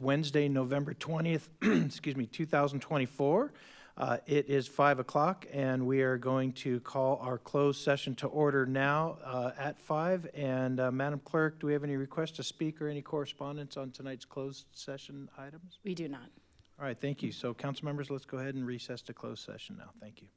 Wednesday, November 20th, excuse me, 2024. It is 5 o'clock, and we are going to call our closed session to order now at 5. And Madam Clerk, do we have any requests to speak or any correspondence on tonight's closed session items? We do not. All right, thank you. So, council members, let's go ahead and recess to closed session now. Thank you.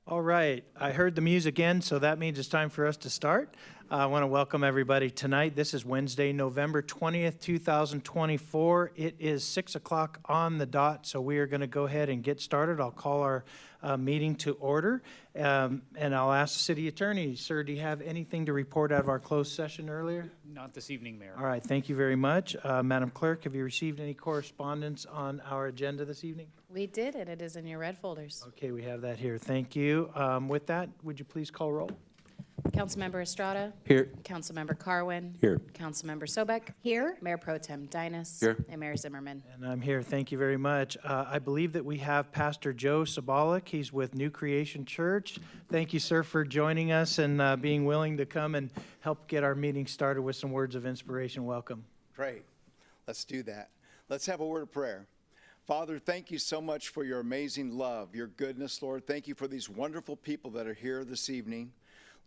All right, I heard the music end, so that means it's time for us to start. I want to welcome everybody tonight. This is Wednesday, November 20th, 2024. It is 6 o'clock on the dot, so we are going to go ahead and get started. I'll call our meeting to order, and I'll ask the city attorney, sir, do you have anything to report out of our closed session earlier? Not this evening, Mayor. All right, thank you very much. Madam Clerk, have you received any correspondence on our agenda this evening? We did, and it is in your red folders. Okay, we have that here. Thank you. With that, would you please call roll? Councilmember Estrada. Here. Councilmember Carwin. Here. Councilmember Sobek. Here. Mayor Pro Tem Dinas. Here. And Mayor Zimmerman. And I'm here. Thank you very much. I believe that we have Pastor Joe Sabalik. He's with New Creation Church. Thank you, sir, for joining us and being willing to come and help get our meeting started with some words of inspiration. Welcome. Great. Let's do that. Let's have a word of prayer. Father, thank you so much for your amazing love, your goodness, Lord. Thank you for these wonderful people that are here this evening.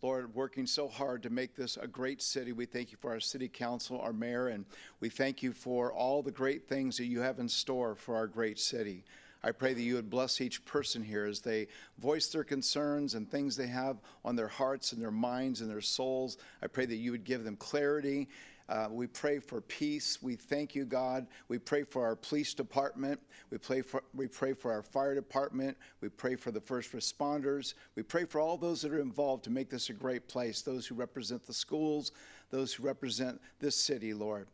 Lord, working so hard to make this a great city. We thank you for our city council, our mayor, and we thank you for all the great things that you have in store for our great city. I pray that you would bless each person here as they voice their concerns and things they have on their hearts and their minds and their souls. I pray that you would give them clarity. We pray for peace. We thank you, God. We pray for our police department. We pray for our fire department. We pray for the first responders. We pray for all those that are involved to make this a great place, those who represent the schools, those who represent this city, Lord.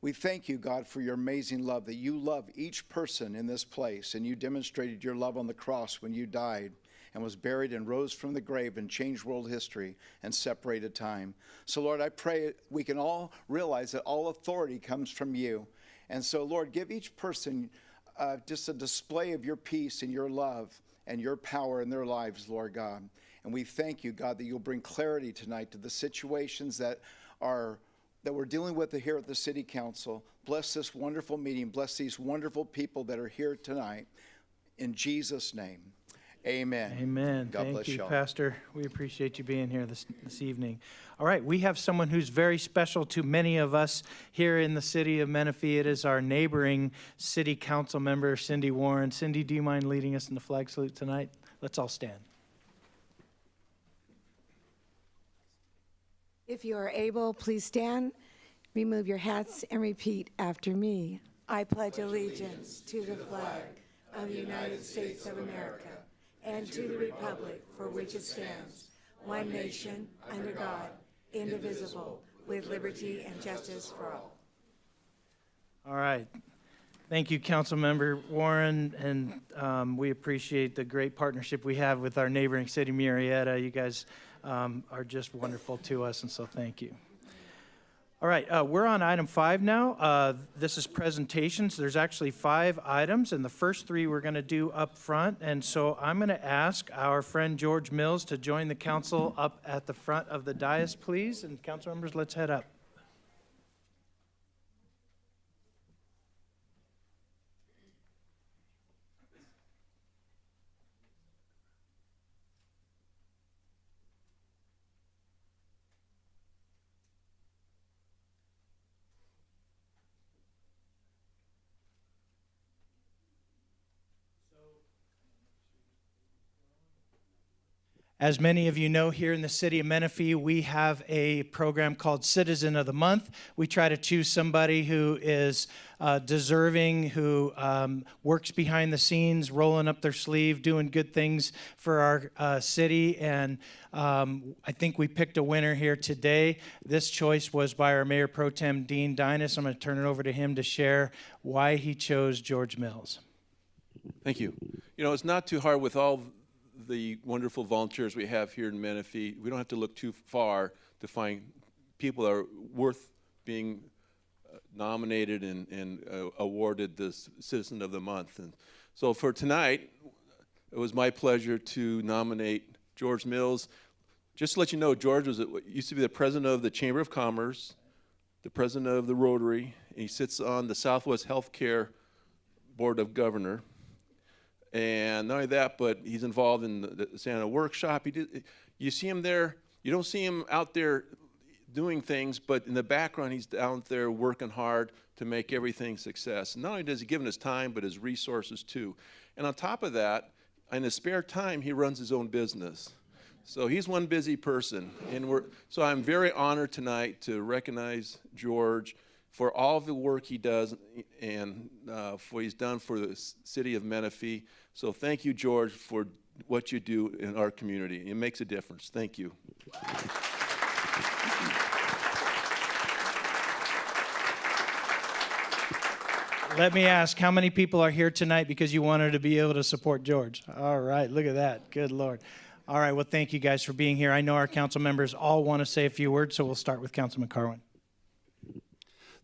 We thank you, God, for your amazing love, that you love each person in this place, and you demonstrated your love on the cross when you died and was buried and rose from the grave and changed world history and separated time. So, Lord, I pray we can all realize that all authority comes from you. And so, Lord, give each person just a display of your peace and your love and your power in their lives, Lord God. And we thank you, God, that you'll bring clarity tonight to the situations that we're dealing with here at the City Council. Bless this wonderful meeting. Bless these wonderful people that are here tonight. In Jesus' name. Amen. Amen. God Thank bless you, y'all. Pastor. We appreciate you being here this evening. All right, we have someone who's very special to many of us here in the city of Menifee. It is our neighboring city council member, Cindy Warren. Cindy, do you mind leading us in the flag salute tonight? Let's all stand. If you are able, please stand, remove your hats, and repeat after me. I pledge allegiance to the flag of the United States of America and to the republic for which it stands, one nation, under God, indivisible, with liberty and justice for all. All right. Thank you, Councilmember Warren, and we appreciate the great partnership we have with our neighboring city, Murrieta. You guys are just wonderful to us, and so thank you. All right, we're on item 5 now. This is presentations. There's actually 5 items, and the first 3 we're going to do up front. And so I'm going to ask our friend George Mills to join the council up at the front of the dais, please. And council members, let's head up. As many of you know, here in the city of Menifee, we have a program called Citizen of the Month. We try to choose somebody who is deserving, who works behind the scenes, rolling up their sleeve, doing good things for our city. And I think we picked a winner here today. This choice was by our Mayor Pro Tem, Dean Dinas. I'm going to turn it over to him to share why he chose George Mills. Thank you. You know, it's not too hard with all the wonderful volunteers we have here in Menifee. We don't have to look too far to find people that are worth being nominated and awarded this Citizen of the Month. And so for tonight, it was my pleasure to nominate George Mills. Just to let you know, George used to be the president of the Chamber of Commerce, the president of the Rotary, and he sits on the Southwest Healthcare Board of Governors. And not only that, but he's involved in the Santa workshop. You see him there. You don't see him out there doing things, but in the background, he's out there working hard to make everything success. And not only does he give him his time, but his resources too. And on top of that, in his spare time, he runs his own business. So he's one busy person. So I'm very honored tonight to recognize George for all the work he does and for what he's done for the city of Menifee. So thank you, George, for what you do in our community. It makes a difference. Thank you. Let me ask, how many people are here tonight because you wanted to be able to support George? All right, look at that. Good Lord. All right, well, thank you guys for being here. I know our council members all want to say a few words, so we'll start with Councilman Carwin.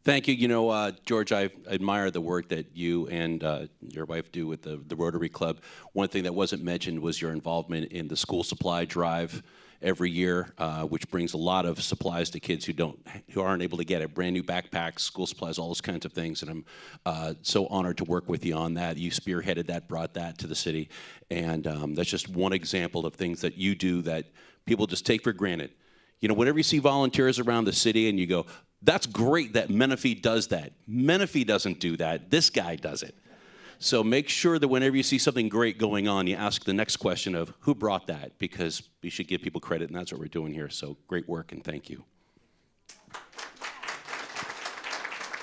Thank you. You know, George, I admire the work that you and your wife do with the Rotary Club. One thing that wasn't mentioned was your involvement in the school supply drive every year, which brings a lot of supplies to kids who aren't able to get it. Brand new backpacks, school supplies, all those kinds of things. And I'm so honored to work with you on that. You spearheaded that, brought that to the city. And that's just one example of things that you do that people just take for granted. You know, whenever you see volunteers around the city and you go, that's great that Menifee does that. Menifee doesn't do that. This guy does it. So make sure that whenever you see something great going on, you ask the next question of who brought that, because we should give people credit, and that's what we're doing here. So great work, and thank you.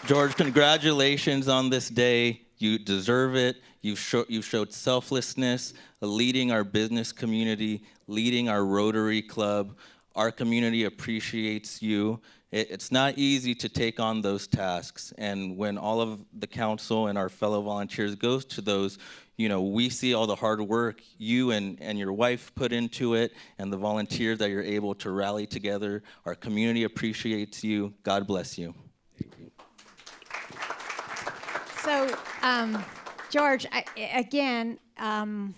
George, congratulations on this day. You deserve it. You've showed selflessness, leading our business community, leading our Rotary Club. Our community appreciates you. It's not easy to take on those tasks, and when all of the council and our fellow volunteers goes to those, you know, we see all the hard work you and your wife put into it, and the volunteers that you're able to rally together. Our community appreciates you. God bless you. So, George, I'm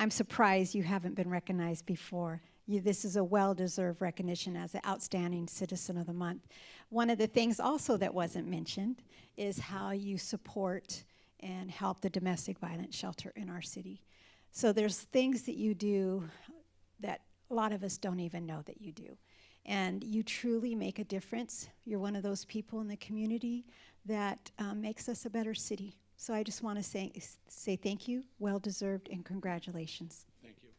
surprised you haven't been recognized before. This is a well-deserved recognition as an Outstanding Citizen of the Month. One of the things also that wasn't mentioned is how you support and help the domestic violence shelter in our city. So there's things that you do that a lot of us don't even know that you do. And you truly make a difference. You're one of those people in the community that makes us a better city. So I just want to say thank you, well-deserved, and congratulations. Thank you.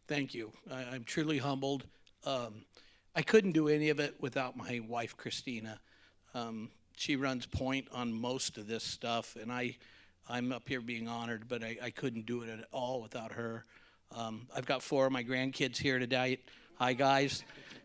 Thank you. I'm truly humbled. I couldn't do any of it without my wife, Christina. She runs point on most of this stuff, and I'm up here being honored, but I couldn't do it at all without her. I've got 4 of my grandkids here today. Hi, guys.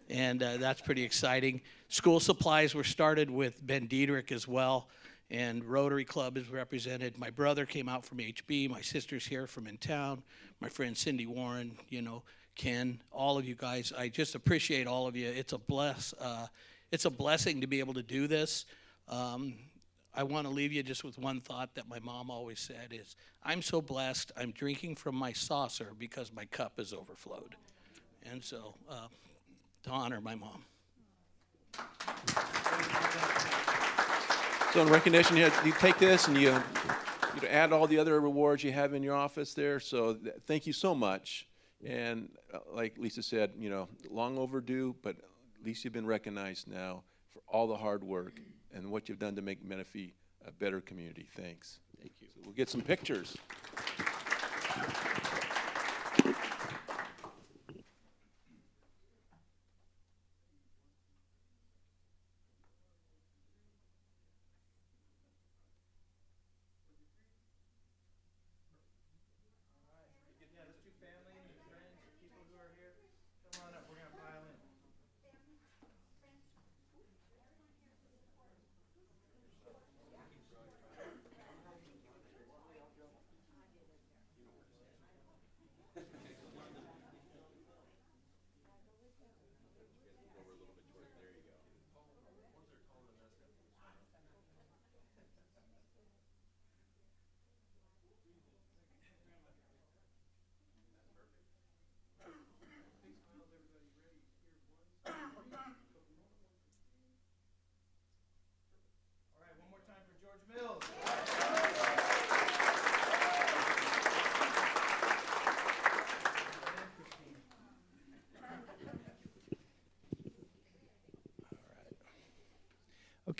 And that's pretty exciting. School supplies were started with Ben Diedrich as well, and Rotary Club is represented. My brother came out from HB. My sister's here from in town. My friend Cindy Warren, you know, Ken, all of you guys. I just appreciate all of you. It's a blessing to be able to do this. I want to leave you just with one thought that my mom always said is, I'm so blessed I'm drinking from my saucer because my cup is overflowed. And so, to honor my mom. So in recognition, you take this and you add all the other rewards you have in your office there. So thank you so much. And like Lisa said, you know, long overdue, but at least you've been recognized now for all the hard work and what you've done to make Menifee a better community. Thanks. Thank you. So we'll get some pictures.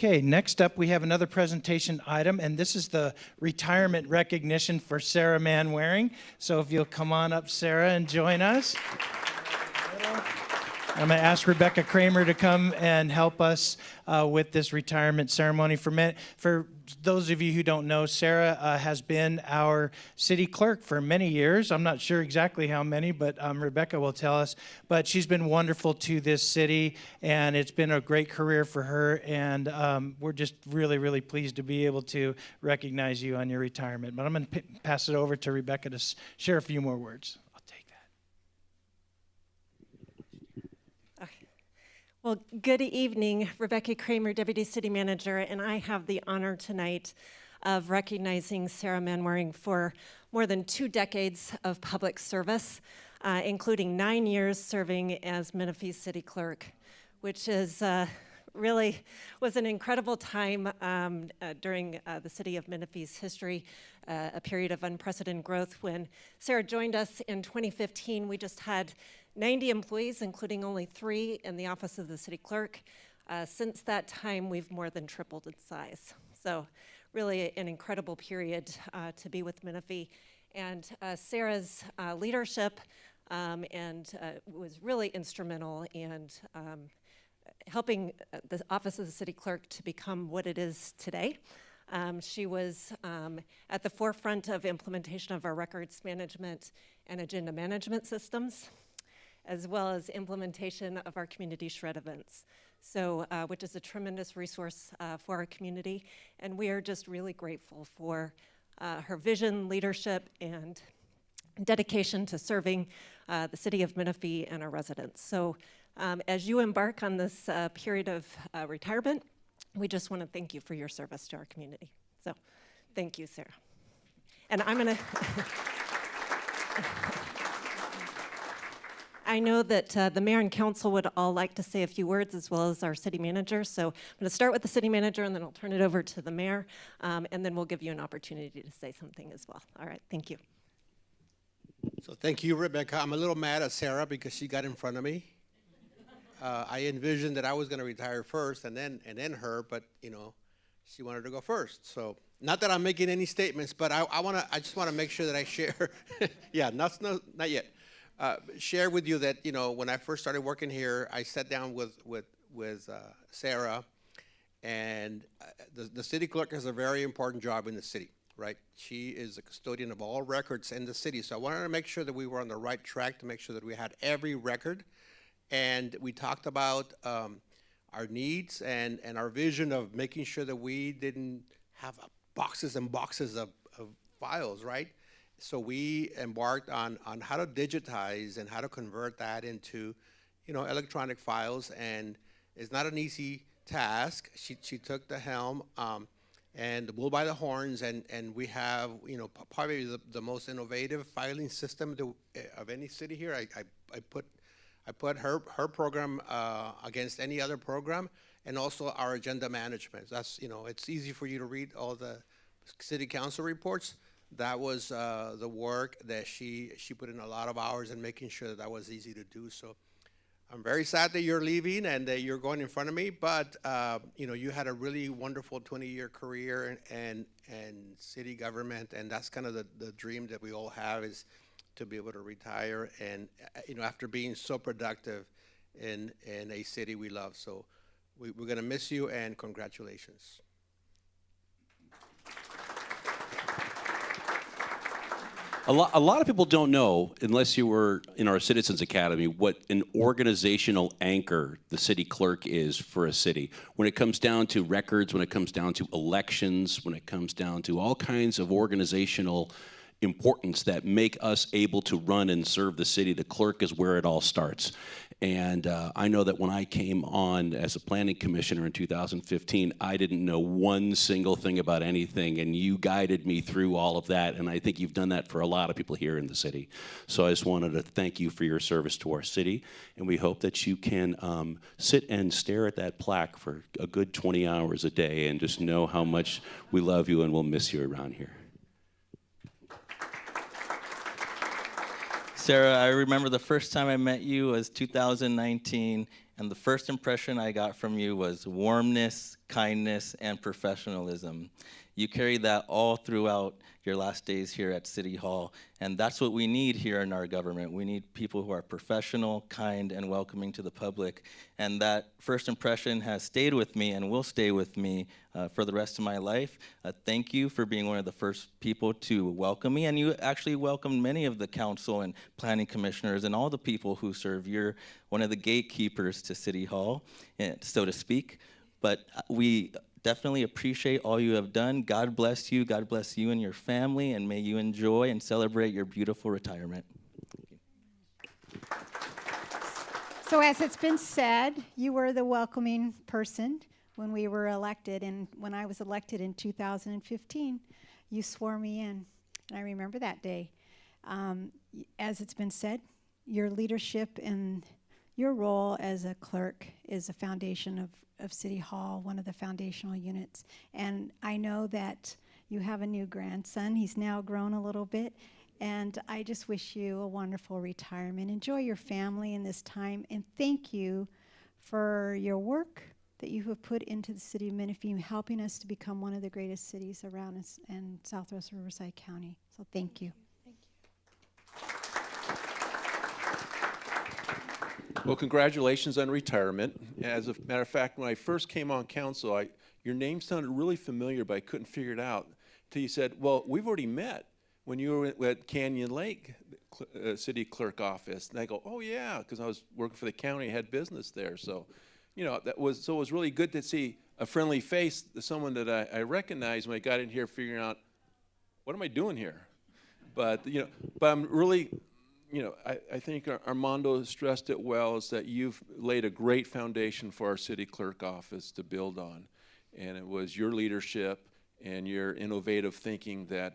Okay, next up, we have another presentation item, and this is the retirement recognition for Sarah Manwaring. So if you'll come on up, Sarah, and join us. I'm going to ask Rebecca Kramer to come and help us with this retirement ceremony. For those of you who don't know, Sarah has been our city clerk for many years. I'm not sure exactly how many, but Rebecca will tell us. But she's been wonderful to this city, and it's been a great career for her. And we're just really, really pleased to be able to recognize you on your retirement. But I'm going to pass it over to Rebecca to share a few more words. Well, good evening. Rebecca Kramer, Deputy City Manager, and I have the honor tonight of recognizing Sarah Manwaring for more than 2 decades of public service, including 9 years serving as Menifee City Clerk, which is really was an incredible time during the city of Menifee's history, a period of unprecedented growth. When Sarah joined us in 2015, we just had 90 employees, including only 3 in the office of the city clerk. Since that time, we've more than tripled in size. So really an incredible period to be with Menifee. And Sarah's leadership was really instrumental in helping the office of the city clerk to become what it is today. She was at the forefront of implementation of our records management and agenda management systems, as well as implementation of our community shred events, so which is a tremendous resource for our community. And we are just really grateful for her vision, leadership, and dedication to serving the city of Menifee and our residents. So as you embark on this period of retirement, we just want to thank you for your service to our community. So thank you, Sarah. And I'm going to... I know that the mayor and council would all like to say a few words, as well as our city manager. So I'm going to start with the city manager, and then I'll turn it over to the mayor, and then we'll give you an opportunity to say something as well. All right, thank you. So thank you, Rebecca. I'm a little mad at Sarah because she got in front of me. I envisioned that I was going to retire first, and then her, but you know, she wanted to go first. So not that I'm making any statements, but I just want to make sure that I share. Yeah, not yet. Share with you that, you know, when I first started working here, I sat down with Sarah, and the city clerk has a very important job in the city, right? She is a custodian of all records in the city. So I wanted to make sure that we were on the right track, to make sure that we had every record. And we talked about our needs and our vision of making sure that we didn't have boxes and boxes of files, right? So we embarked on how to digitize and how to convert that into, you know, electronic files. And it's not an easy task. She took the helm and the bull by the horns, and we have, you know, probably the most innovative filing system of any city here. I put her program against any other program, and also our agenda management. That's, you know, it's easy for you to read all the city council reports. That was the work that she put in a lot of hours in making sure that was easy to do. So I'm very sad that you're leaving and that you're going in front of me, but you know, you had a really wonderful 20-year career and city government, and that's kind of the dream that we all have, is to be able to retire and, you know, after being so productive in a city we love. So we're going to miss you, and congratulations. A lot of people don't know, unless you were in our Citizens Academy, what an organizational anchor the city clerk is for a city. When it comes down to records, when it comes down to elections, when it comes down to all kinds of organizational importance that make us able to run and serve the city, the clerk is where it all starts. And I know that when I came on as a planning commissioner in 2015, I didn't know one single thing about anything, and you guided me through all of that, and I think you've done that for a lot of people here in the city. So I just wanted to thank you for your service to our city, and we hope that you can sit and stare at that plaque for a good 20 hours a day and just know how much we love you and we'll miss you around here. Sarah, I remember the first time I met you was 2019, And the first impression I got from you was warmness, kindness, and professionalism. You carried that all throughout your last days here at City Hall, and that's what we need here in our government. We need people who are professional, kind, and welcoming to the public. And that first impression has stayed with me and will stay with me for the rest of my life. Thank you for being one of the first people to welcome me, and you actually welcomed many of the council and planning commissioners and all the people who serve. You're one of the gatekeepers to City Hall, so to speak. But we definitely appreciate all you have done. God bless you and your family, and may you enjoy and celebrate your beautiful retirement. So as it's been said, you were the welcoming person when we were elected, and when I was elected in 2015, you swore me in, and I remember that day. As it's been said, your leadership and your role as a clerk is a foundation of City Hall, one of the foundational units. And I know that you have a new grandson. He's now grown a little bit. And I just wish you a wonderful retirement. Enjoy your family in this time. And thank you for your work that you have put into the city of Menifee, helping us to become one of the greatest cities around us in Southwest Riverside County. So thank you. Well, congratulations on retirement. As a matter of fact, when I first came on council, your name sounded really familiar, but I couldn't figure it out until you said, well, we've already met when you were at Canyon Lake City Clerk office. And I go, oh yeah, because I was working for the county, I had business there. So, you know, it was really good to see a friendly face, someone that I recognized when I got in here figuring out, what am I doing here? But, you know, but I'm really, you know, I think Armando stressed it well, is that you've laid a great foundation for our city clerk office to build on. And it was your leadership and your innovative thinking that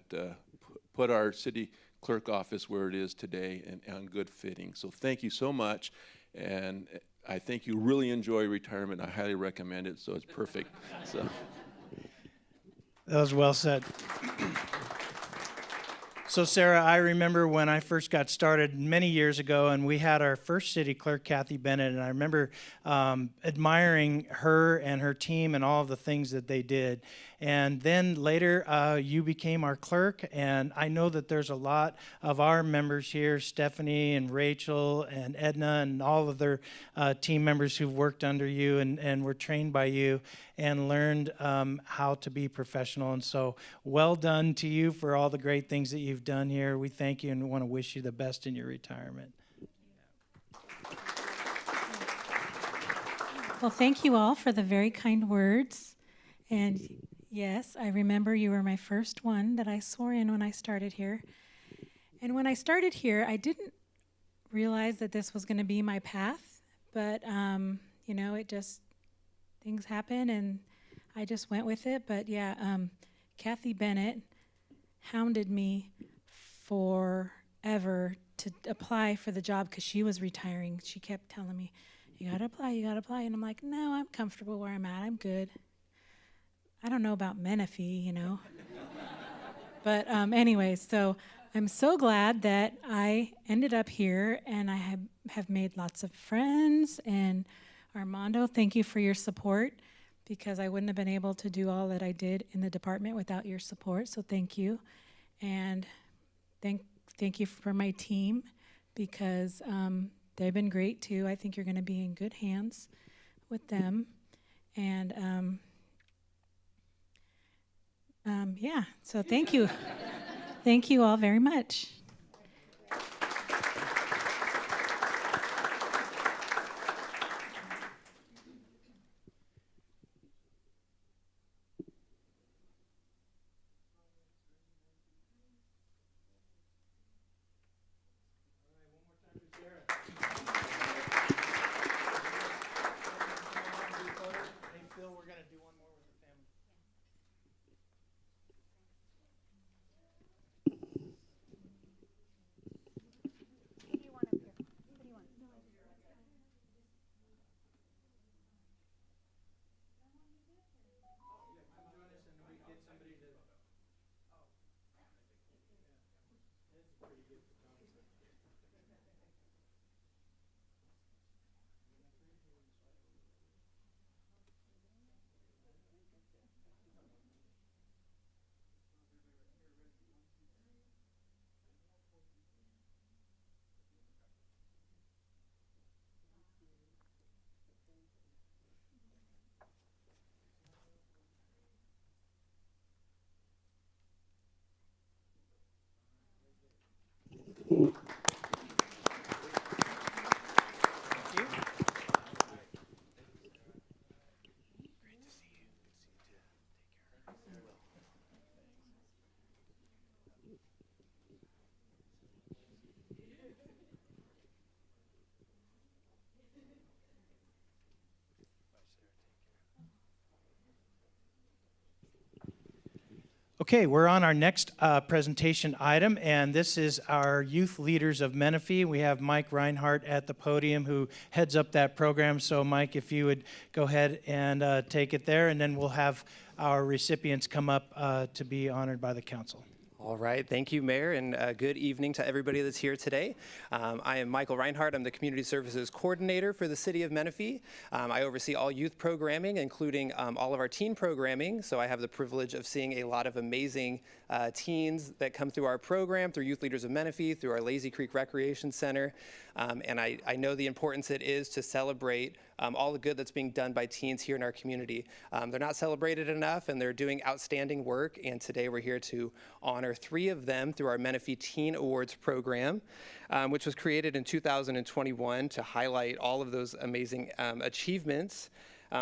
put our city clerk office where it is today and on good fitting. So thank you so much. And I think you really enjoy retirement. I highly recommend it, so it's perfect. So. That was well said. So Sarah, I remember when I first got started many years ago, and we had our first city clerk, Kathy Bennett, and I remember admiring her and her team and all of the things that they did. And then later, you became our clerk, and I know that there's a lot of our members here, Stephanie and Rachel and Edna and all of their team members who've worked under you and were trained by you and learned how to be professional. And so well done to you for all the great things that you've done here. We thank you and want to wish you the best in your retirement. Well, thank you all for the very kind words. And yes, I remember you were my first one that I swore in when I started here. And when I started here, I didn't realize that this was going to be my path. But, you know, it just, things happen and I just went with it. But yeah, Kathy Bennett hounded me forever to apply for the job because she was retiring. She kept telling me, you gotta apply, you gotta apply. And I'm like, no, I'm comfortable where I'm at, I'm good. I don't know about Menifee, you know. But anyways, so I'm so glad that I ended up here and I have made lots of friends. And Armando, thank you for your support, because I wouldn't have been able to do all that I did in the department without your support, so thank you. And thank you for my team, because they've been great too. I think you're gonna be in good hands with them. And yeah, so thank you. Thank you all very much. Okay, we're on our next presentation item, and this is our Youth Leaders of Menifee. We have Mike Reinhardt at the podium who heads up that program. So Mike, if you would go ahead and take it there, and then we'll have our recipients come up to be honored by the council. All right, thank you, Mayor, and good evening to everybody that's here today. I am Michael Reinhardt. I'm the Community Services Coordinator for the City of Menifee. I oversee all youth programming, including all of our teen programming, so I have the privilege of seeing a lot of amazing teens that come through our program, through Youth Leaders of Menifee, through our Lazy Creek Recreation Center, and I know the importance it is to celebrate all the good that's being done by teens here in our community. They're not celebrated enough, and they're doing outstanding work, and today we're here to honor 3 of them through our Menifee Teen Awards program, which was created in 2021 to highlight all of those amazing achievements.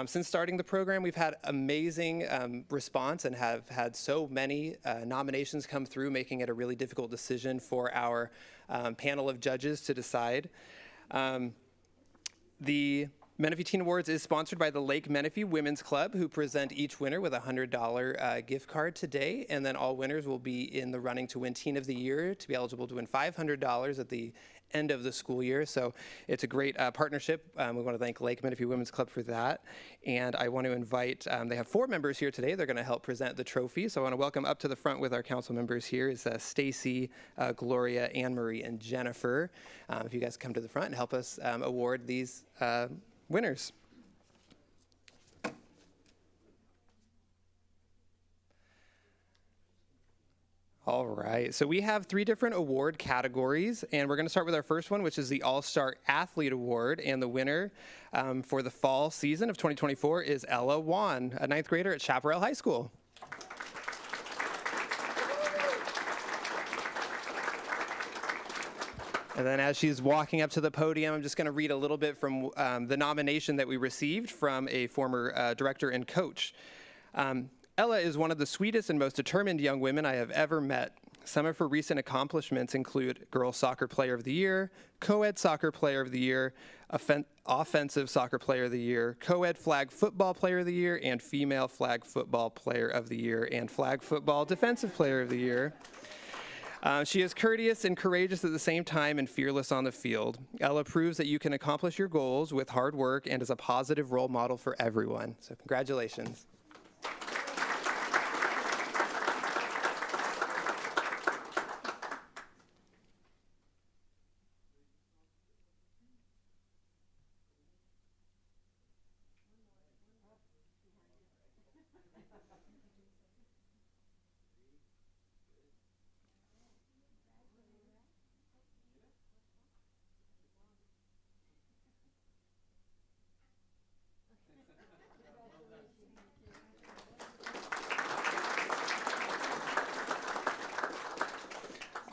Since starting the program, we've had amazing response and have had so many nominations come through, making it a really difficult decision for our panel of judges to decide. The Menifee Teen Awards is sponsored by the Lake Menifee Women's Club, who present each winner with a $100 gift card today, and then all winners will be in the running to win Teen of the Year to be eligible to win $500 at the end of the school year. So it's a great partnership. We want to thank Lake Menifee Women's Club for that. And I want to invite, they have 4 members here today. They're going to help present the trophy. So I want to welcome up to the front with our council members here is Stacy, Gloria, Anne Marie, and Jennifer. If you guys come to the front and help us award these winners. All right, so we have 3 different award categories, and we're going to start with our first one, which is the All-Star Athlete Award, and the winner for the fall season of 2024 is Ella Wan, a 9th grader at Chaparral High School. And then as she's walking up to the podium, I'm just going to read a little bit from the nomination that we received from a former director and coach. Ella is one of the sweetest and most determined young women I have ever met. Some of her recent accomplishments include Girls Soccer Player of the Year, Co-ed Soccer Player of the Year, Offensive Soccer Player of the Year, Co-ed Flag Football Player of the Year, and Female Flag Football Player of the Year, and Flag Football Defensive Player of the Year. She is courteous and courageous at the same time and fearless on the field. Ella proves that you can accomplish your goals with hard work and is a positive role model for everyone. So congratulations.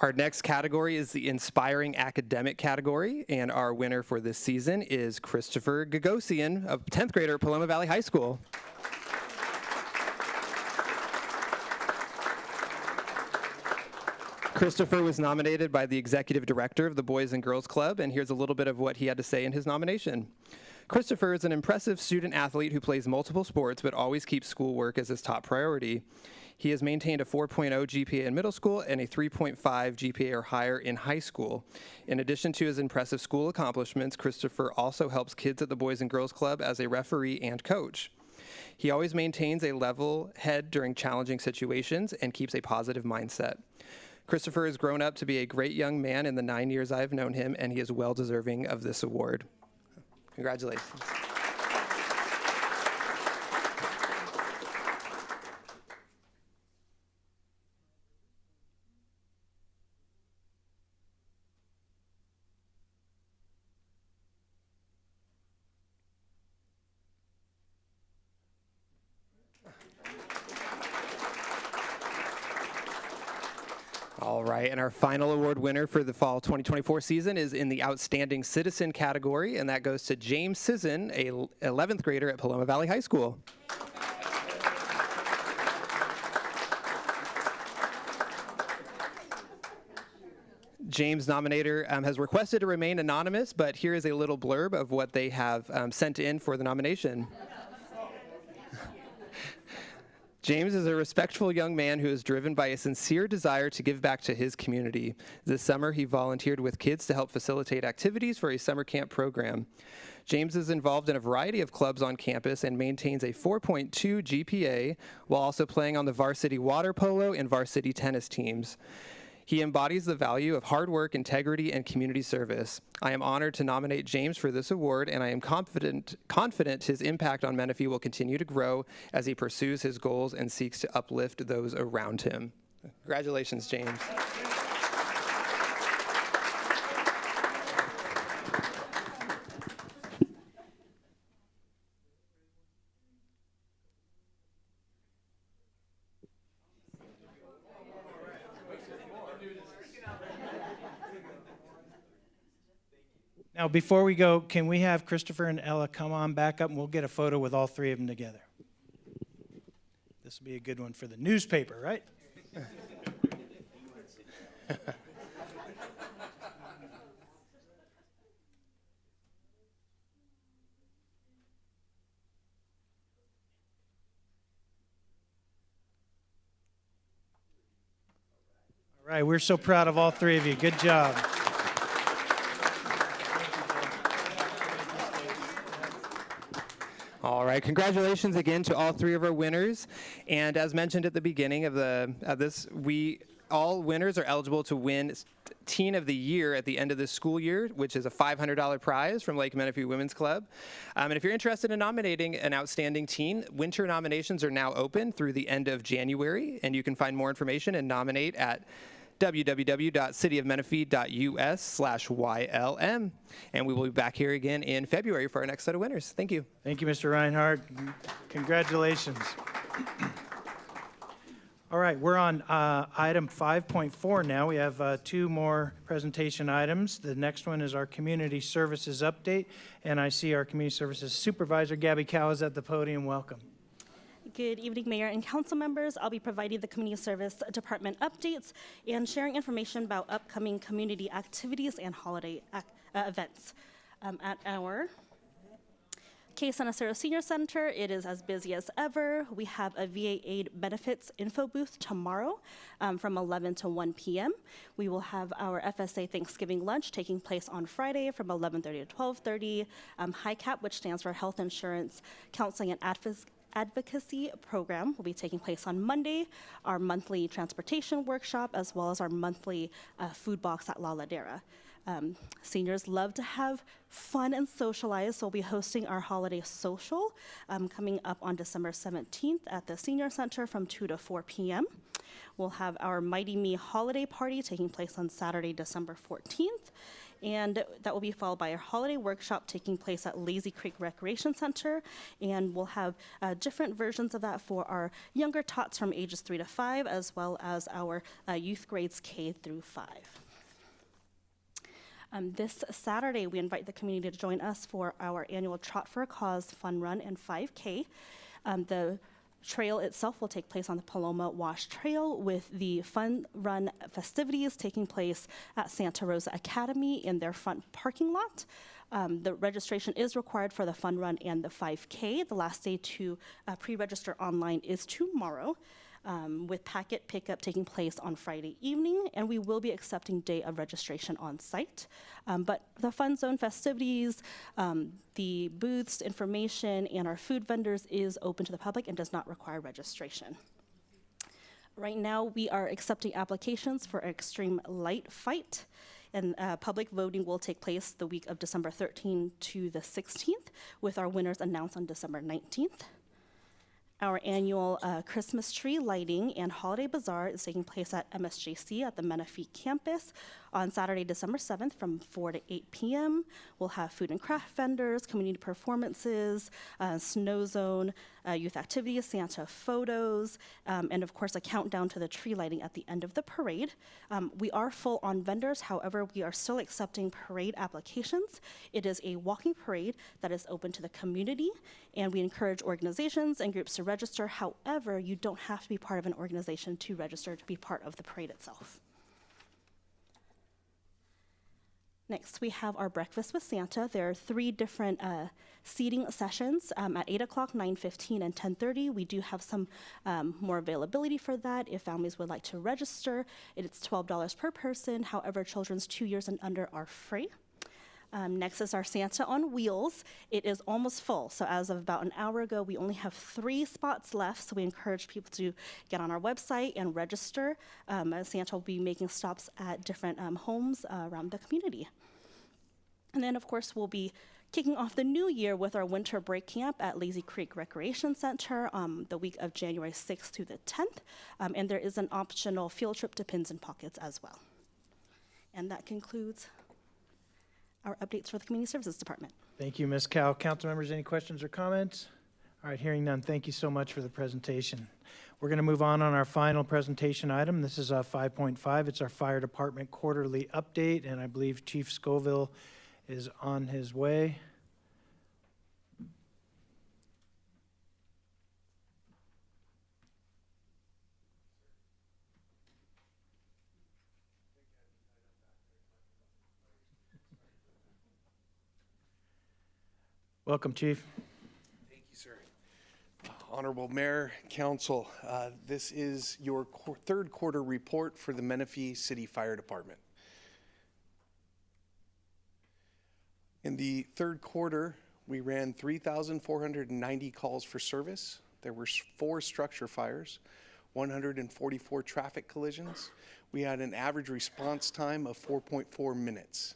Our next category is the Inspiring Academic category, and our winner for this season is Christopher Gagosian, a 10th grader at Paloma Valley High School. Christopher was nominated by the executive director of the Boys and Girls Club, and here's a little bit of what he had to say in his nomination. Christopher is an impressive student athlete who plays multiple sports but always keeps schoolwork as his top priority. He has maintained a 4.0 GPA in middle school and a 3.5 GPA or higher in high school. In addition to his impressive school accomplishments, Christopher also helps kids at the Boys and Girls Club as a referee and coach. He always maintains a level head during challenging situations and keeps a positive mindset. Christopher has grown up to be a great young man in the 9 years I've known him, and he is well deserving of this award. Congratulations. All right, and our final award winner for the fall 2024 season is in the Outstanding Citizen category, and that goes to James Sisson, a 11th grader at Paloma Valley High School. James' nominator has requested to remain anonymous, but here is a little blurb of what they have sent in for the nomination. James is a respectful young man who is driven by a sincere desire to give back to his community. This summer, he volunteered with kids to help facilitate activities for a summer camp program. James is involved in a variety of clubs on campus and maintains a 4.2 GPA while also playing on the varsity water polo and varsity tennis teams. He embodies the value of hard work, integrity, and community service. I am honored to nominate James for this award, and I am confident his impact on Menifee will continue to grow as he pursues his goals and seeks to uplift those around him. Congratulations, James. Now, before we go, can we have Christopher and Ella come on back up and we'll get a photo with all three of them together? This will be a good one for the newspaper, right? All right, we're so proud of all three of you. Good job. All right, congratulations again to all three of our winners. And as mentioned at the beginning of this, all winners are eligible to win Teen of the Year at the end of this school year, which is a $500 prize from Lake Menifee Women's Club. And if you're interested in nominating an outstanding teen, winter nominations are now open through the end of January, and you can find more information and nominate at www.cityofmenifee.us/YLM. And we will be back here again in February for our next set of winners. Thank you. Thank you, Mr. Reinhardt. Congratulations. All right, we're on item 5.4 now. We have two more presentation items. The next one is our community services update, and I see our community services supervisor, Gabby Cow, is at the podium. Welcome. Good evening, Mayor and Council members. I'll be providing the Community Service Department updates and sharing information about upcoming community activities and holiday events. At our San Acero Senior Center, it is as busy as ever. We have a VA Aid Benefits info booth tomorrow from 11 to 1 p.m. We will have our FSA Thanksgiving lunch taking place on Friday from 11:30 to 12:30. HICAP, which stands for Health Insurance Counseling and Advocacy program, will be taking place on Monday, our monthly transportation workshop, as well as our monthly food box at La Ladera. Seniors love to have fun and socialize, so we'll be hosting our holiday social coming up on December 17th at the Senior Center from 2 to 4 p.m. We'll have our Mighty Me holiday party taking place on Saturday, December 14th. And that will be followed by a holiday workshop taking place at Lazy Creek Recreation Center. And we'll have different versions of that for our younger tots from ages 3 to 5, as well as our youth grades K through 5. This Saturday, we invite the community to join us for our annual Trot for a Cause Fun Run and 5K. The trail itself will take place on the Paloma Wash Trail, with the Fun Run festivities taking place at Santa Rosa Academy in their front parking lot. The registration is required for the Fun Run and the 5K. The last day to pre-register online is tomorrow, with packet pickup taking place on Friday evening, and we will be accepting day of registration on site. But the Fun Zone festivities, the booths, information, and our food vendors is open to the public and does not require registration. Right now, we are accepting applications for Extreme Light Fight, and public voting will take place the week of December 13th to the 16th, with our winners announced on December 19th. Our annual Christmas tree lighting and holiday bazaar is taking place at MSJC at the Menifee campus on Saturday, December 7th from 4 to 8 p.m. We'll have food and craft vendors, community performances, snow zone, youth activities, Santa photos, and of course a countdown to the tree lighting at the end of the parade. We are full on vendors, however, we are still accepting parade applications. It is a walking parade that is open to the community, and we encourage organizations and groups to register. However, you don't have to be part of an organization to register to be part of the parade itself. Next, we have our Breakfast with Santa. There are 3 different seating sessions at 8 o'clock, 9:15, and 10:30. We do have some more availability for that if families would like to register. It's $12 per person. However, children's 2 years and under are free. Next is our Santa on Wheels. It is almost full. So as of about an hour ago, we only have 3 spots left. So we encourage people to get on our website and register. Santa will be making stops at different homes around the community. And then, of course, we'll be kicking off the new year with our winter break camp at Lazy Creek Recreation Center the week of January 6th through the 10th. And there is an optional field trip to Pins and Pockets as well. And that concludes our updates for the Community Services Department. Thank you, Ms. Cow. Council members, any questions or comments? All right, hearing none, thank you so much for the presentation. We're going to move on our final presentation item. This is 5.5. It's our Fire Department quarterly update, and I believe Chief Scoville is on his way. Welcome, Chief. Thank you, sir. Honorable Mayor, Council, this is your third quarter report for the Menifee City Fire Department. In the third quarter, we ran 3,490 calls for service. There were 4 structure fires, 144 traffic collisions. We had an average response time of 4.4 minutes.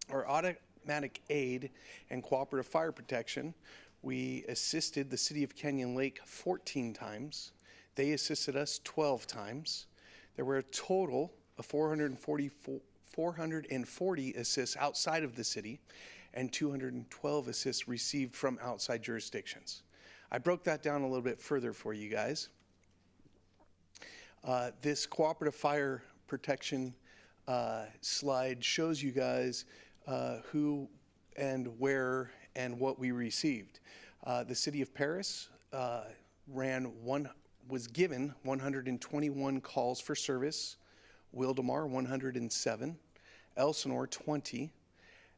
Our automatic aid and cooperative fire protection, we assisted the City of Canyon Lake 14 times. They assisted us 12 times. There were a total of 440 assists outside of the city and 212 assists received from outside jurisdictions. I broke that down a little bit further for you guys. This cooperative fire protection slide shows you guys who and where and what we received. The City of Paris was given 121 calls for service, Wildomar 107, Elsinore 20,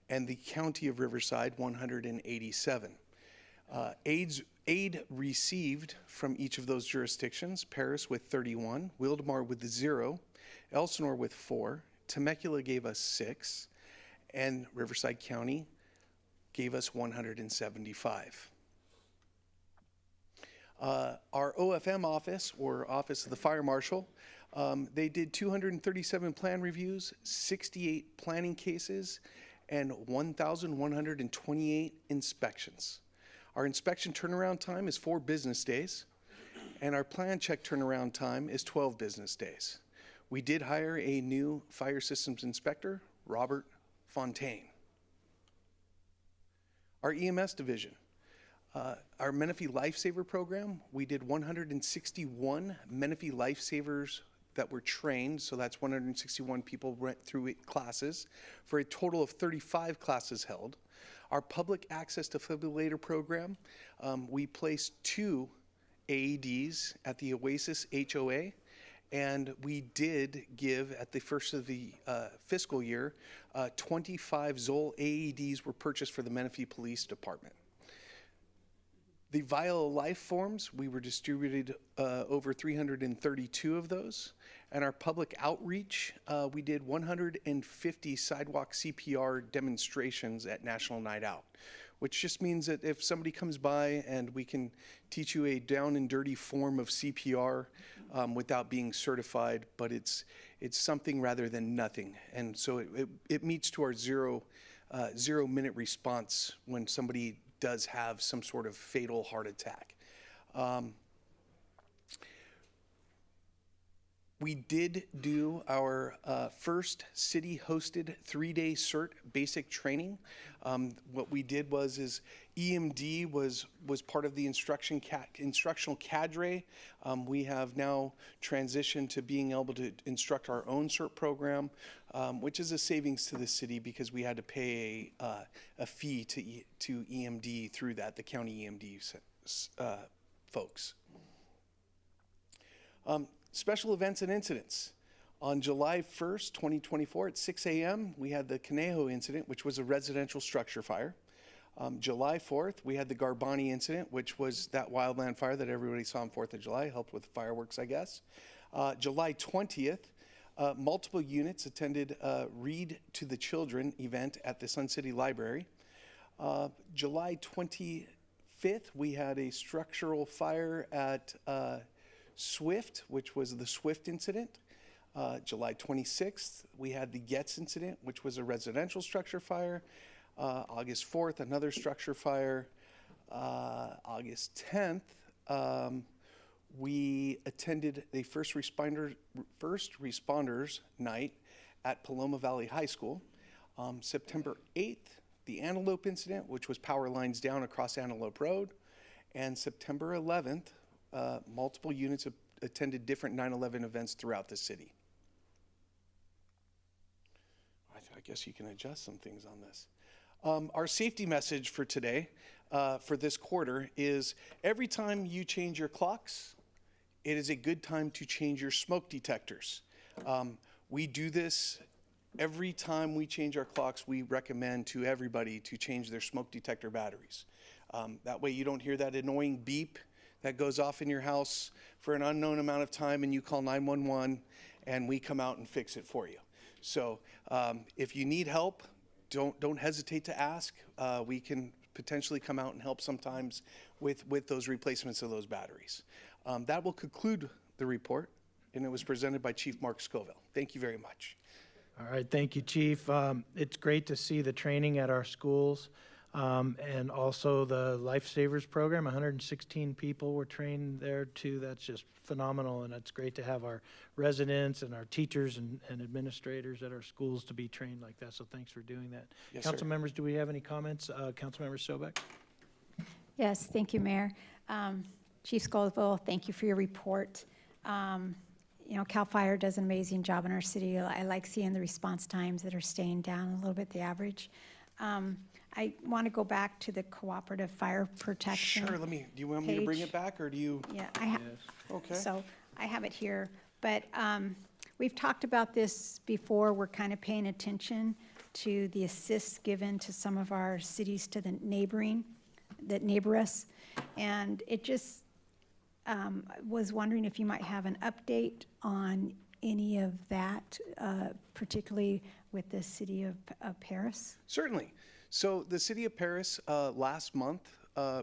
and the County of Riverside 187. Aid received from each of those jurisdictions, Paris with 31, Wildomar with 0, Elsinore with 4, Temecula gave us 6, and Riverside County gave us 175. Our OFM office, or Office of the Fire Marshal, they did 237 plan reviews, 68 planning cases, and 1,128 inspections. Our inspection turnaround time is 4 business days, and our plan check turnaround time is 12 business days. We did hire a new fire systems inspector, Robert Fontaine. Our EMS division, our Menifee Lifesaver program, we did 161 Menifee Lifesavers that were trained, so that's 161 people went through classes for a total of 35 classes held. Our public access defibrillator program, we placed 2 AEDs at the Oasis HOA, and we did give, at the first of the fiscal year, 25 Zoll AEDs were purchased for the Menifee Police Department. The Vial of Life forms, we were distributed over 332 of those. And our public outreach, we did 150 sidewalk CPR demonstrations at National Night Out, which just means that if somebody comes by and we can teach you a down and dirty form of CPR without being certified, but it's something rather than nothing. And so it meets to our 0 minute response when somebody does have some sort of fatal heart attack. We did do our first city-hosted 3-day CERT basic training. What we did was EMD was part of the instructional cadre. We have now transitioned to being able to instruct our own CERT program, which is a savings to the city because we had to pay a fee to EMD through that, the county EMD folks. Special events and incidents. On July 1st, 2024 at 6 a.m., we had the Conejo incident, which was a residential structure fire. July 4th, we had the Garbani incident, which was that wildland fire that everybody saw on 4th of July, helped with fireworks, I guess. July 20th, multiple units attended Read to the Children event at the Sun City Library. July 25th, we had a structural fire at Swift, which was the Swift incident. July 26th, we had the Getz incident, which was a residential structure fire. August 4th, another structure fire. August 10th, we attended a first responders night at Paloma Valley High School. September 8th, the Antelope incident, which was power lines down across Antelope Road. And September 11th, multiple units attended different 9/11 events throughout the city. I guess you can adjust some things on this. Our safety message for today, for this quarter, is every time you change your clocks, it is a good time to change your smoke detectors. We do this every time we change our clocks. We recommend to everybody to change their smoke detector batteries. That way you don't hear that annoying beep that goes off in your house for an unknown amount of time and you call 911 and we come out and fix it for you. So if you need help, don't hesitate to ask. We can potentially come out and help sometimes with those replacements of those batteries. That will conclude the report, and it was presented by Chief Mark Scoville. Thank you very much. All right, thank you, Chief. It's great to see the training at our schools. And also the Lifesavers program, 116 people were trained there too. That's just phenomenal, and it's great to have our residents and our teachers and administrators at our schools to be trained like that, so thanks for doing that. Yes, Council sir. members, do we have any comments? Councilmember Sobek? Yes, thank you, Mayor. Chief Scoville, thank you for your report. You know, CAL FIRE does an amazing job in our city. I like seeing the response times that are staying down a little bit, the average. I want to go back to the cooperative fire protection. Sure, do you want me to bring it back, or do you? Yeah, I have. Okay. So I have it here, but we've talked about this before. We're kind of paying attention to the assists given to some of our cities to the that neighbor us, and it just was wondering if you might have an update on any of that, particularly with the city of Paris. Certainly. So the city of Paris last month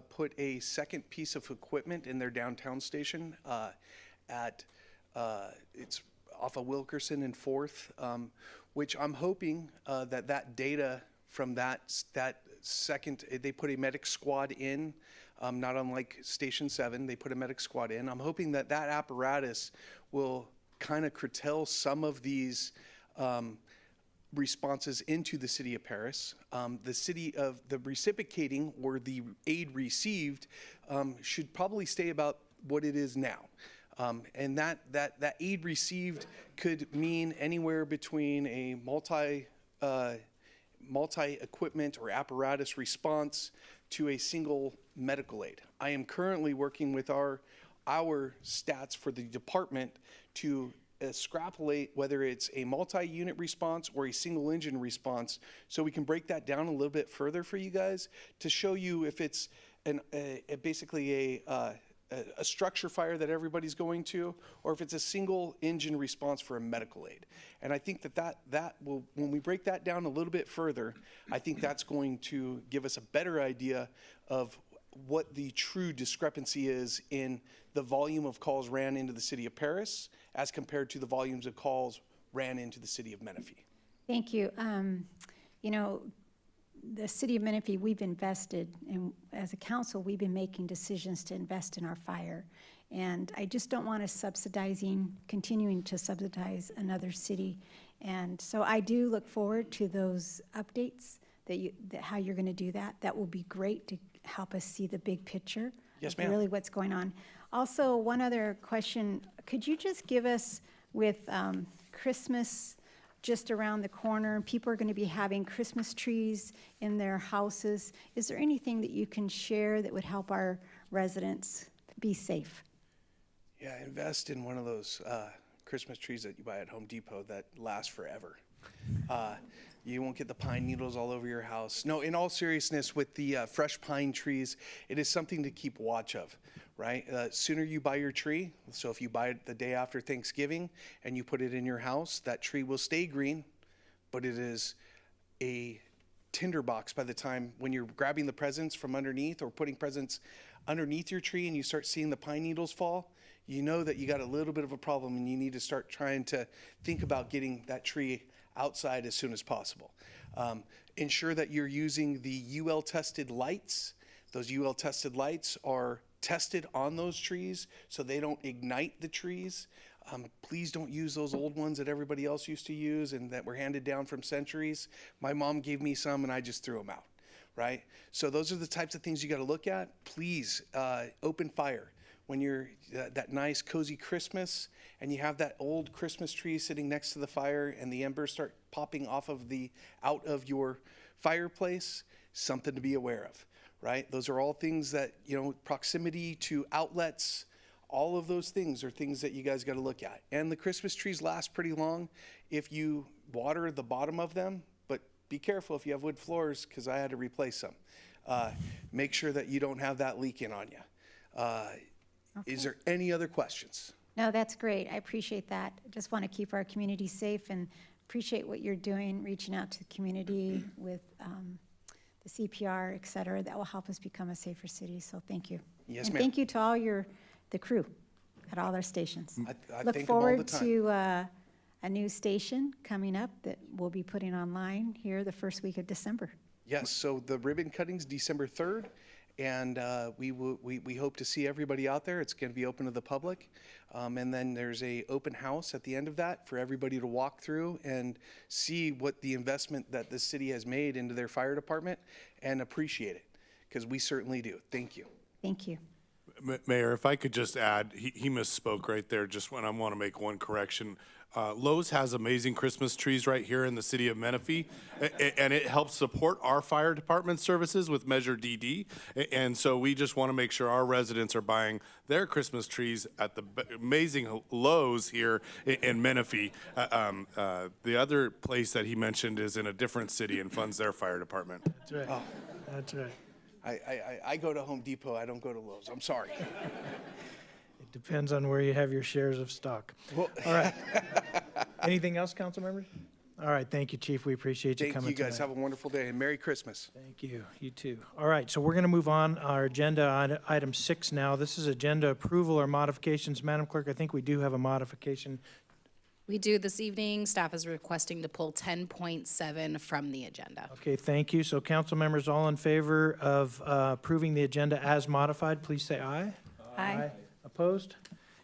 put a second piece of equipment in their downtown station it's off of Wilkerson and 4th, which I'm hoping that data from that second, they put a medic squad in, not unlike Station 7, they put a medic squad in. I'm hoping that apparatus will kind of curtail some of these responses into the city of Paris. The city of the reciprocating or the aid received should probably stay about what it is now. And that aid received could mean anywhere between a multi-equipment or apparatus response to a single medical aid. I am currently working with our stats for the department to extrapolate whether it's a multi-unit response or a single engine response, so we can break that down a little bit further for you guys to show you if it's basically a structure fire that everybody's going to, or if it's a single engine response for a medical aid. And I think that will, when we break that down a little bit further, I think that's going to give us a better idea of what the true discrepancy is in the volume of calls ran into the city of Paris as compared to the volumes of calls ran into the city of Menifee. Thank you. You know, the city of Menifee, we've invested, and as a council, we've been making decisions to invest in our fire. And I just don't want us continuing to subsidize another city. And so I do look forward to those updates how you're going to do that. That will be great to help us see the big picture. Yes, of ma'am. Really what's going on. Also, one other question. Could you just give us, with Christmas just around the corner, people are going to be having Christmas trees in their houses. Is there anything that you can share that would help our residents be safe? Yeah, invest in one of those Christmas trees that you buy at Home Depot that last forever. You won't get the pine needles all over your house. No, in all seriousness, with the fresh pine trees, it is something to keep watch of, right? Sooner you buy your tree, so if you buy it the day after Thanksgiving and you put it in your house, that tree will stay green, but it is a tinderbox by the time when you're grabbing the presents from underneath or putting presents underneath your tree and you start seeing the pine needles fall, you know that you got a little bit of a problem and you need to start trying to think about getting that tree outside as soon as possible. Ensure that you're using the UL tested lights. Those UL tested lights are tested on those trees so they don't ignite the trees. Please don't use those old ones that everybody else used to use and that were handed down from centuries. My mom gave me some and I just threw them out, right? So those are the types of things you got to look at. Please open fire. When you're that nice cozy Christmas and you have that old Christmas tree sitting next to the fire and the embers start popping out of your fireplace, something to be aware of, right? Those are all things that, proximity to outlets, all of those things are things that you guys got to look at. And the Christmas trees last pretty long if you water the bottom of them, but be careful if you have wood floors because I had to replace some. Make sure that you don't have that leaking on you. Okay. Is there any other questions? No, that's great. I appreciate that. I just want to keep our community safe and appreciate what you're doing, reaching out to the community with the CPR, et cetera. That will help us become a safer city. So thank you. Yes, and ma'am. thank you to all the crew at all our stations. I Look thank them all the forward time. to a new station coming up that we'll be putting online here the first week of December. Yes, so the ribbon cutting's December 3rd, and we hope to see everybody out there. It's going to be open to the public, and then there's a open house at the end of that for everybody to walk through and see what the investment that the city has made into their fire department and appreciate it, because we certainly do. Thank you. Thank you. Mayor, if I could just add, he misspoke right there. Just when I want to make one correction. Lowe's has amazing Christmas trees right here in the city of Menifee, and it helps support our fire department services with Measure DD. And so we just want to make sure our residents are buying their Christmas trees at the amazing Lowe's here in Menifee. The other place that he mentioned is in a different city and funds their fire department. That's right. Oh. That's right. I go to Home Depot. I don't go to Lowe's. I'm sorry. It depends on where you have your shares of stock. Well, all right. Anything else, council members? All right. Thank you, Chief. We appreciate you Thank coming you guys. tonight. Have a wonderful day and Merry Christmas. Thank you. You too. All right. So we're going to move on our agenda, item 6 now. This is agenda approval or modifications. Madam Clerk, I think we do have a modification. We do this evening. Staff is requesting to pull 10.7 from the agenda. Okay, thank you. So council members, all in favor of approving the agenda as modified, please say aye. Aye. Opposed?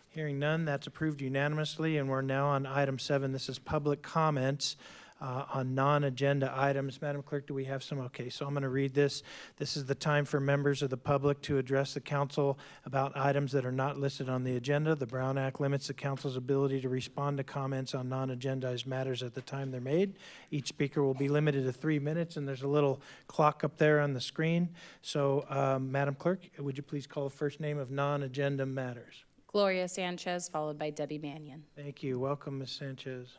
Hearing none, that's approved unanimously. And we're now on item 7. This is public comments on non-agenda items. Madam Clerk, do we have some? Okay, so I'm going to read this. This is the time for members of the public to address the council about items that are not listed on the agenda. The Brown Act limits the council's ability to respond to comments on non-agendized matters at the time they're made. Each speaker will be limited to 3 minutes, and there's a little clock up there on the screen. So, Madam Clerk, would you please call the first name of non-agenda matters? Gloria Sanchez, followed by Debbie Mannion. Thank you. Welcome, Ms. Sanchez.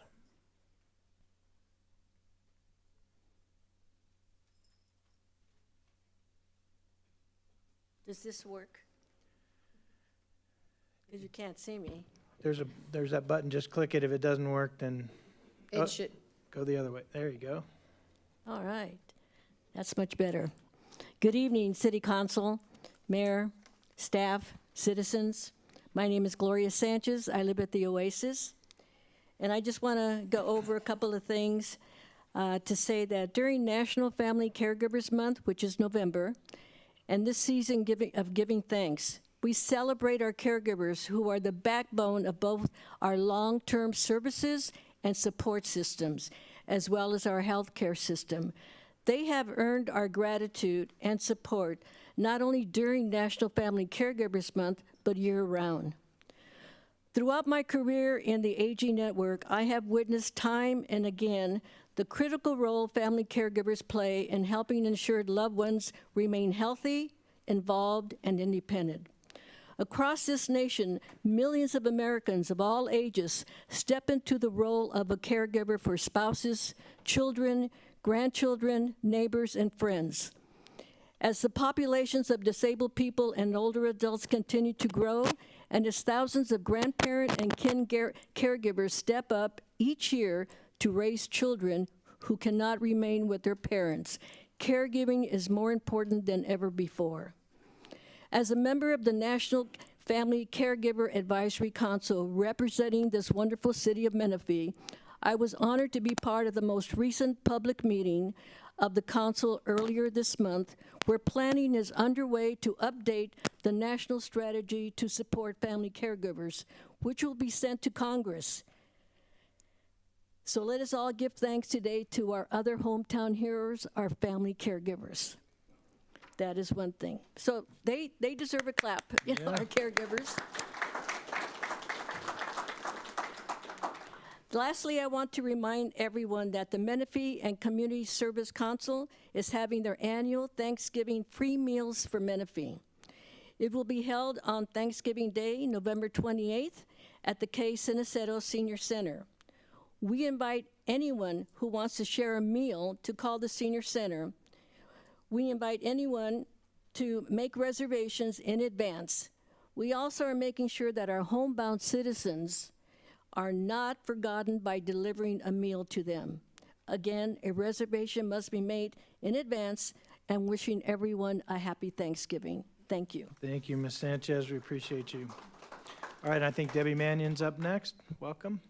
Does this work? Because you can't see me. There's that button. Just click it. If it doesn't work, then It should. go the other way. There you go. All right. That's much better. Good evening, City Council, Mayor, staff, citizens. My name is Gloria Sanchez. I live at the Oasis. And I just want to go over a couple of things to say that during National Family Caregivers Month, which is November, and this season of giving thanks, we celebrate our caregivers who are the backbone of both our long-term services and support systems, as well as our healthcare system. They have earned our gratitude and support, not only during National Family Caregivers Month, but year-round. Throughout my career in the AG Network, I have witnessed time and again the critical role family caregivers play in helping ensure loved ones remain healthy, involved, and independent. Across this nation, millions of Americans of all ages step into the role of a caregiver for spouses, children, grandchildren, neighbors, and friends. As the populations of disabled people and older adults continue to grow, and as thousands of grandparent and kin caregivers step up each year to raise children who cannot remain with their parents, caregiving is more important than ever before. As a member of the National Family Caregiver Advisory Council representing this wonderful city of Menifee, I was honored to be part of the most recent public meeting of the council earlier this month, where planning is underway to update the national strategy to support family caregivers, which will be sent to Congress. So let us all give thanks today to our other hometown heroes, our family caregivers. That is one thing. So they deserve a clap, our caregivers. Lastly, I want to remind everyone that the Menifee and Community Service Council is having their annual Thanksgiving free meals for Menifee. It will be held on Thanksgiving Day, November 28th, at the K. Sinacero Senior Center. We invite anyone who wants to share a meal to call the Senior Center. We invite anyone to make reservations in advance. We also are making sure that our homebound citizens are not forgotten by delivering a meal to them. Again, a reservation must be made in advance, and wishing everyone a happy Thanksgiving. Thank you. Thank you, Ms. Sanchez. We appreciate you. All right, I think Debbie Mannion's up next. Welcome.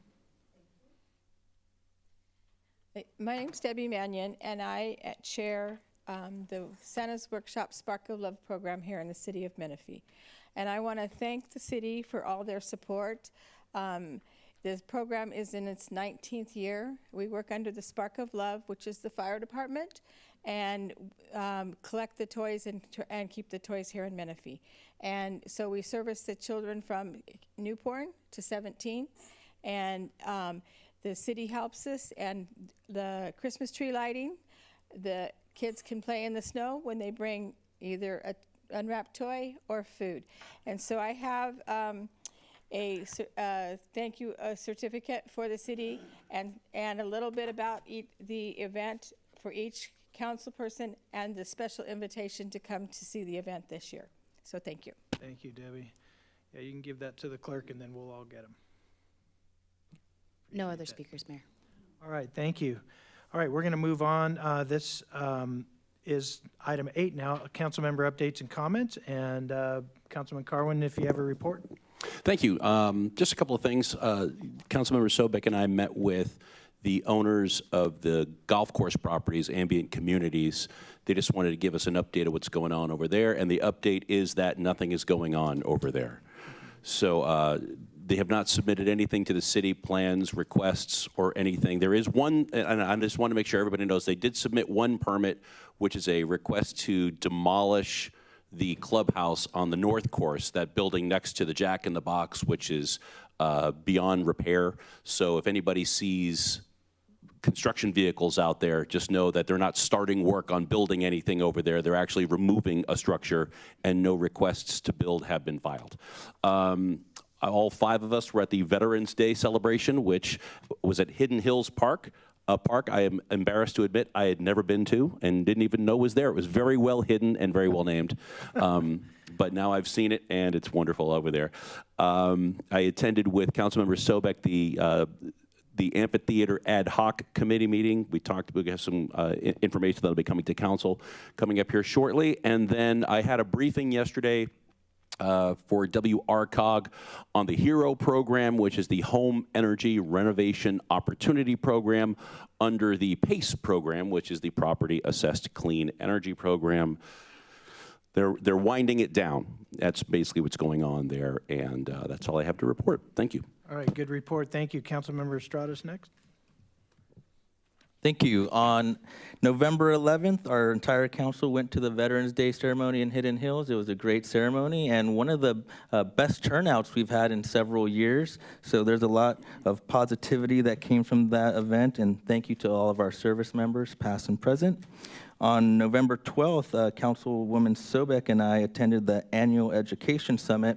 My name's Debbie Mannion, and I chair the Santa's Workshop Spark of Love program here in the city of Menifee. And I want to thank the city for all their support. This program is in its 19th year. We work under the Spark of Love, which is the fire department, and collect the toys and keep the toys here in Menifee. And so we service the children from newborn to 17, and the city helps us, and the Christmas tree lighting, the kids can play in the snow when they bring either an unwrapped toy or food. And so I have a thank you certificate for the city, and a little bit about the event for each council person, and the special invitation to come to see the event this year. So thank you. Thank you, Debbie. Yeah, you can give that to the clerk, and then we'll all get them. No other speakers, Mayor. All right, thank you. All right, we're going to move on. This is item 8 now, council member updates and comments. And Councilman Carwin, if you have a report. Thank you. Just a couple of things. Councilmember Sobek and I met with the owners of the golf course properties, Ambient Communities. They just wanted to give us an update of what's going on over there, and the update is that nothing is going on over there. So they have not submitted anything to the city, plans, requests, or anything. There is one, and I just want to make sure everybody knows, they did submit one permit, which is a request to demolish the clubhouse on the north course, that building next to the Jack in the Box, which is beyond repair. So if anybody sees construction vehicles out there, just know that they're not starting work on building anything over there. They're actually removing a structure, and no requests to build have been filed. All 5 of us were at the Veterans Day celebration, which was at Hidden Hills Park, a park I am embarrassed to admit I had never been to and didn't even know was there. It was very well hidden and very well named. But now I've seen it, and it's wonderful over there. I attended with Councilmember Sobek the amphitheater ad hoc committee meeting. We have some information that'll be coming to council coming up here shortly. And then I had a briefing yesterday for WRCOG on the HERO program, which is the Home Energy Renovation Opportunity Program under the PACE program, which is the Property Assessed Clean Energy Program. they're winding it down. That's basically what's going on there, and that's all I have to report. Thank you. All right, good report. Thank you. Councilmember Estrada's next. Thank you. On November 11th, our entire council went to the Veterans Day ceremony in Hidden Hills. It was a great ceremony and one of the best turnouts we've had in several years. So there's a lot of positivity that came from that event, and thank you to all of our service members, past and present. On November 12th, Councilwoman Sobek and I attended the annual education summit.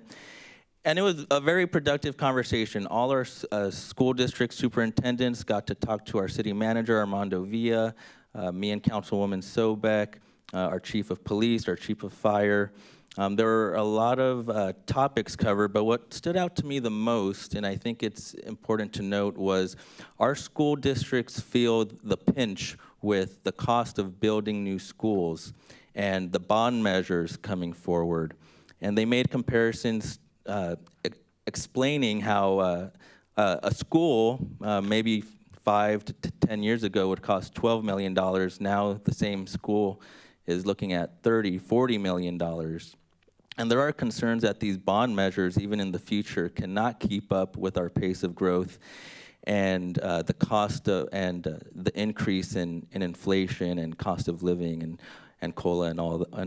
And it was a very productive conversation. All our school district superintendents got to talk to our city manager, Armando Villa, me and Councilwoman Sobek, our chief of police, our chief of fire. There were a lot of topics covered, but what stood out to me the most, and I think it's important to note, was our school districts feel the pinch with the cost of building new schools and the bond measures coming forward. And they made comparisons explaining how a school maybe 5 to 10 years ago would cost $12 million. Now the same school is looking at $30, $40 million. And there are concerns that these bond measures, even in the future, cannot keep up with our pace of growth and the cost of, and the increase in inflation and cost of living and COLA and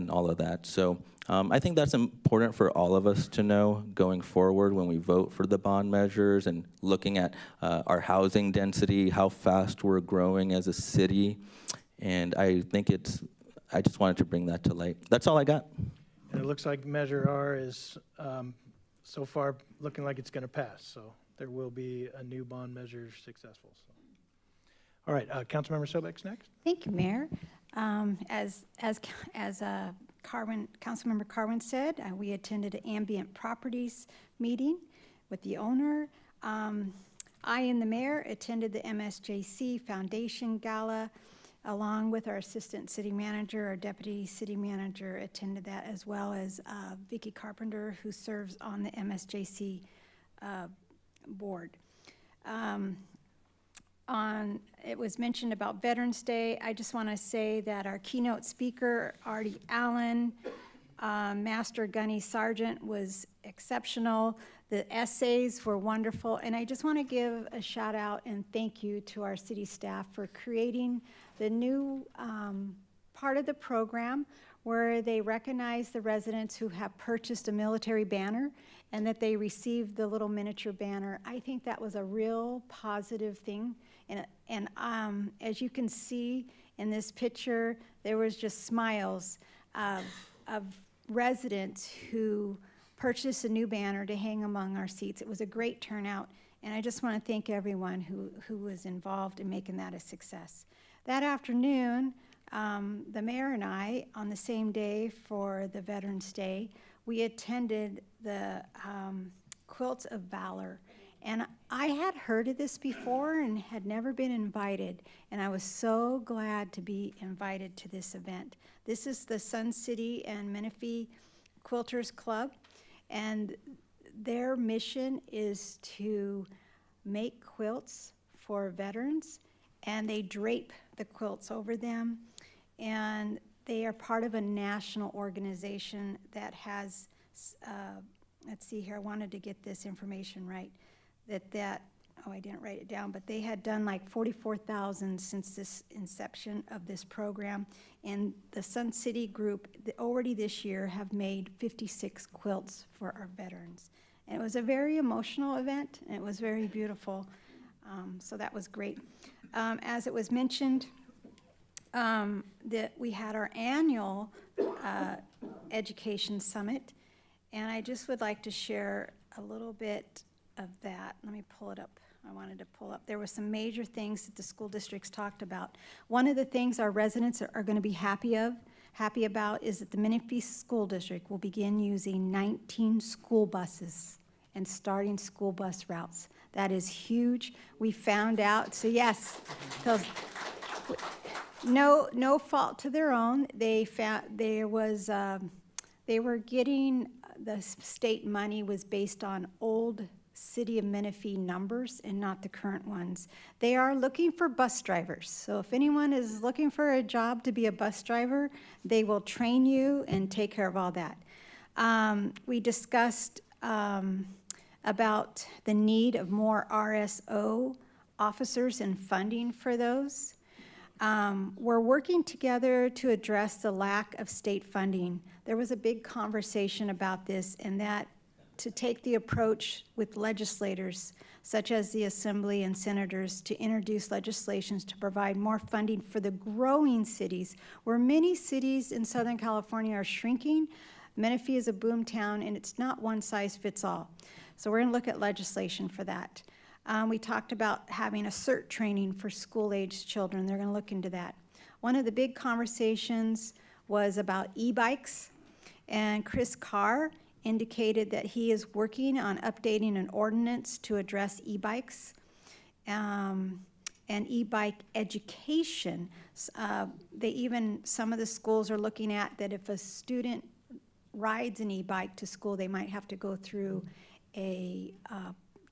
all of that. So I think that's important for all of us to know going forward when we vote for the bond measures and looking at our housing density, how fast we're growing as a city. And I think I just wanted to bring that to light. That's all I got. And it looks like Measure R is so far looking like it's going to pass. So there will be a new bond measure successful. So. All right, Councilmember Sobek's next. Thank you, Mayor. As Councilmember Carwin said, we attended an ambient properties meeting with the owner. I and the mayor attended the MSJC Foundation Gala, along with our assistant city manager. Our deputy city manager attended that, as well as Vicki Carpenter, who serves on the MSJC board. It was mentioned about Veterans Day. I just want to say that our keynote speaker, Artie Allen, Master Gunny Sargent, was exceptional. The essays were wonderful. And I just want to give a shout out and thank you to our city staff for creating the new part of the program where they recognize the residents who have purchased a military banner and that they received the little miniature banner. I think that was a real positive thing. And as you can see in this picture, there was just smiles of residents who purchased a new banner to hang among our seats. It was a great turnout, and I just want to thank everyone who was involved in making that a success. That afternoon, the mayor and I, on the same day for the Veterans Day, we attended the Quilts of Valor. And I had heard of this before and had never been invited, and I was so glad to be invited to this event. This is the Sun City and Menifee Quilters Club, and their mission is to make quilts for veterans, and they drape the quilts over them, and they are part of a national organization that has, let's see here, I wanted to get this information right. I didn't write it down, but they had done like 44,000 since this inception of this program. And the Sun City group, already this year, have made 56 quilts for our veterans. And it was a very emotional event, and it was very beautiful. So that was great. As it was mentioned, that we had our annual education summit, and I just would like to share a little bit of that. Let me pull it up. I wanted to pull up. There were some major things that the school districts talked about. One of the things our residents are going to be happy about is that the Menifee School District will begin using 19 school buses and starting school bus routes. That is huge. We found out, so yes, because no fault to their own. They found they were getting, the state money was based on old City of Menifee numbers and not the current ones. They are looking for bus drivers. So if anyone is looking for a job to be a bus driver, they will train you and take care of all that. We discussed about the need of more RSO officers and funding for those. We're working together to address the lack of state funding. There was a big conversation about this, and that to take the approach with legislators, such as the Assembly and senators, to introduce legislations to provide more funding for the growing cities, where many cities in Southern California are shrinking. Menifee is a boom town, and it's not one size fits all. So we're gonna look at legislation for that. We talked about having a CERT training for school-aged children. They're gonna look into that. One of the big conversations was about e-bikes, and Chris Carr indicated that he is working on updating an ordinance to address e-bikes and e-bike education. Some of the schools are looking at that if a student rides an e-bike to school, they might have to go through a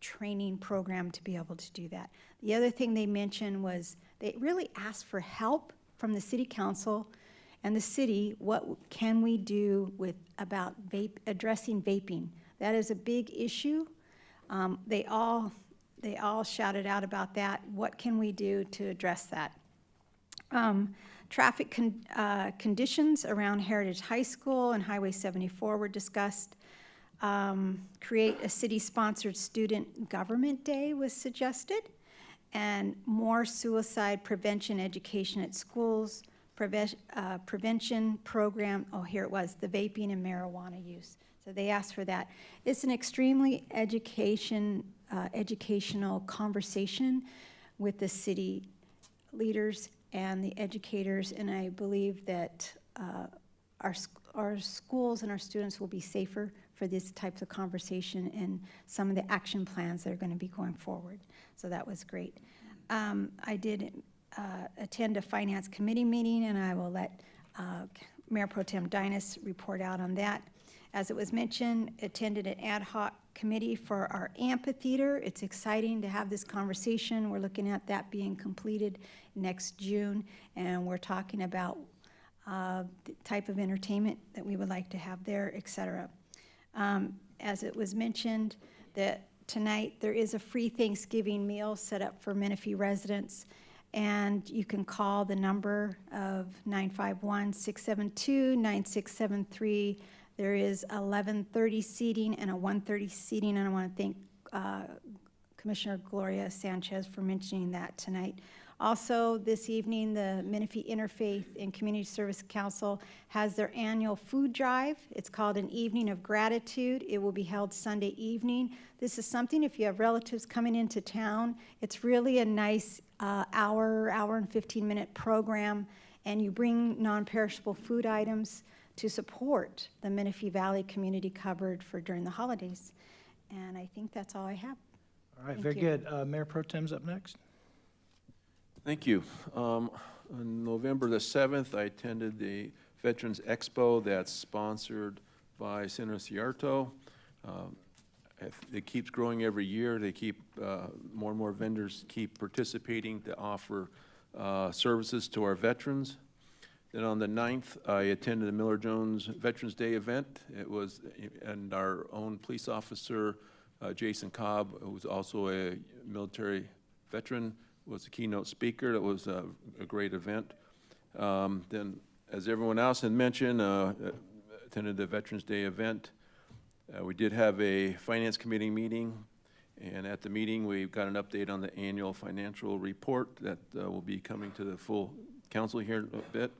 training program to be able to do that. The other thing they mentioned was they really asked for help from the city council and the city. What can we do about addressing vaping? That is a big issue. They all shouted out about that. What can we do to address that? Traffic conditions around Heritage High School and Highway 74 were discussed. Create a city-sponsored student government day was suggested, and more suicide prevention education at schools, prevention program, oh, here it was, the vaping and marijuana use. So they asked for that. It's an extremely educational conversation with the city leaders and the educators, and I believe that our schools and our students will be safer for these types of conversation and some of the action plans that are going to be going forward. So that was great. I did attend a finance committee meeting, and I will let Mayor Pro Tem Dinas report out on that. As it was mentioned, attended an ad hoc committee for our amphitheater. It's exciting to have this conversation. We're looking at that being completed next June, and we're talking about the type of entertainment that we would like to have there, et cetera. As it was mentioned, that tonight there is a free Thanksgiving meal set up for Menifee residents, and you can call the number of 951-672-9673. There is 1130 seating and a 130 seating, and I want to thank Commissioner Gloria Sanchez for mentioning that tonight. Also, this evening, the Menifee Interfaith and Community Service Council has their annual food drive. It's called an Evening of Gratitude. It will be held Sunday evening. This is something, if you have relatives coming into town, it's really a nice hour and 15-minute program, and you bring non-perishable food items to support the Menifee Valley community covered for during the holidays. And I think that's all I have. All right, Thank very you. good. Mayor Pro Tem's up next. Thank you. On November the 7th, I attended the Veterans Expo that's sponsored by Senator Ciarto. It keeps growing every year. They keep, more and more vendors keep participating to offer services to our veterans. Then on the 9th, I attended the Miller Jones Veterans Day event. It was, and our own police officer, Jason Cobb, who was also a military veteran, was the keynote speaker. It was a great event. Then, as everyone else had mentioned, attended the Veterans Day event. We did have a finance committee meeting, and at the meeting we got an update on the annual financial report that will be coming to the full council here in a bit.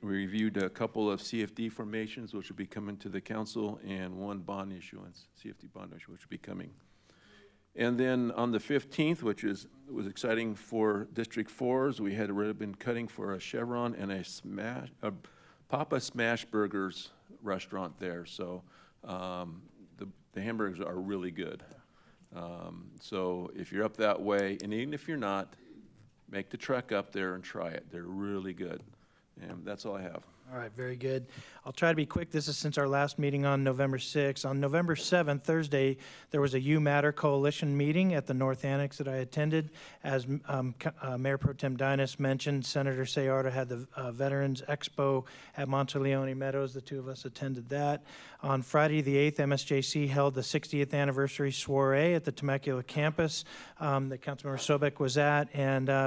We reviewed a couple of CFD formations, which will be coming to the council, and one bond issuance, CFD bond issue, which will be coming. And then on the 15th, which was exciting for District 4s, we had a ribbon cutting for a Chevron and a Papa Smash Burgers restaurant there. So the hamburgers are really good. So if you're up that way, and even if you're not, make the trek up there and try it. They're really good. And that's all I have. All right, very good. I'll try to be quick. This is since our last meeting on November 6th. On November 7th, Thursday, there was a You Matter Coalition meeting at the North Annex that I attended. As Mayor Pro Tem Dinas mentioned, Senator Sayarda had the Veterans Expo at Monteleone Meadows. The two of us attended that. On Friday the 8th, MSJC held the 60th anniversary soiree at the Temecula campus that Councilmember Sobek was at,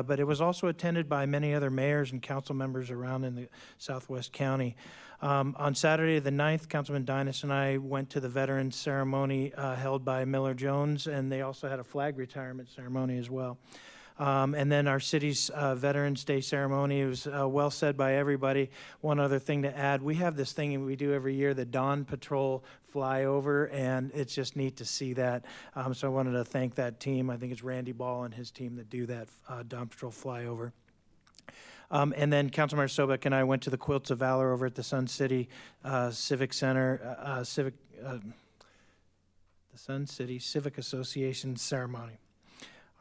but it was also attended by many other mayors and council members around in the Southwest County. On Saturday the 9th, Councilman Dinas and I went to the veterans ceremony held by Miller Jones, and they also had a flag retirement ceremony as well. And then our city's Veterans Day ceremony, it was well said by everybody. One other thing to add, we have this thing we do every year, the Dawn Patrol flyover, and it's just neat to see that. So I wanted to thank that team. I think it's Randy Ball and his team that do that Dawn Patrol flyover. And then Councilmember Sobek and I went to the Quilts of Valor over at the Sun City Civic Center, the Sun City Civic Association ceremony.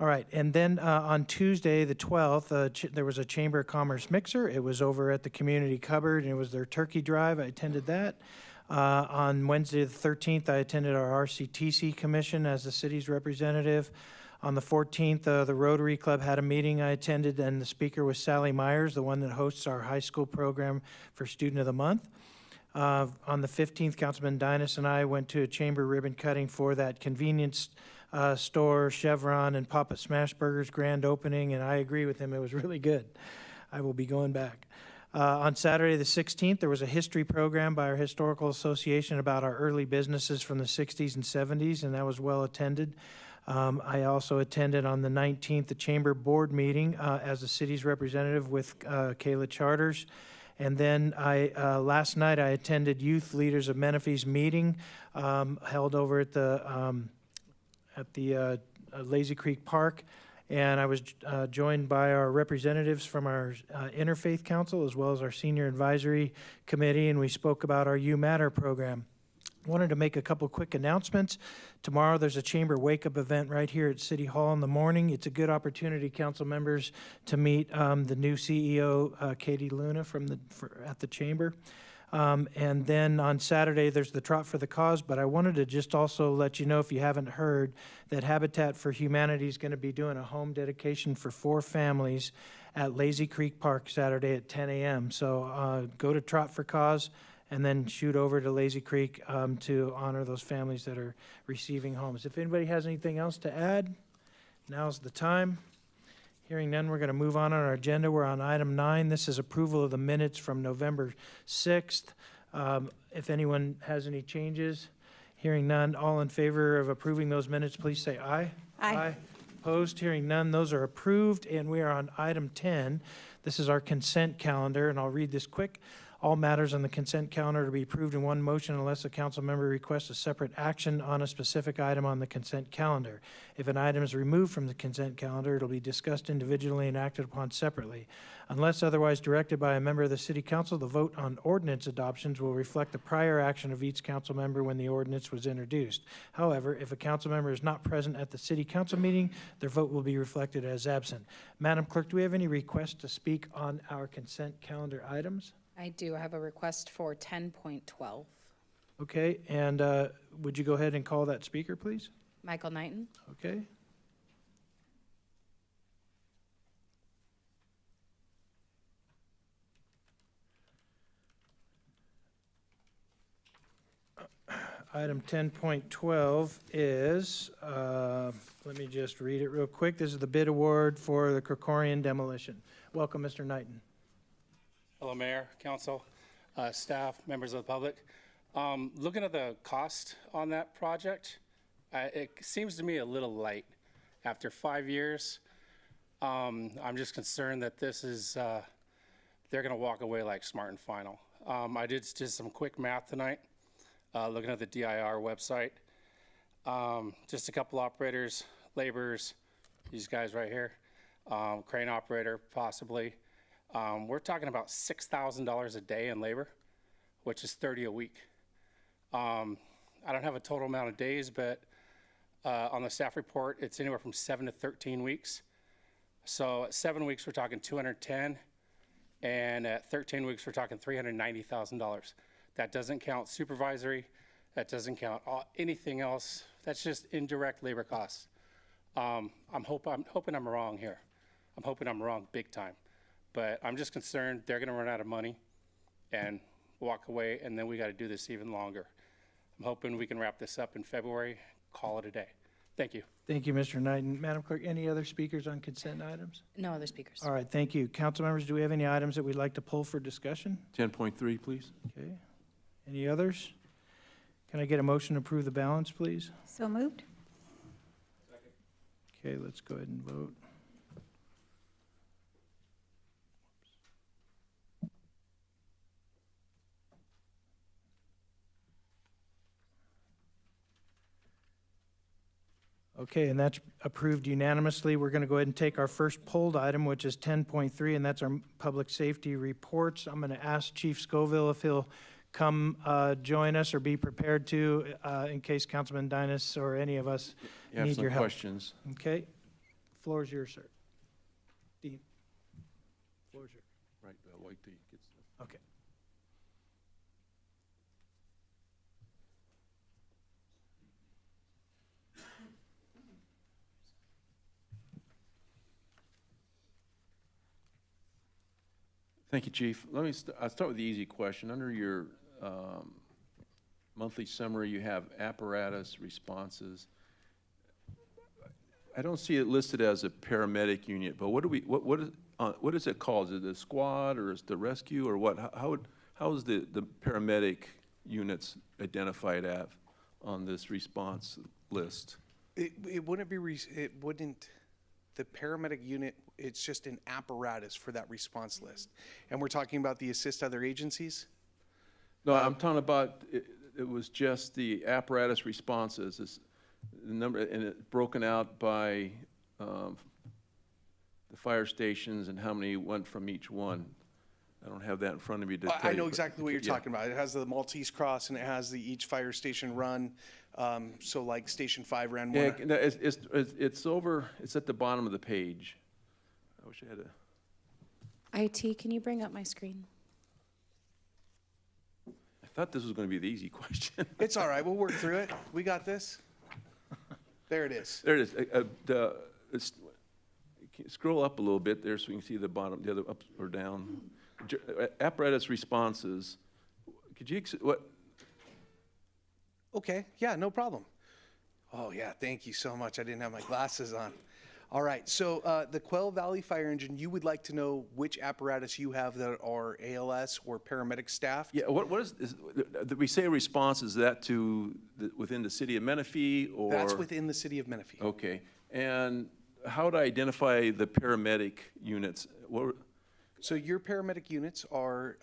All right, and then on Tuesday, the 12th, there was a Chamber of Commerce mixer. It was over at the Community Cupboard, and it was their turkey drive. I attended that. On Wednesday, the 13th, I attended our RCTC commission as the city's representative. On the 14th, the Rotary Club had a meeting I attended, and the speaker was Sally Myers, the one that hosts our high school program for Student of the Month. On the 15th, Councilman Dinas and I went to a chamber ribbon cutting for that convenience store, Chevron, and Papa Smash Burgers grand opening, and I agree with him. It was really good. I will be going back. On Saturday the 16th, there was a history program by our Historical Association about our early businesses from the 60s and 70s, and that was well attended. I also attended on the 19th the Chamber Board meeting as the city's representative with Kayla Charters. And then last night I attended Youth Leaders of Menifee's meeting held over at the Lazy Creek Park. And I was joined by our representatives from our Interfaith Council as well as our Senior Advisory Committee, and we spoke about our You Matter program. Wanted to make a couple quick announcements. Tomorrow there's a Chamber Wake-Up event right here at City Hall in the morning. It's a good opportunity, council members, to meet the new CEO, Katie Luna, at the Chamber. And then on Saturday there's the Trot for the Cause, but I wanted to just also let you know, if you haven't heard, that Habitat for Humanity is going to be doing a home dedication for 4 families at Lazy Creek Park Saturday at 10 a.m. So go to Trot for Cause and then shoot over to Lazy Creek to honor those families that are receiving homes. If anybody has anything else to add, now's the time. Hearing none, we're going to move on our agenda. We're on item 9. This is approval of the minutes from November 6th. If anyone has any changes, hearing none, all in favor of approving those minutes, please say aye. Aye. Opposed, hearing none, those are approved. And we are on item 10. This is our consent calendar, and I'll read this quick. All matters on the consent calendar to be approved in one motion unless a council member requests a separate action on a specific item on the consent calendar. If an item is removed from the consent calendar, it'll be discussed individually and acted upon separately. Unless otherwise directed by a member of the City Council, the vote on ordinance adoptions will reflect the prior action of each council member when the ordinance was introduced. However, if a council member is not present at the City Council meeting, their vote will be reflected as absent. Madam Clerk, do we have any requests to speak on our consent calendar items? I do have a request for 10.12. Okay, and would you go ahead and call that speaker, please? Michael Knighton. Okay. Item 10.12 is, let me just read it real quick. This is the bid award for the Krikorian demolition. Welcome, Mr. Knighton. Hello, Mayor, Council, staff, members of the public. Looking at the cost on that project, it seems to me a little light. After 5 years, I'm just concerned that this is, they're going to walk away like Smart and Final. I did some quick math tonight, looking at the DIR website. Just a couple operators, laborers, these guys right here, crane operator possibly. We're talking about $6,000 a day in labor, which is 30 a week. I don't have a total amount of days, but on the staff report, it's anywhere from 7 to 13 weeks. So at 7 weeks, we're talking 210. And at 13 weeks, we're talking $390,000. That doesn't count supervisory. That doesn't count anything else. That's just indirect labor costs. I'm hoping I'm wrong here. I'm hoping I'm wrong big time. But I'm just concerned they're going to run out of money and walk away, and then we got to do this even longer. I'm hoping we can wrap this up in February, call it a day. Thank you. Thank you, Mr. Knighton. Madam Clerk, any other speakers on consent items? No other speakers. All right, thank you. Council members, do we have any items that we'd like to pull for discussion? 10.3, please. Okay. Any others? Can I get a motion to approve the balance, please? So moved. Okay, let's go ahead and vote. Okay, and that's approved unanimously. We're going to go ahead and take our first pulled item, which is 10.3, and that's our public safety reports. I'm going to ask Chief Scoville if he'll come join us or be prepared to in case Councilman Dinas or any of us need your help. Questions. Okay, floor is yours, sir. Dean, floor is yours. Right, wait till you get stuff. Okay. Thank you, Chief. I'll start with the easy question. Under your monthly summary, you have apparatus responses. I don't see it listed as a paramedic unit, but what is it called? Is it a squad or is it the rescue or what? How is the paramedic units identified on this response list? It wouldn't the paramedic unit, it's just an apparatus for that response list. And we're talking about the assist other agencies? No, I'm talking about, it was just the apparatus responses, the number, and it's broken out by the fire stations and how many went from each one. I don't have that in front of me to tell you. I know exactly what you're talking about. It has the Maltese Cross and it has each fire station run. So like Station 5 ran one. Yeah, no, it's over, it's at the bottom of the page. I wish I had a. IT, can you bring up my screen? I thought this was going to be the easy question. It's all right. We'll work through it. We got this. There it is. There it is. Scroll up a little bit there so you can see the bottom, the other up or down. Apparatus responses. Could you, what? Okay, yeah, no problem. Oh yeah, thank you so much. I didn't have my glasses on. All right, so the Quail Valley Fire Engine, you would like to know which apparatus you have that are ALS or paramedic staff? Yeah, what is we say response, is that to within the city of Menifee or? That's within the city of Menifee. Okay, and how to identify the paramedic units? So your paramedic units are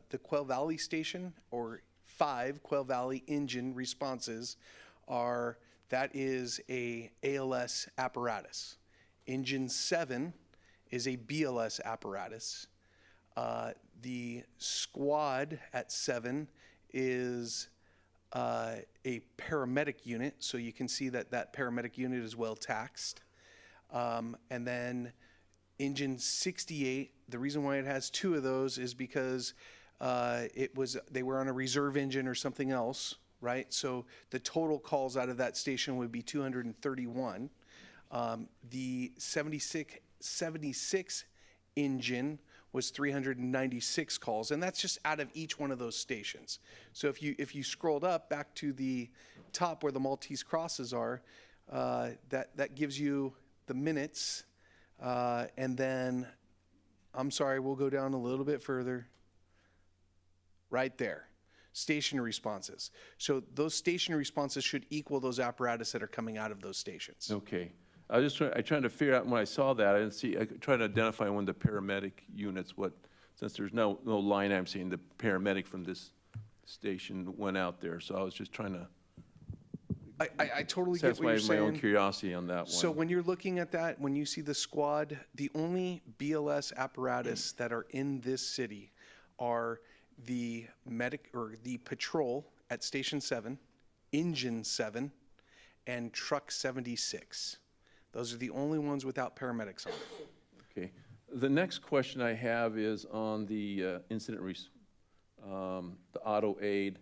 the Quail Valley Station, or 5 Quail Valley engine responses that is a ALS apparatus. Engine 7 is a BLS apparatus. The squad at 7 is a paramedic unit, so you can see that paramedic unit is well taxed. And then engine 68, the reason why it has 2 of those is because they were on a reserve engine or something else, right? So the total calls out of that station would be 231. The 76 engine was 396 calls, and that's just out of each one of those stations. So if you scrolled up back to the top where the Maltese crosses are, that gives you the minutes, and then, I'm sorry, we'll go down a little bit further. Right there, station responses. So those station responses should equal those apparatus that are coming out of those stations. Okay. I was just trying to figure out when I saw that. I didn't see. I tried to identify one of the paramedic units. Since there's no line, I'm seeing the paramedic from this station went out there. So I was just trying to. I totally get what you're saying. My own curiosity on that one. So when you're looking at that, when you see the squad, the only BLS apparatus that are in this city are the the patrol at Station 7, Engine 7, and Truck 76. Those are the only ones without paramedics on it. Okay. The next question I have is on the the auto aid.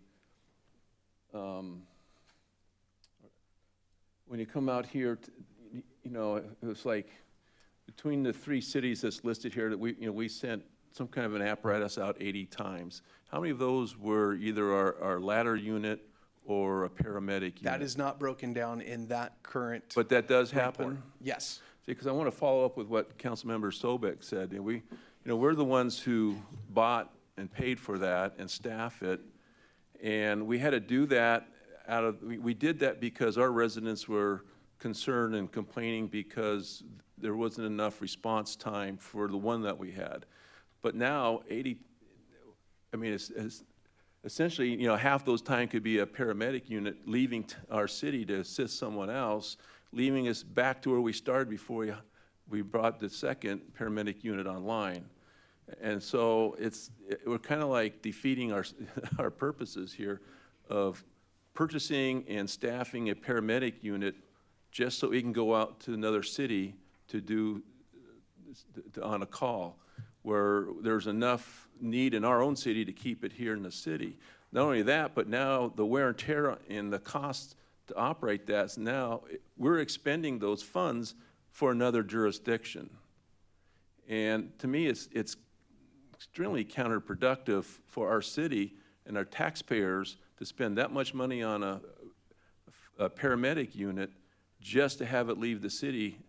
When you come out here, you know, it was like between the 3 cities that's listed here that we sent some kind of an apparatus out 80 times. How many of those were either our ladder unit or a paramedic unit? That is not broken down in that current. But that does happen? report. Yes. See, because I want to follow up with what Councilmember Sobek said. We're the ones who bought and paid for that and staff it. And we had to do that we did that because our residents were concerned and complaining because there wasn't enough response time for the one that we had. But now it's essentially, half those time could be a paramedic unit leaving our city to assist someone else, leaving us back to where we started before we brought the second paramedic unit online. And so we're kind of like defeating our purposes here of purchasing and staffing a paramedic unit just so we can go out to another city to do on a call, where there's enough need in our own city to keep it here in the city. Not only that, but now the wear and tear and the cost to operate that, now we're expending those funds for another jurisdiction. And to me, it's extremely counterproductive for our city and our taxpayers to spend that much money on a paramedic unit just to have it leave the city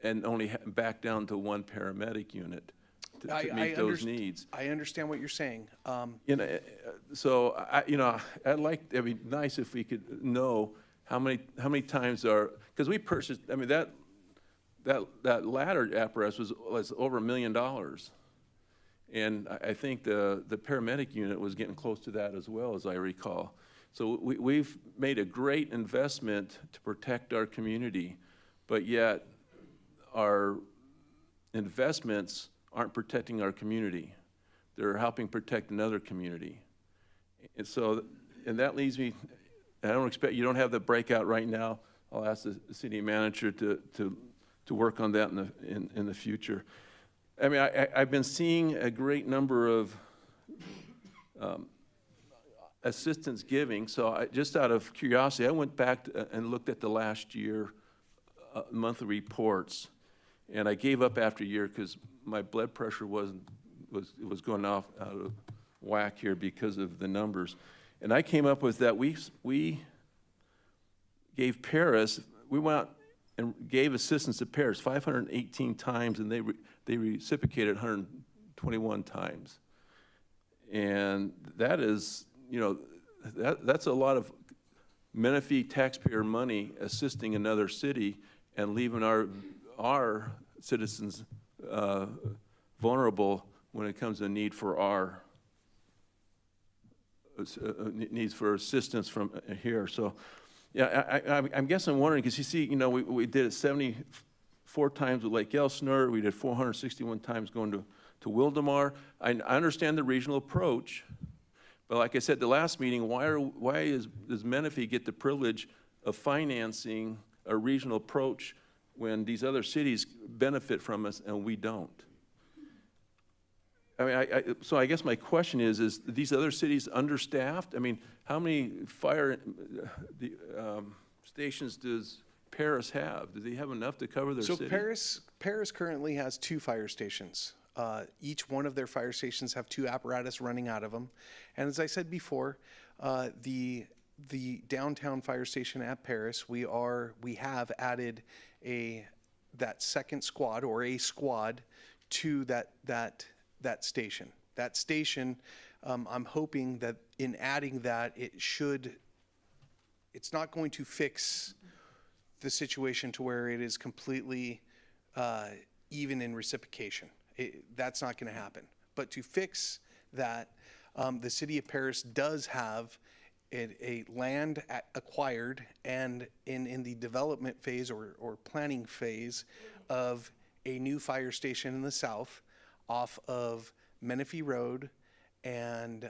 and only back down to 1 paramedic unit to meet those needs. I understand what you're saying. So it'd be nice if we could know how many times because we purchased. I mean that ladder apparatus was over $1 million. And I think the paramedic unit was getting close to that as well, as I recall. So we've made a great investment to protect our community, but yet our investments aren't protecting our community. They're helping protect another community. And that leaves me, I don't expect, you don't have the breakout right now. I'll ask the city manager to work on that in the future. I mean, I've been seeing a great number of assistance giving. So just out of curiosity, I went back and looked at the last year monthly reports, and I gave up after a year because my blood pressure was going out of whack here because of the numbers. And I came up with that we gave Paris, we went out and gave assistance to Paris 518 times, and they reciprocated 121 times. And that is, that's a lot of Menifee taxpayer money assisting another city and leaving our citizens vulnerable when it comes to need for needs for assistance from here. So, yeah, I guess I'm wondering, because you see, we did it 74 times with Lake Elsinore. We did 461 times going to Wildemar. I understand the regional approach, but like I said, the last meeting, why does Menifee get the privilege of financing a regional approach when these other cities benefit from us and we don't? I mean, so I guess my question is these other cities understaffed? I mean, how many fire stations does Paris have? Do they have enough to cover their city? So Paris currently has 2 fire stations. Each one of their fire stations have 2 apparatus running out of them. And as I said before, the downtown fire station at Paris, we have added that second squad or a squad to that station. That station, I'm hoping that in adding that, it's not going to fix the situation to where it is completely even in reciprocation. That's not going to happen. But to fix that, the city of Paris does have a land acquired and in the development phase or planning phase of a new fire station in the south off of Menifee Road and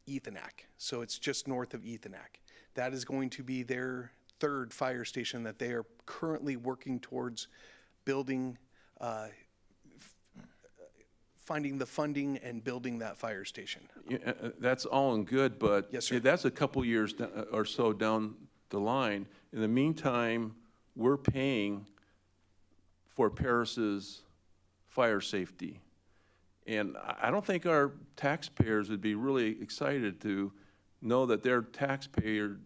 Ethanac. So it's just north of Ethanac. That is going to be their 3rd fire station that they are currently working towards building finding the funding and building that fire station. Yeah, that's all and good, but Yes, sir. that's a couple years or so down the line. In the meantime, we're paying for Paris's fire safety. And I don't think our taxpayers would be really excited to know that their taxes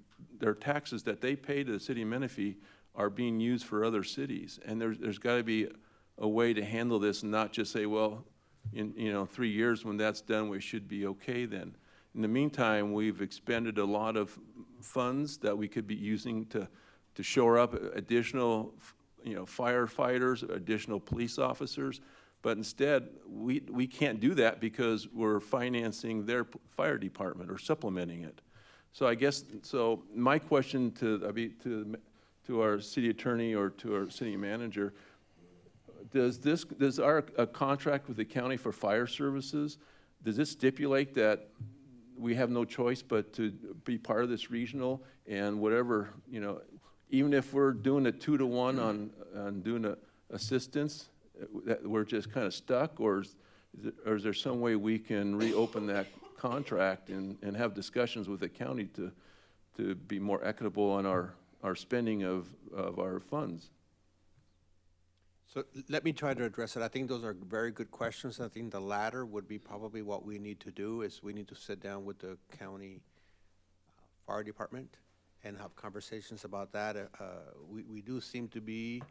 that they pay to the city of Menifee are being used for other cities. And there's got to be a way to handle this and not just say, well, in 3 years when that's done, we should be okay then. In the meantime, we've expended a lot of funds that we could be using to shore up additional firefighters, additional police officers. But instead, we can't do that because we're financing their fire department or supplementing it. So I guess, my question to our city attorney or to our city manager, does our contract with the county for fire services, does it stipulate that we have no choice but to be part of this regional and whatever, even if we're doing a 2-to-1 on doing assistance, that we're just kind of stuck, or is there some way we can reopen that contract and have discussions with the county to be more equitable on our spending of our funds? So let me try to address it. I think those are very good questions. I think the latter would be probably what we need to do, is we need to sit down with the county fire department and have conversations about that. We do seem to be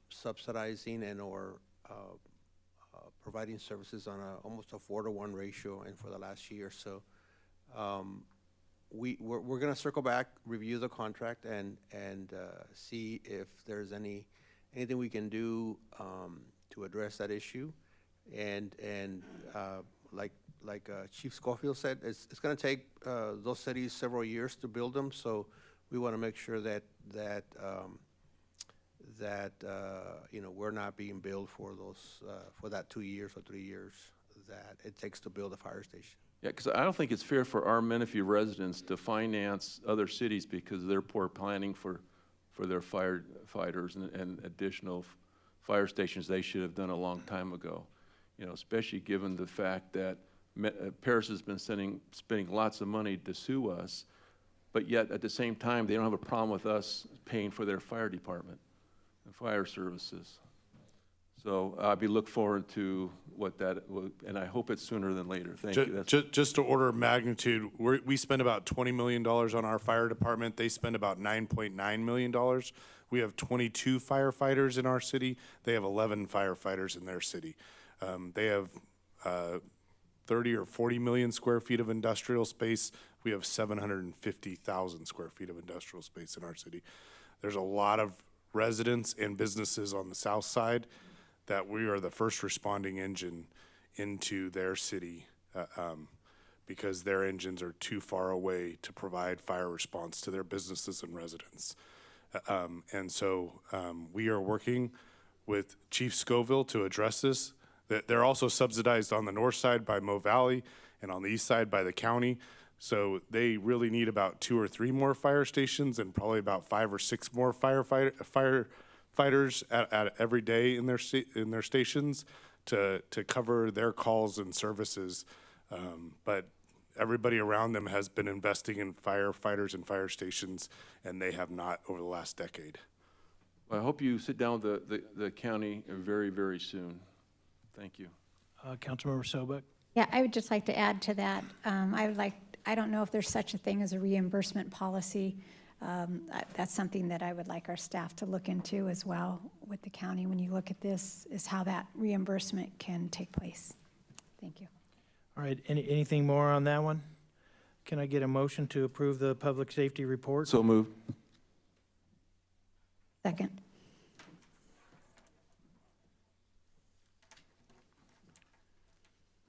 subsidizing and or providing services on almost a 4-to-1 ratio, and for the last year. So we're going to circle back, review the contract, and see if there's anything we can do to address that issue. And like Chief Schofield said, it's going to take those cities several years to build them. So we want to make sure that we're not being billed for those for that 2 years or 3 years that it takes to build a fire station. Yeah, because I don't think it's fair for our Menifee residents to finance other cities because they're poor planning for their firefighters and additional fire stations they should have done a long time ago. Especially given the fact that Paris has been spending lots of money to sue us, but yet at the same time they don't have a problem with us paying for their fire department and fire services. So I'll be look forward to what that will, and I hope it's sooner than later. Thank you. Just to order of magnitude, we spend about $20 million on our fire department. They spend about $9.9 million. We have 22 firefighters in our city. They have 11 firefighters in their city. They have 30 or 40 million square feet of industrial space. We have 750,000 square feet of industrial space in our city. There's a lot of residents and businesses on the south side that we are the first responding engine into their city because their engines are too far away to provide fire response to their businesses and residents. And so we are working with Chief Scoville to address this. They're also subsidized on the north side by Mo Valley and on the east side by the county. So they really need about 2 or 3 more fire stations and probably about 5 or 6 more firefighters at every day in their stations to cover their calls and services. But everybody around them has been investing in firefighters and fire stations, and they have not over the last decade. Well, I hope you sit down with the county very, very soon. Thank you. Councilmember Sobek. Yeah, I would just like to add to that. I don't know if there's such a thing as a reimbursement policy. That's something that I would like our staff to look into as well with the county when you look at this, is how that reimbursement can take place. Thank you. All right, anything more on that one? Can I get a motion to approve the public safety report? So moved. Second.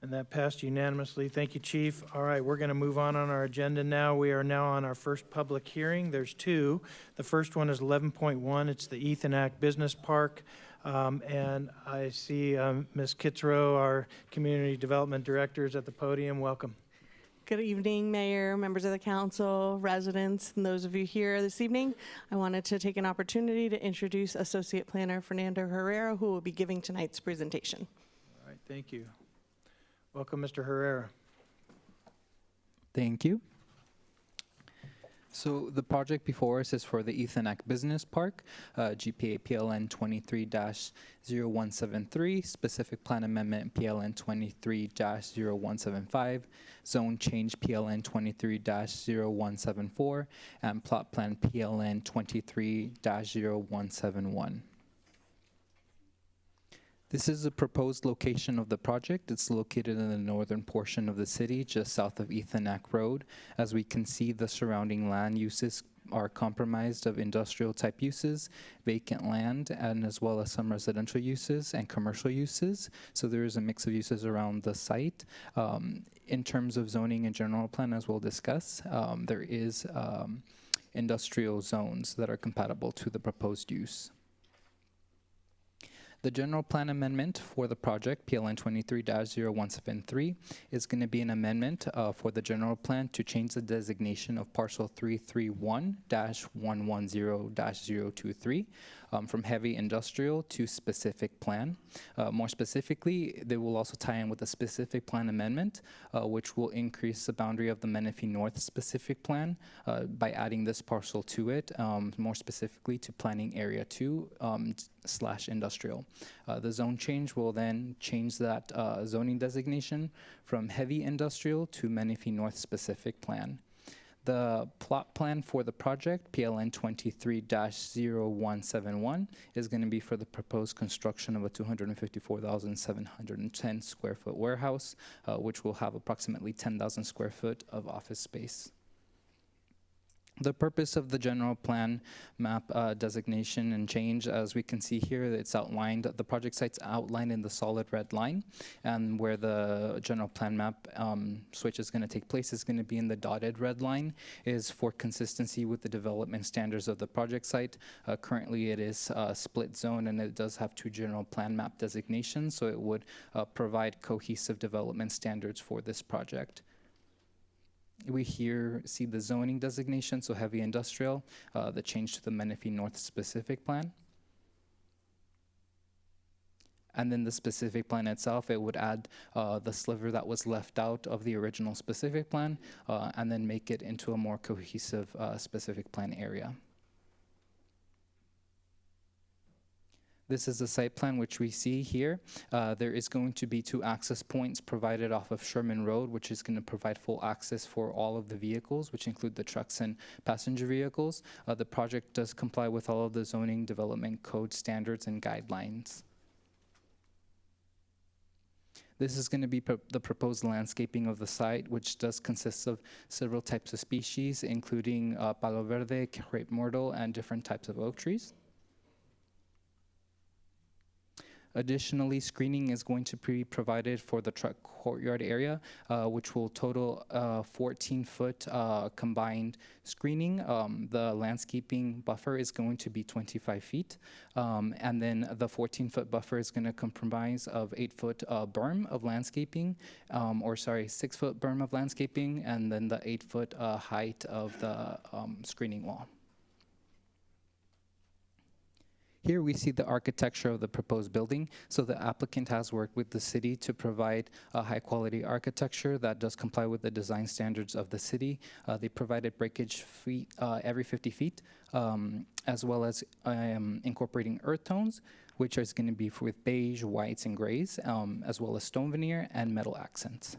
And that passed unanimously. Thank you, Chief. All right, we're going to move on our agenda now. We are now on our first public hearing. There's 2. The first one is 11.1. It's the Ethanac Business Park. And I see Ms. Kitzrow, our Community Development Director, is at the podium. Welcome. Good evening, Mayor, members of the council, residents, and those of you here this evening. I wanted to take an opportunity to introduce Associate Planner Fernando Herrera, who will be giving tonight's presentation. All right, thank you. Welcome, Mr. Herrera. Thank you. So the project before us is for the Ethanac Business Park, GPA PLN 23-0173, specific plan amendment PLN 23-0175, zone change PLN 23-0174, and plot plan PLN 23-0171. This is a proposed location of the project. It's located in the northern portion of the city, just south of Ethanac Road. As we can see, the surrounding land uses are compromised of industrial type uses, vacant land, and as well as some residential uses and commercial uses. So there is a mix of uses around the site. In terms of zoning and general plan, as we'll discuss, there is industrial zones that are compatible to the proposed use. The general plan amendment for the project, PLN 23-0173, is going to be an amendment for the general plan to change the designation of parcel 331-110-023 from heavy industrial to specific plan. More specifically, they will also tie in with a specific plan amendment, which will increase the boundary of the Menifee North specific plan by adding this parcel to it, more specifically to planning area 2/industrial. The zone change will then change that zoning designation from heavy industrial to Menifee North specific plan. The plot plan for the project, PLN 23-0171, is going to be for the proposed construction of a 254,710 square foot warehouse, which will have approximately 10,000 square foot of office space. The purpose of the general plan map designation and change, as we can see here, it's outlined, the project site's outlined in the solid red line, and where the general plan map switch is going to take place is going to be in the dotted red line, is for consistency with the development standards of the project site. Currently it is split zone, and it does have two general plan map designations, so it would provide cohesive development standards for this project. We here see the zoning designation, so heavy industrial, the change to the Menifee North specific plan. And then the specific plan itself, it would add the sliver that was left out of the original specific plan, and then make it into a more cohesive specific plan area. This is the site plan which we see here. There is going to be 2 access points provided off of Sherman Road, which is going to provide full access for all of the vehicles, which include the trucks and passenger vehicles. The project does comply with all of the zoning development code standards and guidelines. This is going to be the proposed landscaping of the site, which does consist of several types of species, including palo verde, crepe myrtle, and different types of oak trees. Additionally, screening is going to be provided for the truck courtyard area, which will total 14-foot combined screening. The landscaping buffer is going to be 25 feet, and then the 14-foot buffer is going to comprise of 8-foot berm of landscaping, 6-foot berm of landscaping, and then the 8-foot height of the screening wall. Here we see the architecture of the proposed building. So the applicant has worked with the city to provide a high quality architecture that does comply with the design standards of the city. They provided breakage feet every 50 feet, as well as incorporating earth tones, which is going to be with beige, whites, and grays, as well as stone veneer and metal accents.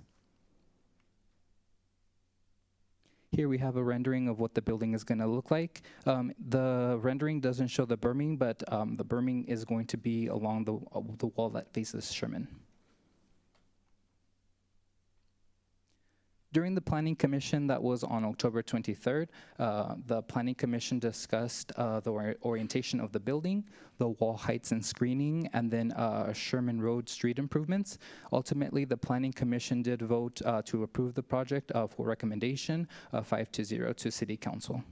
Here we have a rendering of what the building is going to look like. The rendering doesn't show the berming, but the berming is going to be along the wall that faces Sherman. During the Planning Commission that was on October 23rd, the Planning Commission discussed the orientation of the building, the wall heights and screening, and then Sherman Road street improvements. Ultimately, the Planning Commission did vote to approve the project for recommendation 5-0 to City Council.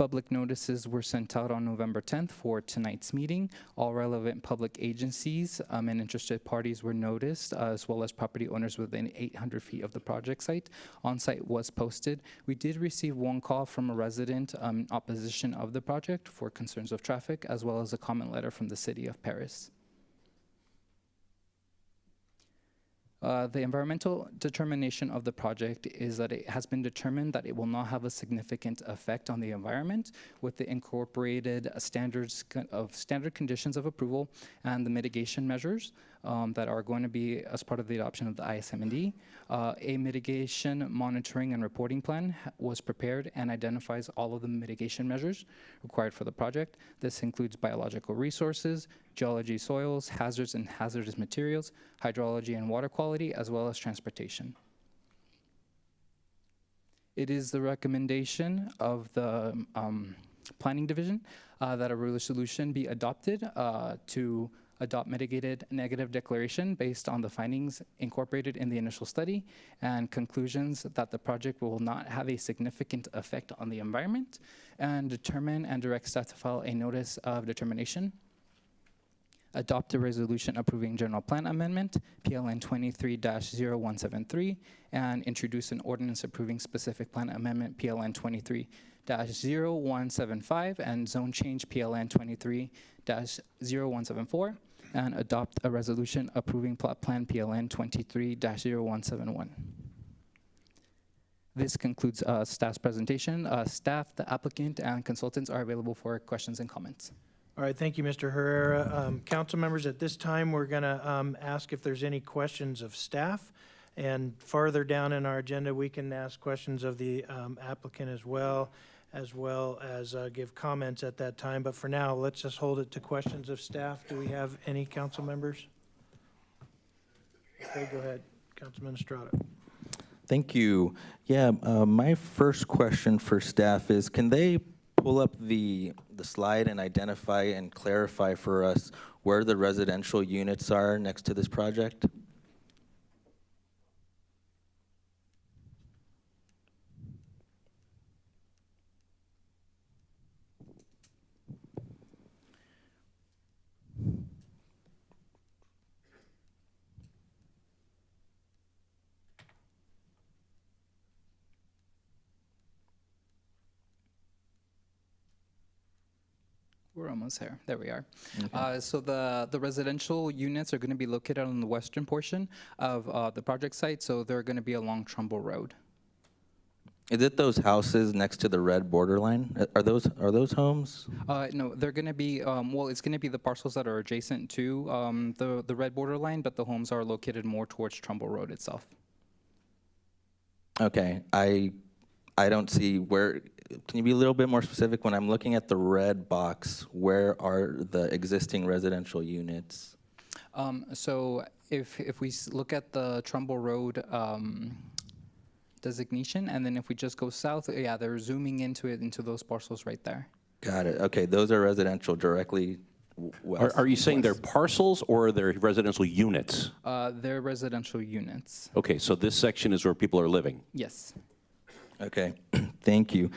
public notices were sent out on November 10th for tonight's meeting. All relevant public agencies and interested parties were noticed, as well as property owners within 800 feet of the project site. On-site was posted. We did receive one call from a resident in opposition of the project for concerns of traffic, as well as a comment letter from the City of Paris. The environmental determination of the project is that it has been determined that it will not have a significant effect on the environment, with the incorporated standard conditions of approval and the mitigation measures that are going to be as part of the adoption of the ISM&D. A mitigation monitoring and reporting plan was prepared and identifies all of the mitigation measures required for the project. This includes biological resources, geology, soils, hazards and hazardous materials, hydrology and water quality, as well as transportation. It is the recommendation of the Planning Division that a resolution be adopted to adopt mitigated negative declaration based on the findings incorporated in the initial study and conclusions that the project will not have a significant effect on the environment, and determine and direct staff to file a notice of determination. Adopt a resolution approving general plan amendment, PLN 23-0173, and introduce an ordinance approving specific plan amendment, PLN 23-0175, and zone change, PLN 23-0174, and adopt a resolution approving plot plan, PLN 23-0171. This concludes staff's presentation. Staff, the applicant, and consultants are available for questions and comments. All right, thank you, Mr. Herrera. Council members, at this time, we're going to ask if there's any questions of staff. And farther down in our agenda, we can ask questions of the applicant as well as give comments at that time. But for now, let's just hold it to questions of staff. Do we have any council members? Okay, go ahead, Councilman Estrada. Thank you. Yeah, my first question for staff is, can they pull up the slide and identify and clarify for us where the residential units are next to this project? We're almost there. There we are. Okay. So the residential units are going to be located on the western portion of the project site, so they're going to be along Trumbull Road. Is it those houses next to the red borderline? Are those homes? No, they're going to be, well, it's going to be the parcels that are adjacent to the red borderline, but the homes are located more towards Trumbull Road itself. Okay, I don't see where. Can you be a little bit more specific? When I'm looking at the red box, where are the existing residential units? So if we look at the Trumbull Road designation, and then if we just go south, yeah, they're zooming into those parcels right there. Got it. Okay, those are residential directly west. Are you saying they're parcels or they're residential units? They're residential units. Okay, so this section is where people are living? Yes. Okay, thank you.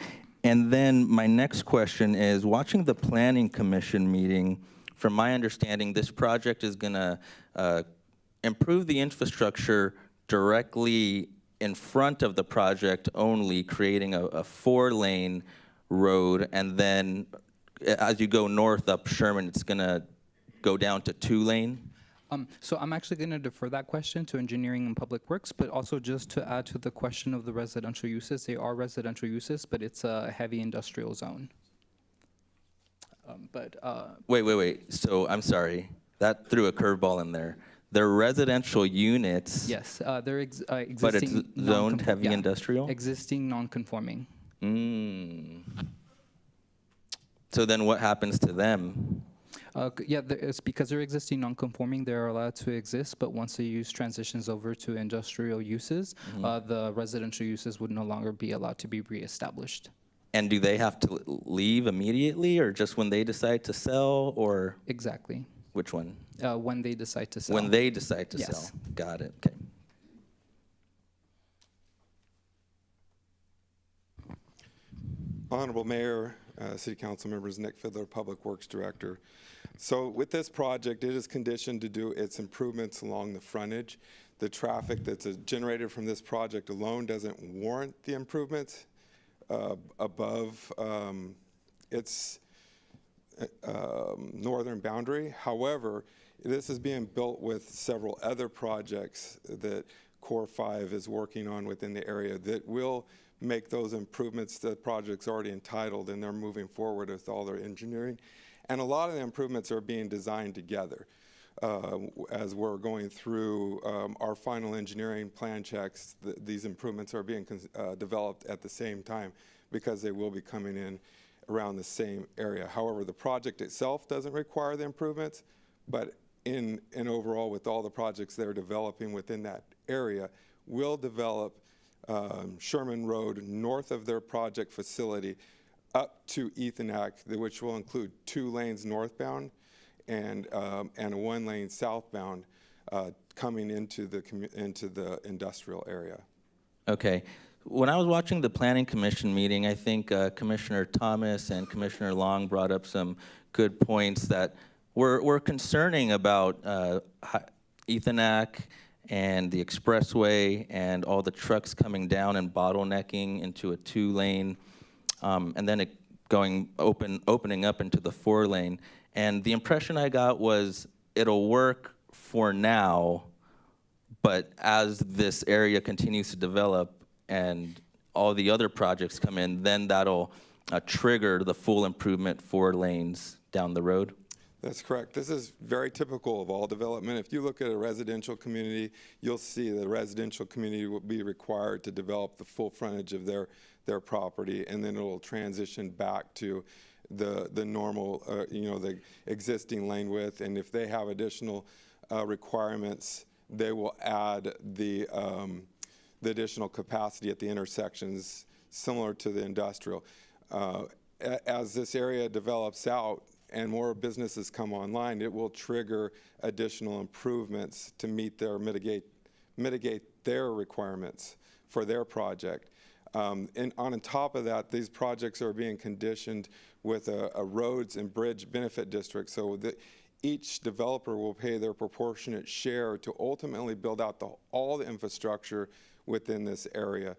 And then my next question is, watching the Planning Commission meeting, from my understanding, this project is going to improve the infrastructure directly in front of the project only, creating a 4-lane road, and then as you go north up Sherman, it's going to go down to 2-lane? So I'm actually going to defer that question to Engineering and Public Works, but also just to add to the question of the residential uses, they are residential uses, but it's a heavy industrial zone. Wait. So I'm sorry. That threw a curveball in there. They're residential units. Yes, they're existing. But it's zoned heavy industrial? Existing non-conforming. So then what happens to them? Yeah, it's because they're existing non-conforming, they're allowed to exist, but once the use transitions over to industrial uses, the residential uses would no longer be allowed to be reestablished. And do they have to leave immediately, or just when they decide to sell, or? Exactly. Which one? When they decide to sell. When they decide to Yes. sell. Got it. Okay. Honorable Mayor, City Council members, Nick Fiddler, Public Works Director. So with this project, it is conditioned to do its improvements along the frontage. The traffic that's generated from this project alone doesn't warrant the improvements above its northern boundary. However, this is being built with several other projects that Core 5 is working on within the area that will make those improvements. The project's already entitled and they're moving forward with all their engineering. And a lot of the improvements are being designed together. As we're going through our final engineering plan checks, these improvements are being developed at the same time because they will be coming in around the same area. However, the project itself doesn't require the improvements, but in overall with all the projects they're developing within that area, will develop Sherman Road north of their project facility up to Ethanac, which will include 2 lanes northbound and a 1 lane southbound coming into the industrial area. Okay. When I was watching the Planning Commission meeting, I think Commissioner Thomas and Commissioner Long brought up some good points that were concerning about Ethanac and the expressway and all the trucks coming down and bottlenecking into a 2 lane, and then it opening up into the 4 lane. And the impression I got was it'll work for now, but as this area continues to develop and all the other projects come in, then that'll trigger the full improvement 4 lanes down the road. That's correct. This is very typical of all development. If you look at a residential community, you'll see the residential community will be required to develop the full frontage of their property, and then it'll transition back to the normal, the existing lane width. And if they have additional requirements, they will add the additional capacity at the intersections, similar to the industrial. As this area develops out and more businesses come online, it will trigger additional improvements to meet their mitigate their requirements for their project. And on top of that, these projects are being conditioned with a roads and bridge benefit district, so that each developer will pay their proportionate share to ultimately build out all the infrastructure within this area.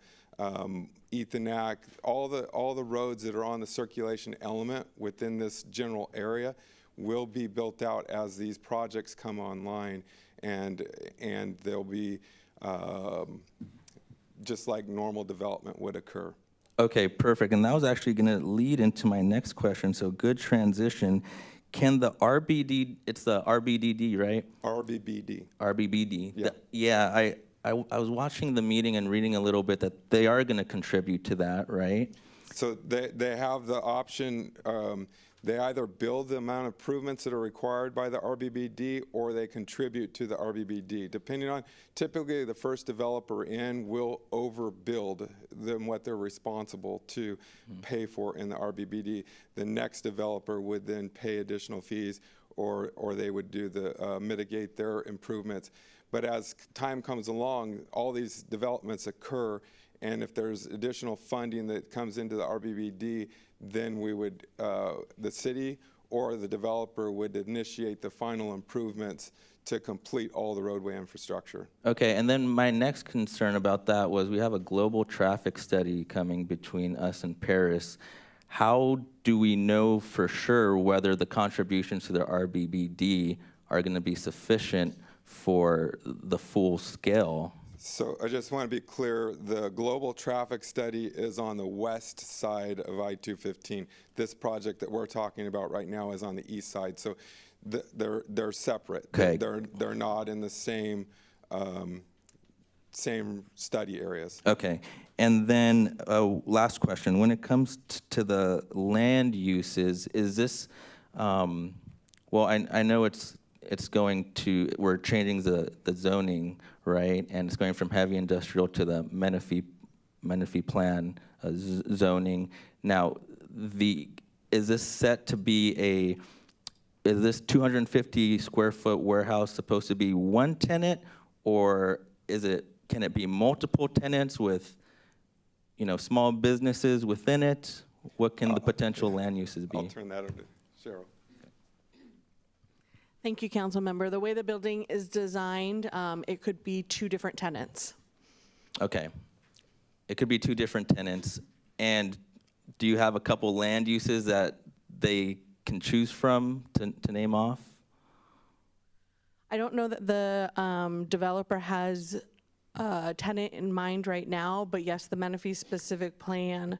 Ethanac, all the roads that are on the circulation element within this general area will be built out as these projects come online, and they'll be just like normal development would occur. Okay, perfect. And that was actually going to lead into my next question, so good transition. Can the RBD, it's the RBDD, right? RBBD. RBBD. Yeah. I was watching the meeting and reading a little bit that they are going to contribute to that, right? So they have the option, they either build the amount of improvements that are required by the RBBD, or they contribute to the RBBD. Depending on, typically the first developer in will overbuild than what they're responsible to pay for in the RBBD. The next developer would then pay additional fees, or they would do mitigate their improvements. But as time comes along, all these developments occur, and if there's additional funding that comes into the RBBD, then we would, the city or the developer would initiate the final improvements to complete all the roadway infrastructure. Okay, and then my next concern about that was we have a global traffic study coming between us and Paris. How do we know for sure whether the contributions to the RBBD are going to be sufficient for the full scale? So I just want to be clear, the global traffic study is on the west side of I-215. This project that we're talking about right now is on the east side. So they're separate. Okay. They're not in the same study areas. Okay, and then last question. When it comes to the land uses, is this, well, I know it's going to, we're changing the zoning, right? And it's going from heavy industrial to the Menifee plan zoning. Now, is this set to be is this 250 square foot warehouse supposed to be one tenant, or can it be multiple tenants with, small businesses within it? What can the potential land uses be? I'll turn that over to Cheryl. Thank you, council member. The way the building is designed, it could be 2 different tenants. Okay. It could be 2 different tenants. And do you have a couple land uses that they can choose from to name off? I don't know that the developer has a tenant in mind right now, but yes, the Menifee specific plan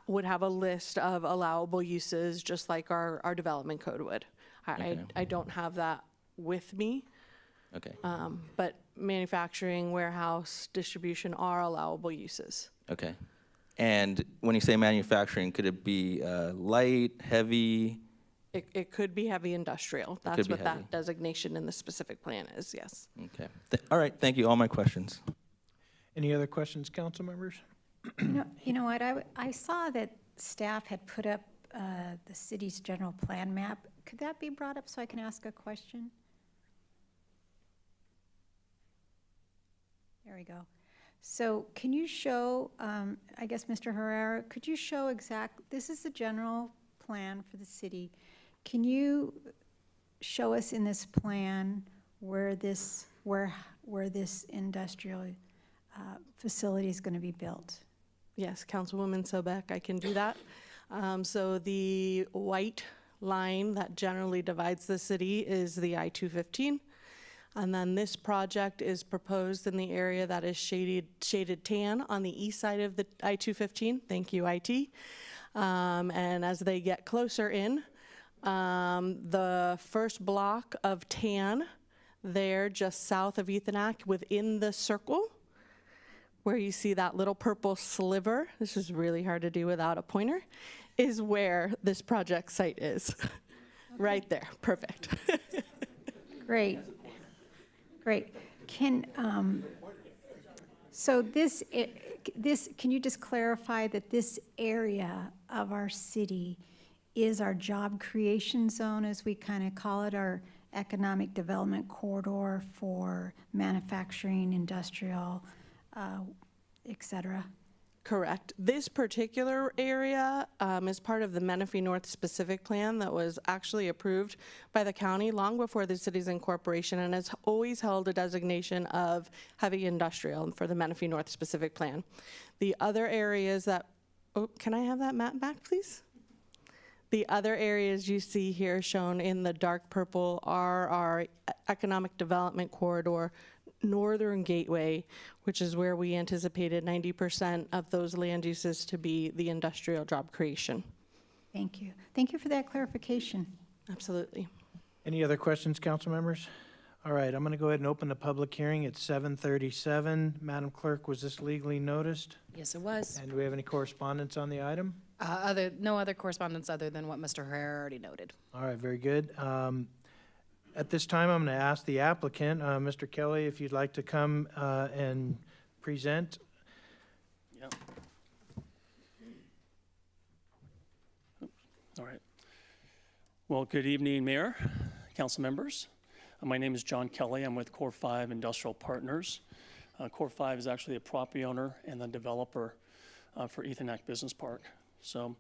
would have a list of allowable uses, just like our development code would. Okay. I don't have that with me. Okay. But manufacturing, warehouse, distribution are allowable uses. Okay. And when you say manufacturing, could it be light, heavy? It could be heavy industrial. could That's be what heavy. that designation in the specific plan is, yes. Okay. All right. Thank you. All my questions. Any other questions, council members? You know what, I saw that staff had put up the city's general plan map. Could that be brought up so I can ask a question? There we go. So can you show, I guess, Mr. Herrera, could you show this is the general plan for the city. Can you show us in this plan where this industrial facility is going to be built? Yes, Councilwoman Sobek, I can do that. So the white line that generally divides the city is the I-215. And then this project is proposed in the area that is shaded tan on the east side of the I-215. Thank you, IT. And as they get closer in, the first block of tan there just south of Ethanac within the circle, where you see that little purple sliver, this is really hard to do without a pointer, is where this project site is. Right there, perfect. Great. Great. So can you just clarify that this area of our city is our job creation zone, as we kind of call it, our economic development corridor for manufacturing, industrial, et cetera? Correct. This particular area is part of the Menifee North specific plan that was actually approved by the county long before the city's incorporation, and has always held a designation of heavy industrial for the Menifee North specific plan. The other areas that, can I have that map back, please? The other areas you see here shown in the dark purple are our economic development corridor, Northern Gateway, which is where we anticipated 90% of those land uses to be the industrial job creation. Thank you. Thank you for that clarification. Absolutely. Any other questions, council members? All right, I'm going to go ahead and open the public hearing at 7:37. Madam Clerk, was this legally noticed? Yes, it was. And do we have any correspondence on the item? No other correspondence other than what Mr. Herrera already noted. All right, very good. At this time, I'm going to ask the applicant, Mr. Kelly, if you'd like to come and present. Yep. All right. Well, good evening, Mayor, council members. My name is John Kelly. I'm with Core 5 Industrial Partners. Core 5 is actually a property owner and the developer for Ethanac Business Park. So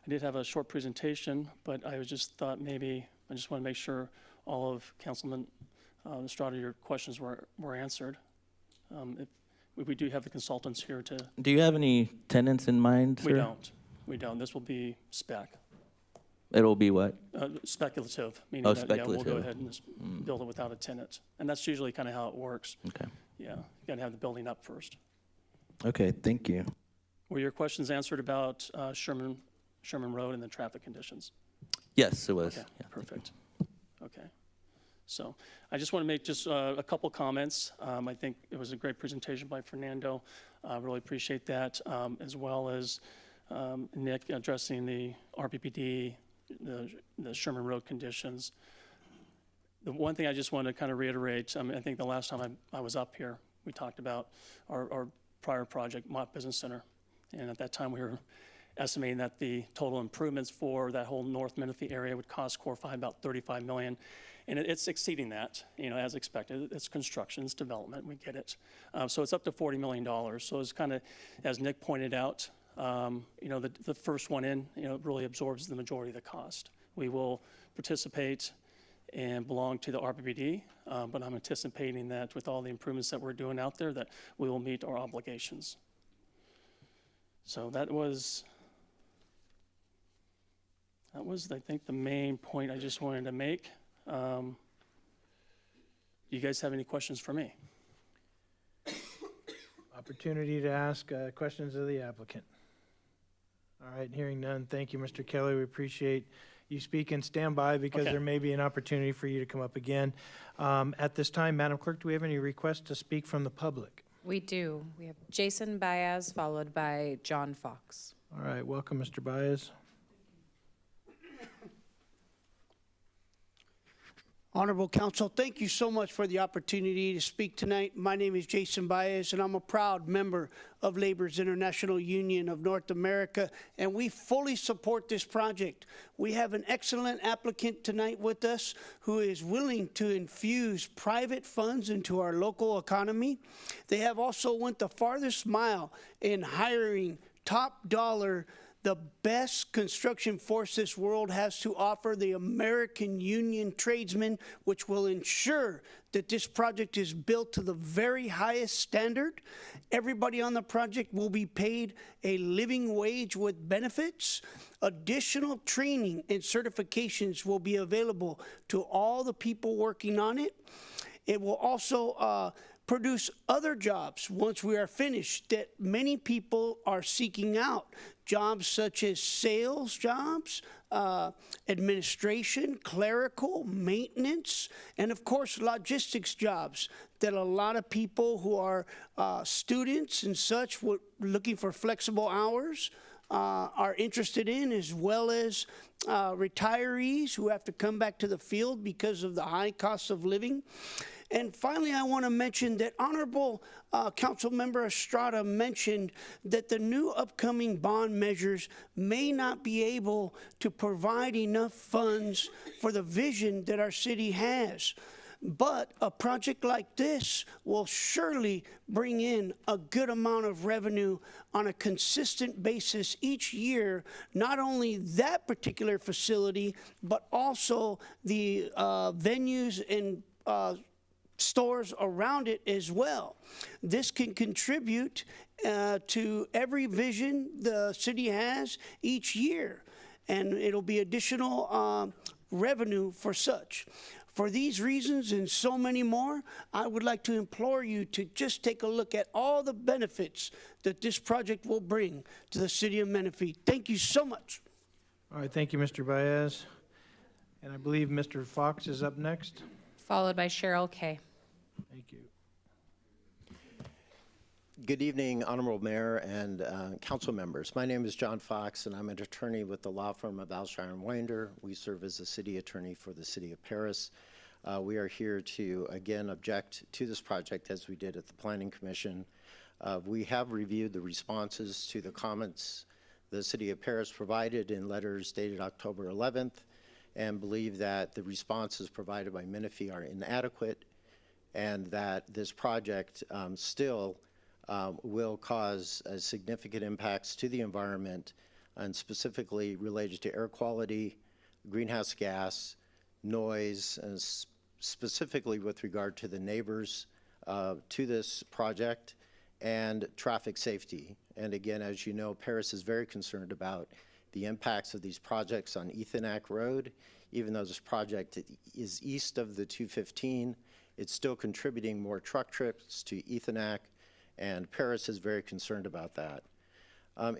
I did have a short presentation, but I just thought maybe I just want to make sure all of Councilman Estrada, your questions were answered. We do have the consultants here to. Do you have any tenants in mind, sir? We don't. We don't. This will be spec. It'll be what? Speculative, meaning Oh, that speculative. we'll go ahead and just build it without a tenant. And that's usually kind of how it works. Okay. Yeah, you got to have the building up first. Okay, thank you. Were your questions answered about Sherman Road and the traffic conditions? Yes, it was. Okay, Yeah. perfect. Okay. So I just want to make just a couple comments. I think it was a great presentation by Fernando. I really appreciate that, as well as Nick addressing the RPPD, the Sherman Road conditions. The one thing I just want to kind of reiterate, I think the last time I was up here, we talked about our prior project, Mott Business Center. And at that time, we were estimating that the total improvements for that whole North Menifee area would cost Core 5 about $35 million. And it's exceeding that, as expected. It's construction, it's development, we get it. So it's up to $40 million. So it's kind of, as Nick pointed out, The first one in, really absorbs the majority of the cost. We will participate and belong to the RPPD, but I'm anticipating that with all the improvements that we're doing out there, that we will meet our obligations. So that was, I think, the main point I just wanted to make. Do you guys have any questions for me? Opportunity to ask questions of the applicant. All right, hearing none. Thank you, Mr. Kelly. We appreciate you speaking. Stand by because Okay. there may be an opportunity for you to come up again. At this time, Madam Clerk, do we have any requests to speak from the public? We do. We have Jason Baez, followed by John Fox. All right, welcome, Mr. Baez. Honorable Council, thank you so much for the opportunity to speak tonight. My name is Jason Baez, and I'm a proud member of Labor's International Union of North America, and we fully support this project. We have an excellent applicant tonight with us who is willing to infuse private funds into our local economy. They have also went the farthest mile in hiring top dollar the best construction force this world has to offer, the American Union tradesmen, which will ensure that this project is built to the very highest standard. Everybody on the project will be paid a living wage with benefits. Additional training and certifications will be available to all the people working on it. It will also produce other jobs once we are finished that many people are seeking out. Jobs such as sales jobs, administration, clerical, maintenance, and of course logistics jobs that a lot of people who are students and such looking for flexible hours are interested in, as well as retirees who have to come back to the field because of the high cost of living. And finally, I want to mention that Honorable Councilmember Estrada mentioned that the new upcoming bond measures may not be able to provide enough funds for the vision that our city has. But a project like this will surely bring in a good amount of revenue on a consistent basis each year, not only that particular facility, but also the venues and stores around it as well. This can contribute to every vision the city has each year, and it'll be additional revenue for such. For these reasons and so many more, I would like to implore you to just take a look at all the benefits that this project will bring to the city of Menifee. Thank you so much. All right, thank you, Mr. Baez. And I believe Mr. Fox is up next. Followed by Cheryl Kay. Thank you. Good evening, Honorable Mayor and council members. My name is John Fox, and I'm an attorney with the law firm of Alshire & Winder. We serve as the city attorney for the city of Paris. We are here to, again, object to this project as we did at the Planning Commission. We have reviewed the responses to the comments the city of Paris provided in letters dated October 11th and believe that the responses provided by Menifee are inadequate and that this project still will cause significant impacts to the environment, and specifically related to air quality, greenhouse gas, noise, and specifically with regard to the neighbors to this project, and traffic safety. And again, as you know, Paris is very concerned about the impacts of these projects on Ethanac Road. Even though this project is east of the 215, it's still contributing more truck trips to Ethanac, and Paris is very concerned about that.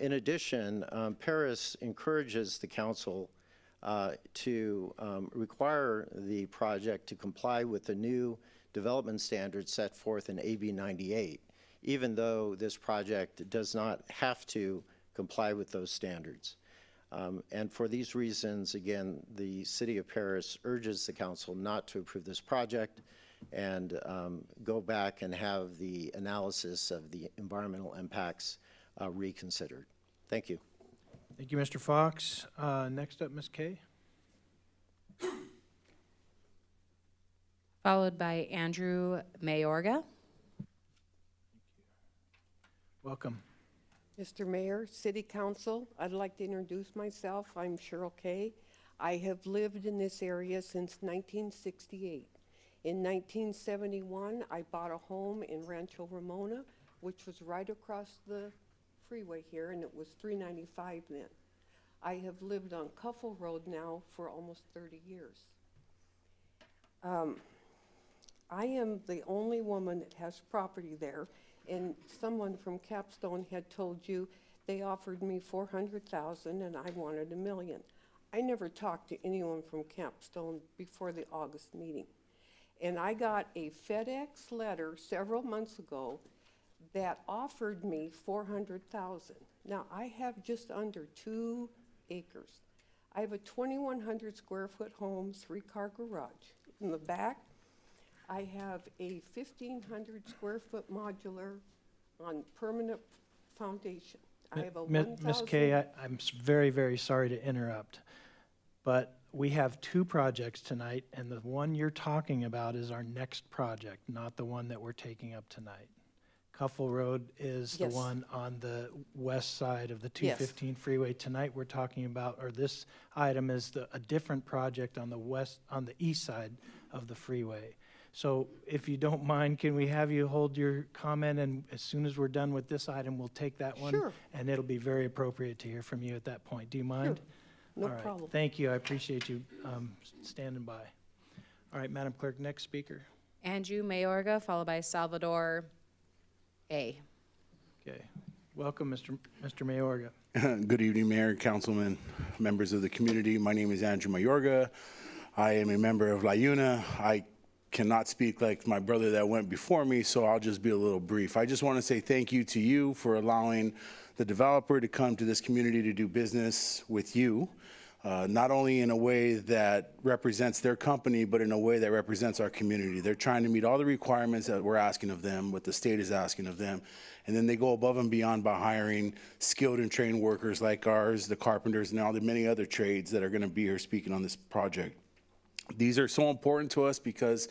In addition, Paris encourages the council to require the project to comply with the new development standards set forth in AB 98, even though this project does not have to comply with those standards. And for these reasons, again, the City of Paris urges the council not to approve this project and go back and have the analysis of the environmental impacts reconsidered. Thank you. Thank you, Mr. Fox. Next up, Ms. Kay. Followed by Andrew Mayorga. Welcome. Mr. Mayor, City Council, I'd like to introduce myself. I'm Cheryl Kay. I have lived in this area since 1968. In 1971, I bought a home in Rancho Ramona, which was right across the freeway here, and it was $3.95 then. I have lived on Cuffle Road now for almost 30 years. I am the only woman that has property there, and someone from Capstone had told you they offered me $400,000 and I wanted $1 million. I never talked to anyone from Capstone before the August meeting. And I got a FedEx letter several months ago that offered me $400,000. Now, I have just under 2 acres. I have a 2,100 square foot home, 3-car garage. In the back, I have a 1,500 square foot modular on permanent foundation. I have a Ms. Kay, I'm very, very sorry to interrupt, but we have 2 projects tonight, and the one you're talking about is our next project, not the one that we're taking up tonight. Cuffle Road is the one on the west side of the 215 freeway. Tonight we're talking about, or this item is a different project on the east side of the freeway. So if you don't mind, can we have you hold your comment, and as soon as we're done with this item, we'll take that one. Sure. And it'll be very appropriate to hear from you at that point. Do you mind? Sure. No All right. problem. Thank you. I appreciate you standing by. All right, Madam Clerk, next speaker. Andrew Mayorga, followed by Salvador A. Okay. Welcome, Mr. Mayorga. Good evening, Mayor, Councilman, members of the community. My name is Andrew Mayorga. I am a member of La Una. I cannot speak like my brother that went before me, so I'll just be a little brief. I just want to say thank you to you for allowing the developer to come to this community to do business with you, not only in a way that represents their company, but in a way that represents our community. They're trying to meet all the requirements that we're asking of them, what the state is asking of them, and then they go above and beyond by hiring skilled and trained workers like ours, the carpenters, and all the many other trades that are going to be here speaking on this project. These are so important to us because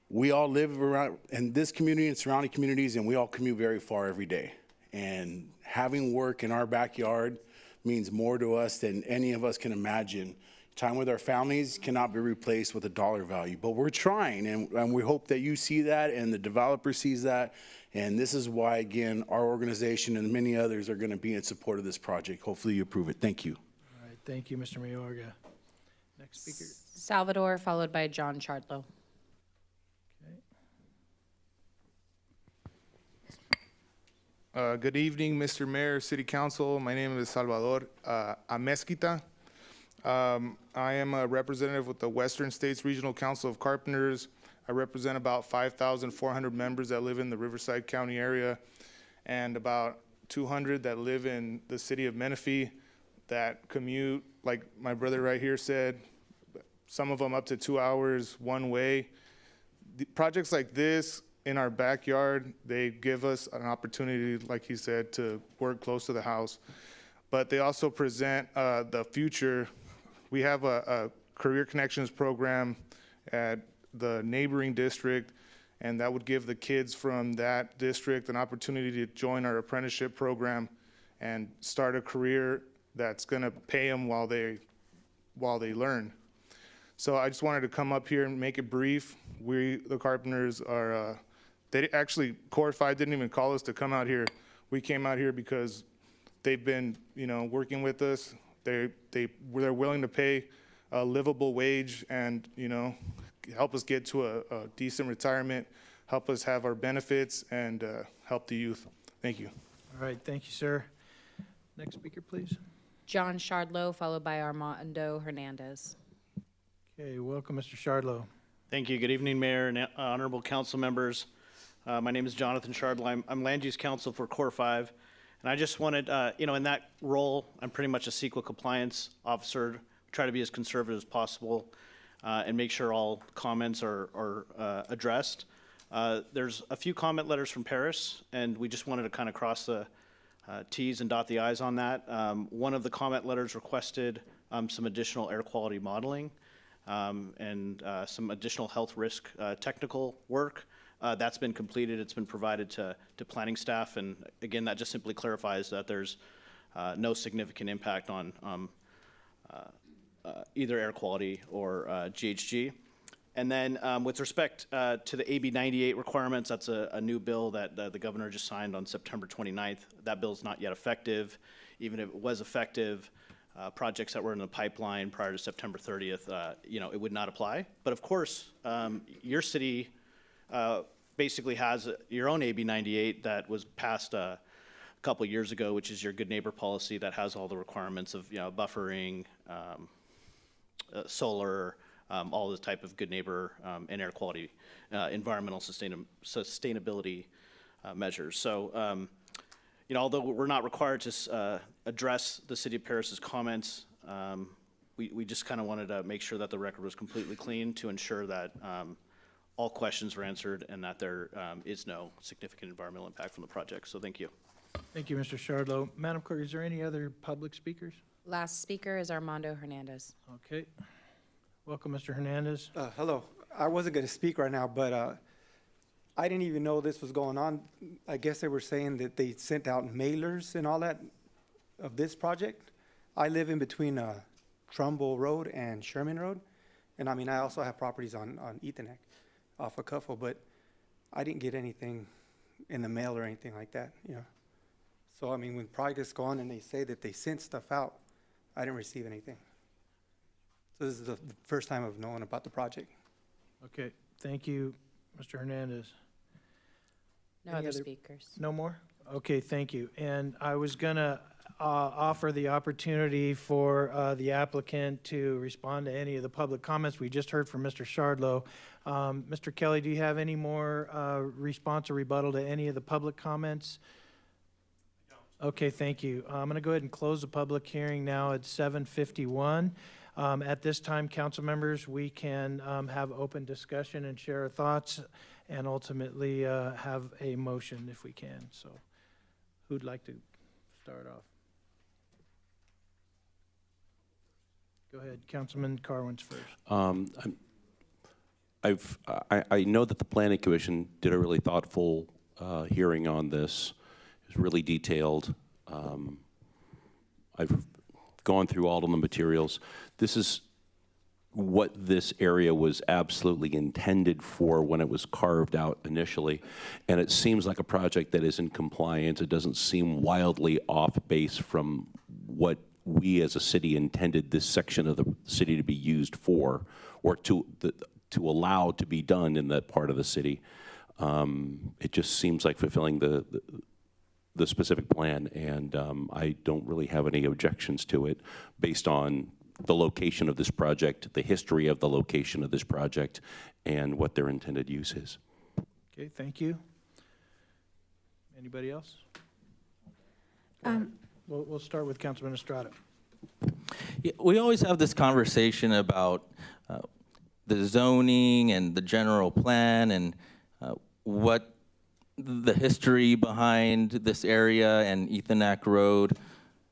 we all live around in this community and surrounding communities, and we all commute very far every day. And having work in our backyard means more to us than any of us can imagine. Time with our families cannot be replaced with a dollar value, but we're trying, and we hope that you see that and the developer sees that. And this is why, again, our organization and many others are going to be in support of this project. Hopefully you approve it. Thank you. All right. Thank you, Mr. Mayorga. Next speaker. Salvador, followed by John Chardlow. Good evening, Mr. Mayor, City Council. My name is Salvador Amezquita. I am a representative with the Western States Regional Council of Carpenters. I represent about 5,400 members that live in the Riverside County area and about 200 that live in the city of Menifee that commute, like my brother right here said, some of them up to 2 hours one way. The projects like this in our backyard, they give us an opportunity, like he said, to work close to the house. But they also present the future. We have a career connections program at the neighboring district, and that would give the kids from that district an opportunity to join our apprenticeship program and start a career that's gonna pay them while they learn. So I just wanted to come up here and make it brief. We, the carpenters, are, they actually, Core 5 didn't even call us to come out here. We came out here because they've been, working with us. They're willing to pay a livable wage and, help us get to a decent retirement, help us have our benefits, and help the youth. Thank you. All right, thank you, sir. Next speaker, please. John Chardlow, followed by Armando Hernandez. Okay, welcome, Mr. Chardlow. Thank you. Good evening, Mayor and honorable council members. My name is Jonathan Chardlow. I'm Land Use Counsel for Core 5. And I just wanted, in that role, I'm pretty much a CEQA compliance officer. Try to be as conservative as possible and make sure all comments are addressed. There's a few comment letters from Paris, and we just wanted to kind of cross the T's and dot the I's on that. One of the comment letters requested some additional air quality modeling and some additional health risk technical work. That's been completed. It's been provided to planning staff. And again, that just simply clarifies that there's no significant impact on either air quality or GHG. And then with respect to the AB 98 requirements, that's a new bill that the governor just signed on September 29th. That bill's not yet effective. Even if it was effective, projects that were in the pipeline prior to September 30th, it would not apply. But of course, your city basically has your own AB 98 that was passed a couple years ago, which is your good neighbor policy that has all the requirements of buffering, solar, all the type of good neighbor and air quality, environmental sustainability measures. So, although we're not required to address the City of Paris's comments, we just kind of wanted to make sure that the record was completely clean to ensure that all questions were answered and that there is no significant environmental impact from the project. So thank you. Thank you, Mr. Shardlow. Madam Clerk, is there any other public speakers? Last speaker is Armando Hernandez. Okay. Welcome, Mr. Hernandez. Hello. I wasn't going to speak right now, but I didn't even know this was going on. I guess they were saying that they sent out mailers and all that of this project. I live in between Trumbull Road and Sherman Road. And I mean, I also have properties on Ethanac off of Cuffle, but I didn't get anything in the mail or anything like that, So, I mean, when projects go on and they say that they sent stuff out, I didn't receive anything. So this is the first time I've known about the project. Okay, thank you, Mr. Hernandez. No Any other other- speakers. No more? Okay, thank you. And I was gonna offer the opportunity for the applicant to respond to any of the public comments. We just heard from Mr. Shardlow. Mr. Kelly, do you have any more response or rebuttal to any of the public comments? Okay, thank you. I'm gonna go ahead and close the public hearing now at 7:51. At this time, council members, we can have open discussion and share our thoughts and ultimately have a motion if we can. So who'd like to start off? Go ahead, Councilman Carwin's first. I know that the Planning Commission did a really thoughtful hearing on this. It was really detailed. I've gone through all of the materials. This is what this area was absolutely intended for when it was carved out initially. And it seems like a project that is in compliance. It doesn't seem wildly off base from what we as a city intended this section of the city to be used for, or to allow to be done in that part of the city. It just seems like fulfilling the specific plan, and I don't really have any objections to it based on the location of this project, the history of the location of this project, and what their intended use is. Okay, thank you. Anybody else? We'll start with Councilman Estrada. Yeah, we always have this conversation about the zoning and the general plan and what the history behind this area and Ethanac Road.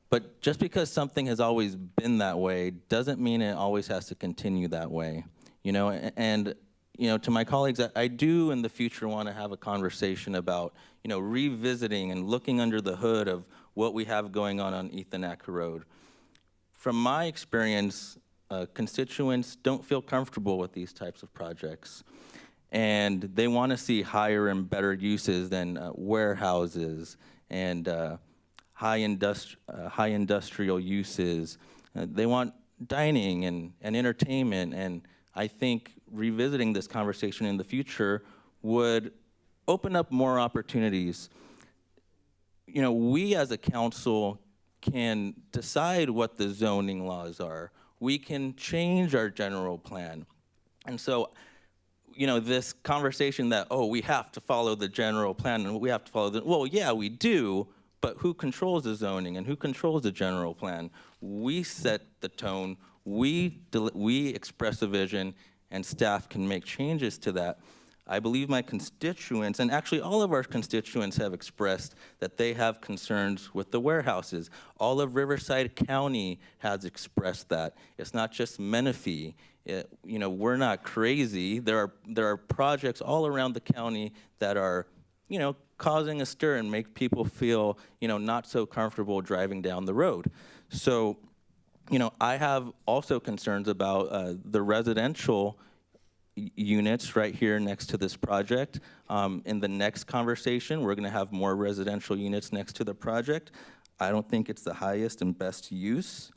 But just because something has always been that way doesn't mean it always has to continue that way. And to my colleagues, I do in the future want to have a conversation about, revisiting and looking under the hood of what we have going on Ethanac Road. From my experience, constituents don't feel comfortable with these types of projects. And they want to see higher and better uses than warehouses and high industrial uses. They want dining and entertainment. And I think revisiting this conversation in the future would open up more opportunities. We as a council can decide what the zoning laws are. We can change our general plan. And so, this conversation that, we have to follow the general plan and we have to follow well, yeah, we do, but who controls the zoning and who controls the general plan? We set the tone, we express a vision, and staff can make changes to that. I believe my constituents, and actually all of our constituents have expressed that they have concerns with the warehouses. All of Riverside County has expressed that. It's not just Menifee. we're not crazy. There are projects all around the county that are, causing a stir and make people feel, not so comfortable driving down the road. So, I have also concerns about the residential units right here next to this project. In the next conversation, we're gonna have more residential units next to the project. I don't think it's the highest and best use.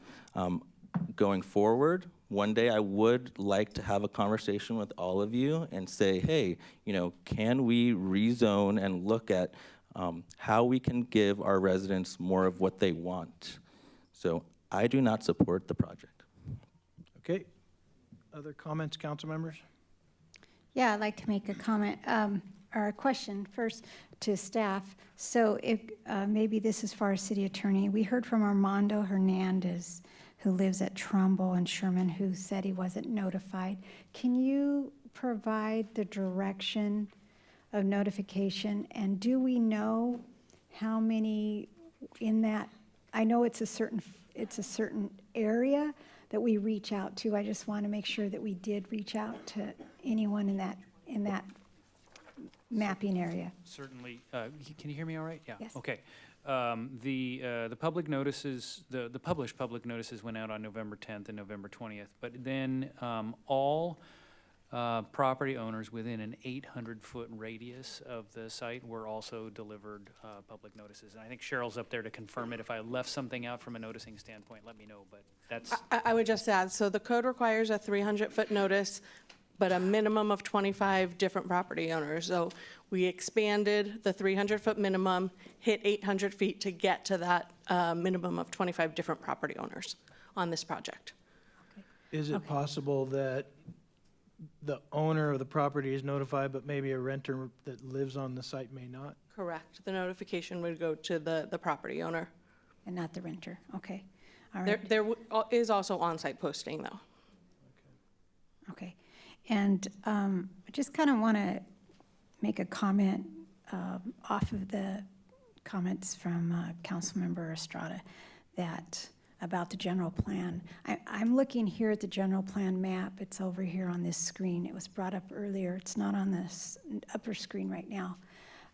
Going forward, one day I would like to have a conversation with all of you and say, hey, can we rezone and look at how we can give our residents more of what they want? So I do not support the project. Okay. Other comments, council members? Yeah, I'd like to make a comment or a question first to staff. So if maybe this is for our city attorney. We heard from Armando Hernandez, who lives at Trumbull and Sherman, who said he wasn't notified. Can you provide the direction of notification? And do we know how many in that? I know it's a certain area that we reach out to. I just want to make sure that we did reach out to anyone in that mapping area. Certainly. Can you hear me all right? Yeah. Yes. Okay. The public notices, the published public notices went out on November 10th and November 20th, but then all property owners within an 800-foot radius of the site were also delivered public notices. And I think Cheryl's up there to confirm it. If I left something out from a noticing standpoint, let me know, but that's... I would just add, so the code requires a 300-foot notice, but a minimum of 25 different property owners. So we expanded the 300-foot minimum, hit 800 feet to get to that minimum of 25 different property owners on this project. Is it possible that the owner of the property is notified, but maybe a renter that lives on the site may not? Correct. The notification would go to the property owner. And not the renter. Okay. All right. There is also on-site posting, though. Okay. And I just kind of want to make a comment off of the comments from Councilmember Estrada about the general plan. I'm looking here at the general plan map. It's over here on this screen. It was brought up earlier. It's not on this upper screen right now.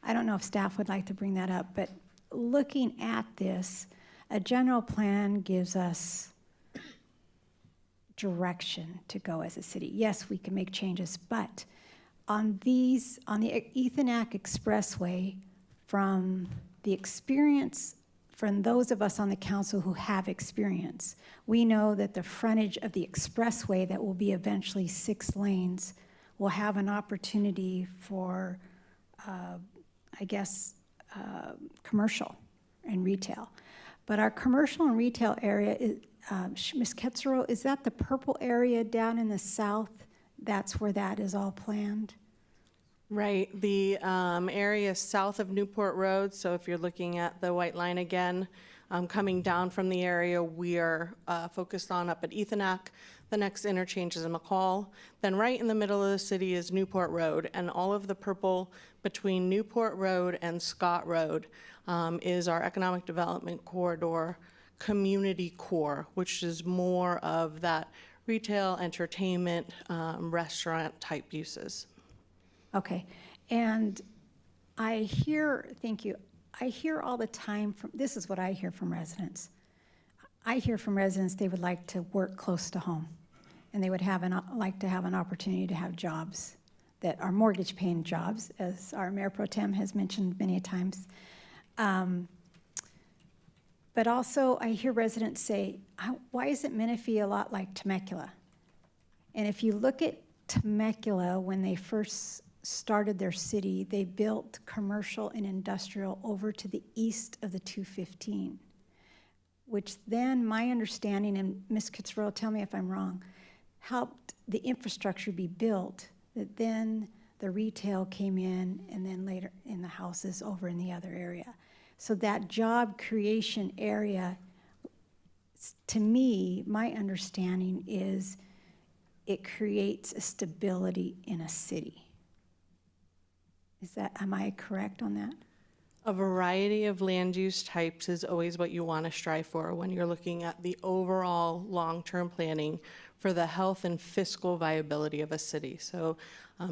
I don't know if staff would like to bring that up, but looking at this, a general plan gives us direction to go as a city. Yes, we can make changes, but on the Ethanac Expressway, from the experience from those of us on the council who have experience, we know that the frontage of the expressway that will be eventually 6 lanes will have an opportunity for, commercial and retail. But our commercial and retail area, Ms. Ketzero, is that the purple area down in the south? That's where that is all planned? Right, the area south of Newport Road, so if you're looking at the white line again, coming down from the area we are focused on up at Ethanac. The next interchange is in McCall. Then right in the middle of the city is Newport Road, and all of the purple between Newport Road and Scott Road is our economic development corridor community core, which is more of that retail, entertainment, restaurant type uses. Okay, and I hear, thank you, I hear all the time from, this is what I hear from residents. I hear from residents they would like to work close to home, and they would like to have an opportunity to have jobs that are mortgage-paying jobs, as our Mayor Pro Tem has mentioned many times. But also, I hear residents say, why isn't Menifee a lot like Temecula? And if you look at Temecula, when they first started their city, they built commercial and industrial over to the east of the 215, which then, my understanding, and Ms. Kitzrow, tell me if I'm wrong, helped the infrastructure be built, that then the retail came in, and then later in the houses over in the other area. So that job creation area, to me, my understanding is it creates a stability in a city. Am I correct on that? A variety of land use types is always what you want to strive for when you're looking at the overall long-term planning for the health and fiscal viability of a city. So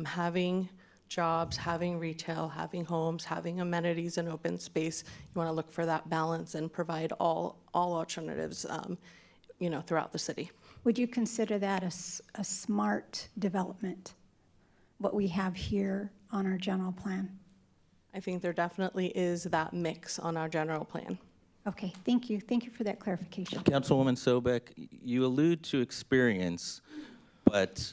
having jobs, having retail, having homes, having amenities and open space, you want to look for that balance and provide all alternatives throughout the city. Would you consider that a smart development, what we have here on our general plan? I think there definitely is that mix on our general plan. Okay, thank you. Thank you for that clarification. Councilwoman Sobek, you allude to experience, but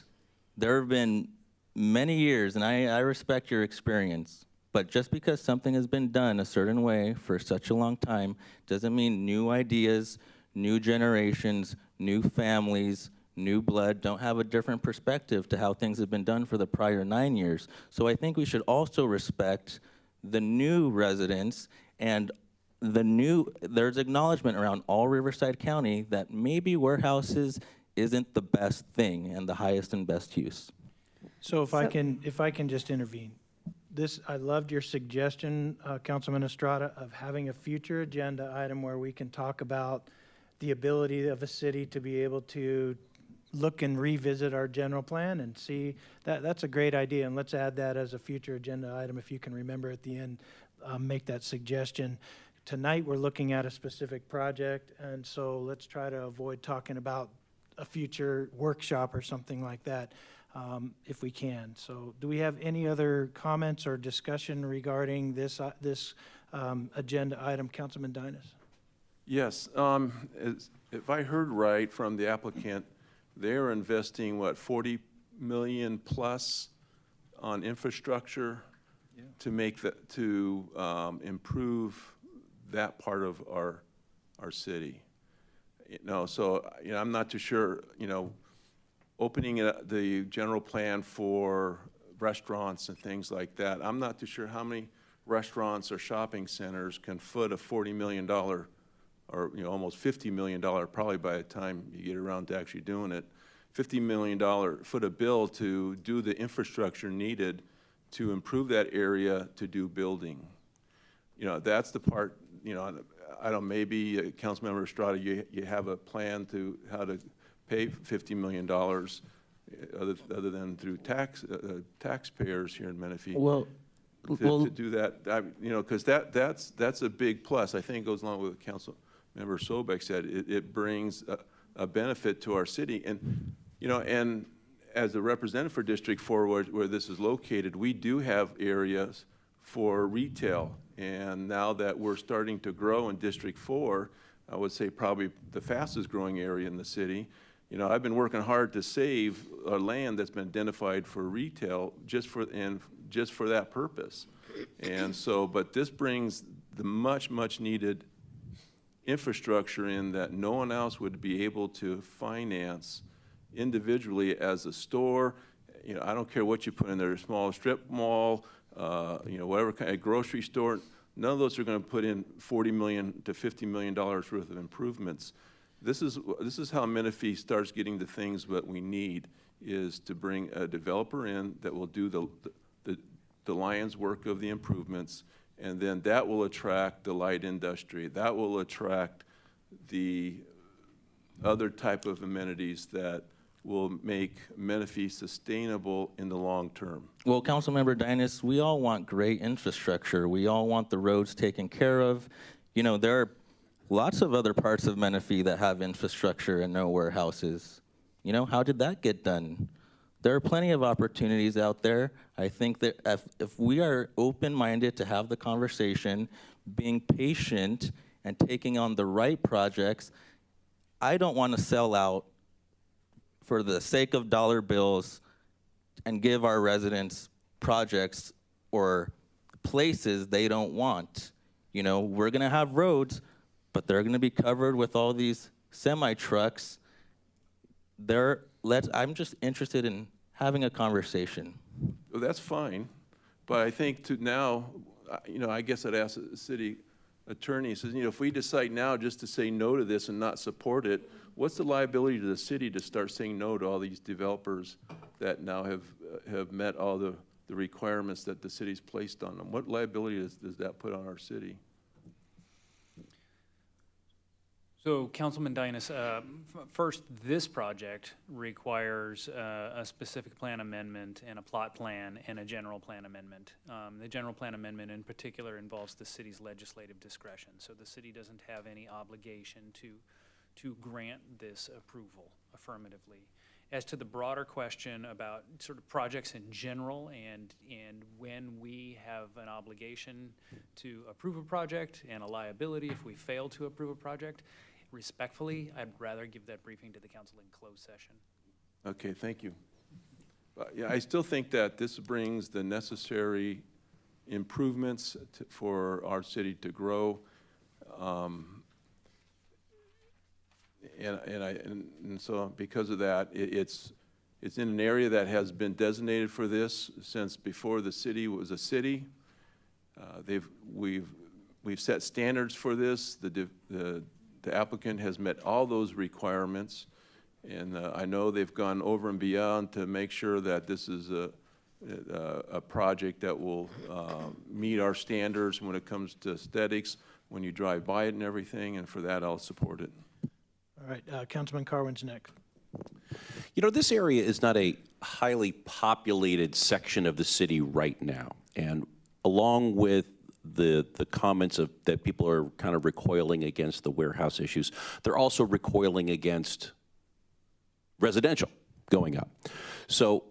there have been many years, and I respect your experience, but just because something has been done a certain way for such a long time doesn't mean new ideas, new generations, new families, new blood don't have a different perspective to how things have been done for the prior 9 years. So I think we should also respect the new residents and there's acknowledgement around all Riverside County that maybe warehouses isn't the best thing and the highest and best use. So if I can just intervene. I loved your suggestion, Councilman Estrada, of having a future agenda item where we can talk about the ability of a city to be able to look and revisit our general plan and see. That's a great idea, and let's add that as a future agenda item. If you can remember at the end, make that suggestion. Tonight, we're looking at a specific project, and so let's try to avoid talking about a future workshop or something like that, if we can. So do we have any other comments or discussion regarding this agenda item? Councilman Dinas? Yes, if I heard right from the applicant, they're investing, what, 40 million plus on infrastructure to make improve that part of our city. So I'm not too sure. Opening the general plan for restaurants and things like that. I'm not too sure how many restaurants or shopping centers can foot a $40 million or almost $50 million, probably by the time you get around to actually doing it, $50 million foot a bill to do the infrastructure needed to improve that area to do building. That's the part, I don't, maybe Councilmember Estrada, you have a plan to how to pay $50 million other than through taxpayers here in Menifee. To do that, because that's a big plus. I think it goes along with what Councilmember Sobek said. It brings a benefit to our city, and and as a representative for District 4, where this is located, we do have areas for retail, and now that we're starting to grow in District 4, I would say probably the fastest growing area in the city. I've been working hard to save our land that's been identified for retail just for that purpose. And so, but this brings the much needed infrastructure in that no one else would be able to finance individually as a store. I don't care what you put in there, a small strip mall, whatever kind of grocery store. None of those are going to put in $40 million to $50 million worth of improvements. This is how Menifee starts getting the things that we need, is to bring a developer in that will do the lion's work of the improvements, and then that will attract the light industry. That will attract the other type of amenities that will make Menifee sustainable in the long term. Well, Councilmember Dinas, we all want great infrastructure. We all want the roads taken care of. There are lots of other parts of Menifee that have infrastructure and no warehouses. How did that get done? There are plenty of opportunities out there. I think that if we are open-minded to have the conversation, being patient and taking on the right projects, I don't want to sell out for the sake of dollar bills and give our residents projects or places they don't want. We're going to have roads, but they're going to be covered with all these semi-trucks. I'm just interested in having a conversation. Well, that's fine, but I think now, I guess I'd ask the city attorney, says, if we decide now just to say no to this and not support it, what's the liability to the city to start saying no to all these developers that now have met all the the requirements that the city's placed on them? What liability does that put on our city? So Councilman Dynas, first, this project requires a specific plan amendment and a plot plan and a general plan amendment. The general plan amendment in particular involves the city's legislative discretion. So the city doesn't have any obligation to grant this approval affirmatively. As to the broader question about sort of projects in general and when we have an obligation to approve a project and a liability if we fail to approve a project, respectfully, I'd rather give that briefing to the council in closed session. Okay, thank you. Yeah, I still think that this brings the necessary improvements for our city to grow. And so because of that, it's in an area that has been designated for this since before the city was a city. We've set standards for this. The applicant has met all those requirements, and I know they've gone over and beyond to make sure that this is a project that will meet our standards when it comes to aesthetics, when you drive by it and everything, and for that I'll support it. All right, Councilman Carwin's next. You know, this area is not a highly populated section of the city right now, and along with the comments that people are kind of recoiling against the warehouse issues, they're also recoiling against residential going up. So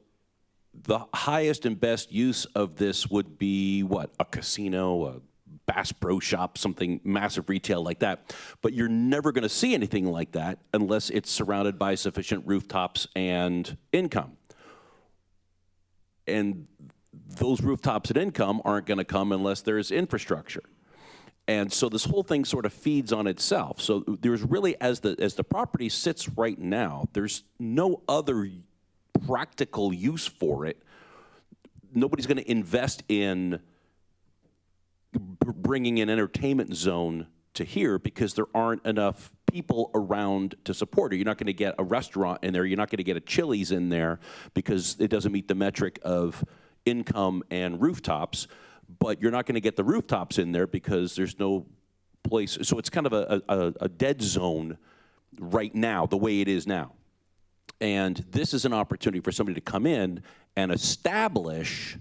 the highest and best use of this would be what? A casino, a Bass Pro Shop, something massive retail like that. But you're never going to see anything like that unless it's surrounded by sufficient rooftops and income. And those rooftops and income aren't going to come unless there's infrastructure. And so this whole thing sort of feeds on itself. So there's really, as the property sits right now, there's no other practical use for it. Nobody's going to invest in bringing an entertainment zone to here because there aren't enough people around to support it. You're not going to get a restaurant in there. You're not going to get a Chili's in there because it doesn't meet the metric of income and rooftops. But you're not going to get the rooftops in there because there's no place. So it's kind of a dead zone right now, the way it is now. And this is an opportunity for somebody to come in and establish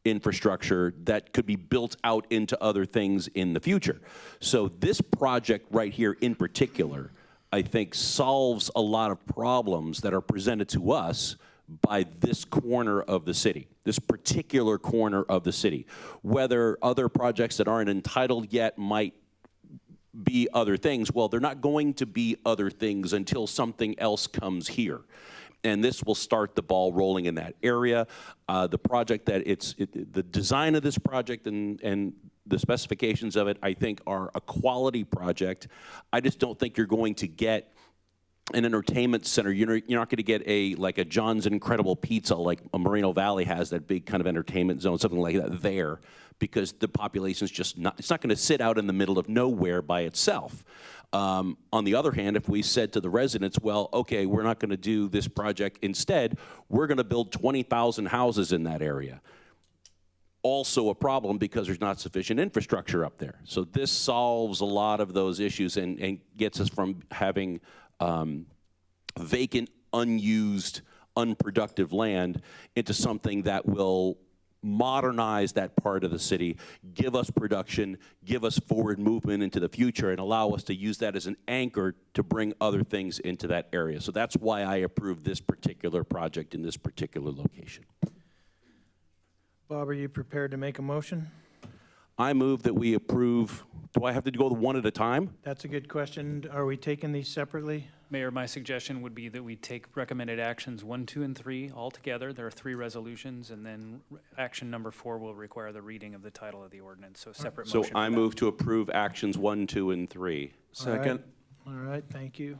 infrastructure that could be built out into other things in the future. So this project right here in particular, I think solves a lot of problems that are presented to us by this corner of the city, this particular corner of the city. Whether other projects that aren't entitled yet might be other things, well, they're not going to be other things until something else comes here. And this will start the ball rolling in that area. The project that the design of this project and the specifications of it, I think, are a quality project. I just don't think you're going to get an entertainment center. You're not going to get like a John's Incredible Pizza like Moreno Valley has, that big kind of entertainment zone, something like that there, because the population's just not, it's not going to sit out in the middle of nowhere by itself. On the other hand, if we said to the residents, well, okay, we're not going to do this project. Instead, we're going to build 20,000 houses in that area. Also a problem because there's not sufficient infrastructure up there. So this solves a lot of those issues and gets us from having vacant, unused, unproductive land into something that will modernize that part of the city, give us production, give us forward movement into the future, and allow us to use that as an anchor to bring other things into that area. So that's why I approve this particular project in this particular location. Bob, are you prepared to make a motion? I move that we approve. Do I have to go one at a time? That's a good question. Are we taking these separately? Mayor, my suggestion would be that we take recommended actions 1, 2, and 3 all together. There are 3 resolutions, and then action number 4 will require the reading of the title of the ordinance. So separate motion. So I move to approve actions 1, 2, and 3. Second. All right, thank you.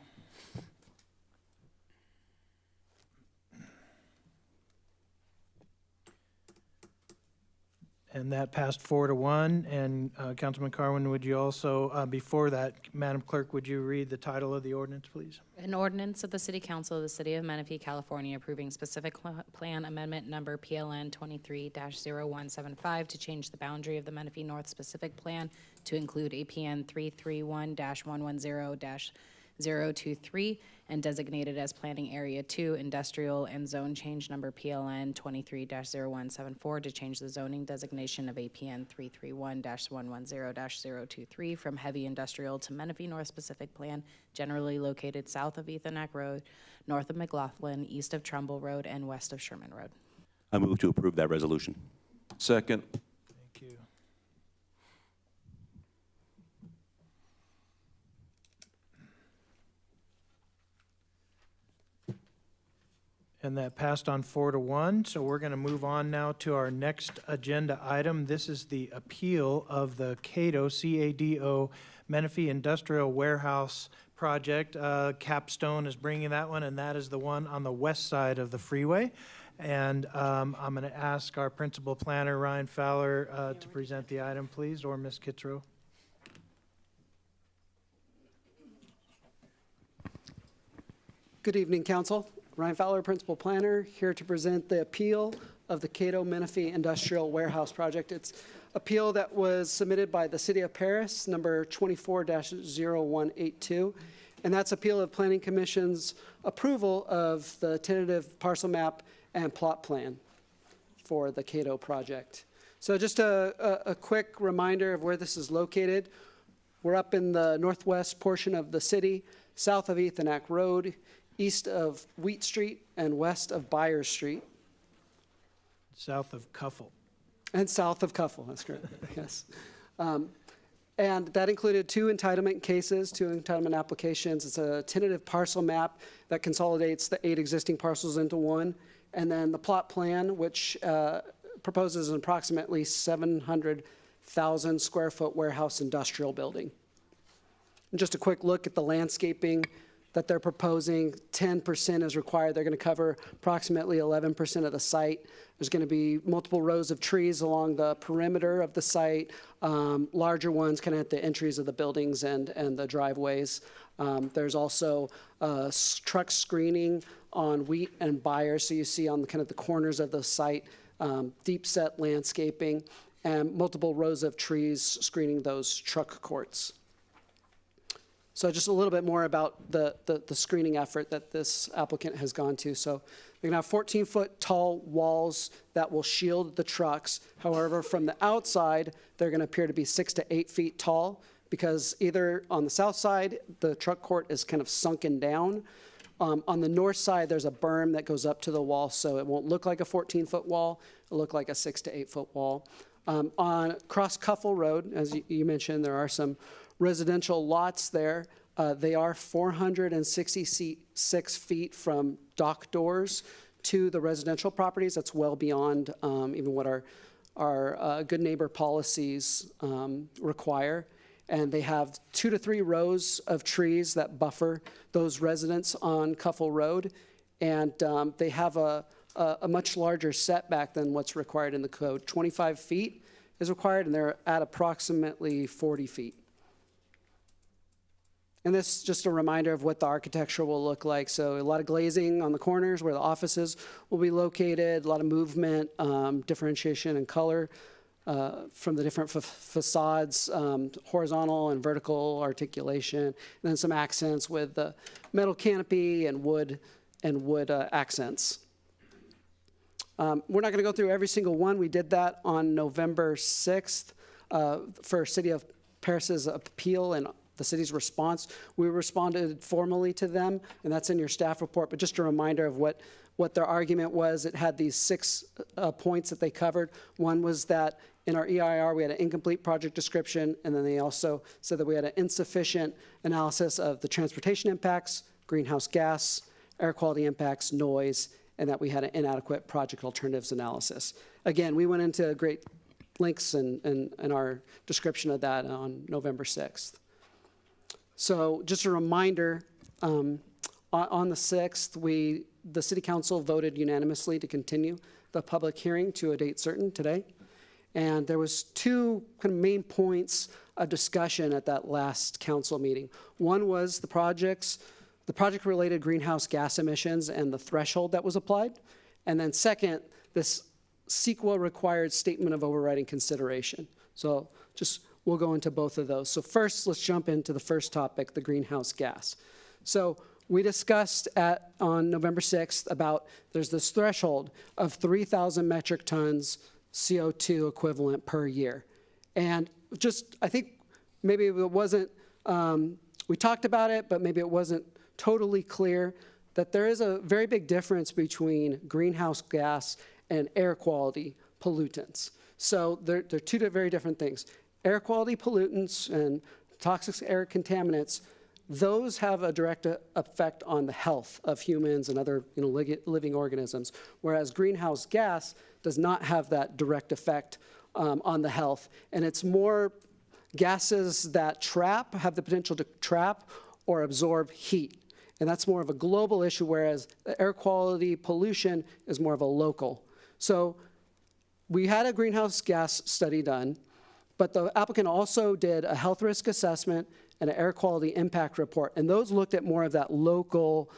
And that passed 4-1. And Councilman Carwin, would you also, before that, Madam Clerk, would you read the title of the ordinance, please? An ordinance of the City Council of the City of Menifee, California, approving specific plan amendment number PLN 23-0175 to change the boundary of the Menifee North specific plan to include APN 331-110-023 and designated as Planning Area 2 Industrial and Zone Change Number PLN 23-0174 to change the zoning designation of APN 331-110-023 from Heavy Industrial to Menifee North Specific Plan, generally located south of Ethanac Road, north of McLaughlin, east of Trumbull Road, and west of Sherman Road. I move to approve that resolution. Second. Thank you. And that passed on 4-1. So we're going to move on now to our next agenda item. This is the appeal of the CADO, C-A-D-O, Menifee Industrial Warehouse Project. Capstone is bringing that one, and that is the one on the west side of the freeway. And I'm going to ask our principal planner, Ryan Fowler, to present the item, please, or Ms. Kitzrow. Good evening, Council. Ryan Fowler, Principal Planner, here to present the appeal of the CADO Menifee Industrial Warehouse Project. It's appeal that was submitted by the City of Paris, number 24-0182, and that's appeal of Planning Commission's approval of the tentative parcel map and plot plan for the CADO project. So just a quick reminder of where this is located. We're up in the northwest portion of the city, south of Ethanac Road, east of Wheat Street, and west of Byers Street. South of Cuffle. And south of Cuffle, that's correct, yes. And that included 2 entitlement cases, 2 entitlement applications. It's a tentative parcel map that consolidates the 8 existing parcels into one. And then the plot plan, which proposes an approximately 700,000 square foot warehouse industrial building. And just a quick look at the landscaping that they're proposing. 10% is required. They're going to cover approximately 11% of the site. There's going to be multiple rows of trees along the perimeter of the site, larger ones kind of at the entries of the buildings and the driveways. There's also truck screening on Wheat and Byers, so you see on the kind of the corners of the site, deep set landscaping and multiple rows of trees screening those truck courts. So just a little bit more about the screening effort that this applicant has gone to. So they're going to have 14-foot tall walls that will shield the trucks. However, from the outside, they're going to appear to be 6 to 8 feet tall because either on the south side, the truck court is kind of sunken down. On the north side, there's a berm that goes up to the wall, so it won't look like a 14-foot wall. It'll look like a 6 to 8 foot wall. On Cross Cuffle Road, as you mentioned, there are some residential lots there. They are 466 feet from dock doors to the residential properties. That's well beyond even what our good neighbor policies require. And they have 2 to 3 rows of trees that buffer those residents on Cuffle Road. And they have a much larger setback than what's required in the code. 25 feet is required, and they're at approximately 40 feet. And this is just a reminder of what the architecture will look like. So a lot of glazing on the corners where the offices will be located, a lot of movement, differentiation and color from the different facades, horizontal and vertical articulation, and then some accents with the metal canopy and wood accents. We're not going to go through every single one. We did that on November 6th for City of Paris's appeal and the city's response. We responded formally to them, and that's in your staff report, but just a reminder of what their argument was. It had these 6 points that they covered. One was that in our EIR, we had an incomplete project description, and then they also said that we had an insufficient analysis of the transportation impacts, greenhouse gas, air quality impacts, noise, and that we had an inadequate project alternatives analysis. Again, we went into great lengths in our description of that on November 6th. So just a reminder, on the 6th, the City Council voted unanimously to continue the public hearing to a date certain today. And there was two kind of main points of discussion at that last council meeting. One was the project-related greenhouse gas emissions and the threshold that was applied. And then second, this CEQA required statement of overriding consideration. So we'll go into both of those. So first, let's jump into the first topic, the greenhouse gas. So we discussed on November 6th about there's this threshold of 3,000 metric tons CO2 equivalent per year. And I think maybe it wasn't, we talked about it, but maybe it wasn't totally clear that there is a very big difference between greenhouse gas and air quality pollutants. So they're two very different things. Air quality pollutants and toxic air contaminants, those have a direct effect on the health of humans and other living organisms, whereas greenhouse gas does not have that direct effect on the health. And it's more gases that have the potential to trap or absorb heat. And that's more of a global issue, whereas the air quality pollution is more of a local. So we had a greenhouse gas study done, but the applicant also did a health risk assessment and an air quality impact report. And those looked at more of that local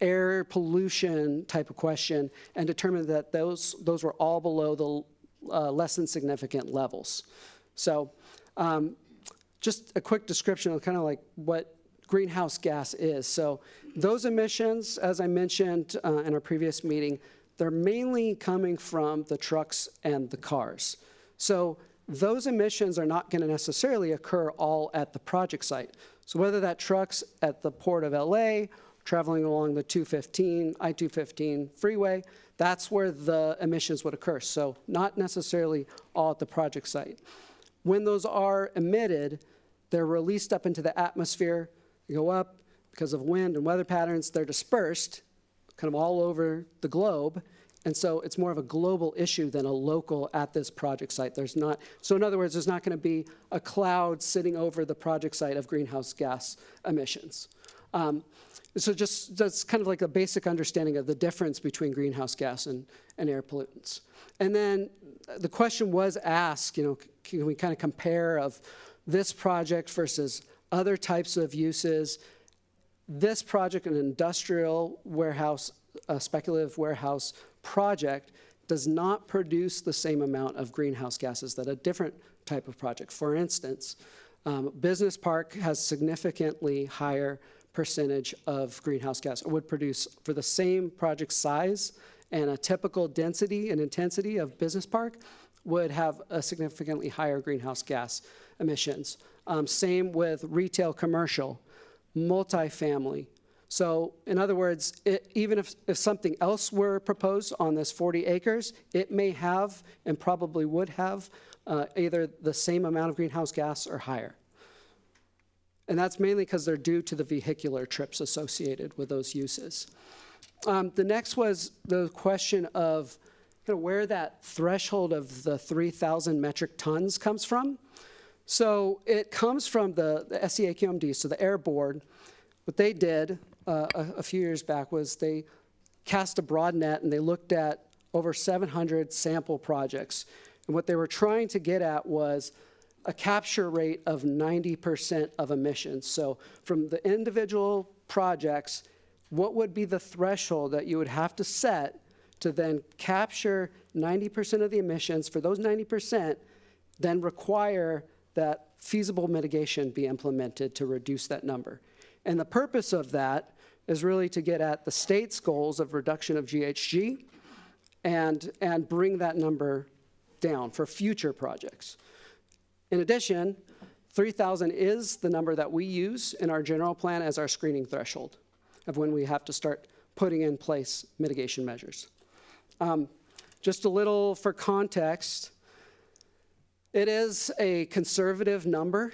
air pollution type of question and determined that those were all below the less than significant levels. So just a quick description of kind of like what greenhouse gas is. So those emissions, as I mentioned in our previous meeting, they're mainly coming from the trucks and the cars. So those emissions are not going to necessarily occur all at the project site. So whether that truck's at the Port of LA, traveling along the I-215 freeway, that's where the emissions would occur. So not necessarily all at the project site. When those are emitted, they're released up into the atmosphere. They go up because of wind and weather patterns. They're dispersed kind of all over the globe. And so it's more of a global issue than a local at this project site. So in other words, there's not going to be a cloud sitting over the project site of greenhouse gas emissions. So that's kind of like a basic understanding of the difference between greenhouse gas and air pollutants. And then the question was asked, can we kind of compare of this project versus other types of uses? This project, an industrial warehouse, a speculative warehouse project, does not produce the same amount of greenhouse gases that a different type of project. For instance, business park has significantly higher percentage of greenhouse gas, or would produce for the same project size and a typical density and intensity of business park would have a significantly higher greenhouse gas emissions. Same with retail commercial, multifamily. So in other words, even if something else were proposed on this 40 acres, it may have and probably would have either the same amount of greenhouse gas or higher. And that's mainly because they're due to the vehicular trips associated with those uses. The next was the question of where that threshold of the 3,000 metric tons comes from. So it comes from the SEAQMD, so the Air Board. What they did a few years back was they cast a broad net and they looked at over 700 sample projects. And what they were trying to get at was a capture rate of 90% of emissions. So from the individual projects, what would be the threshold that you would have to set to then capture 90% of the emissions? For those 90%, then require that feasible mitigation be implemented to reduce that number. And the purpose of that is really to get at the state's goals of reduction of GHG and bring that number down for future projects. In addition, 3,000 is the number that we use in our general plan as our screening threshold of when we have to start putting in place mitigation measures. Just a little for context, it is a conservative number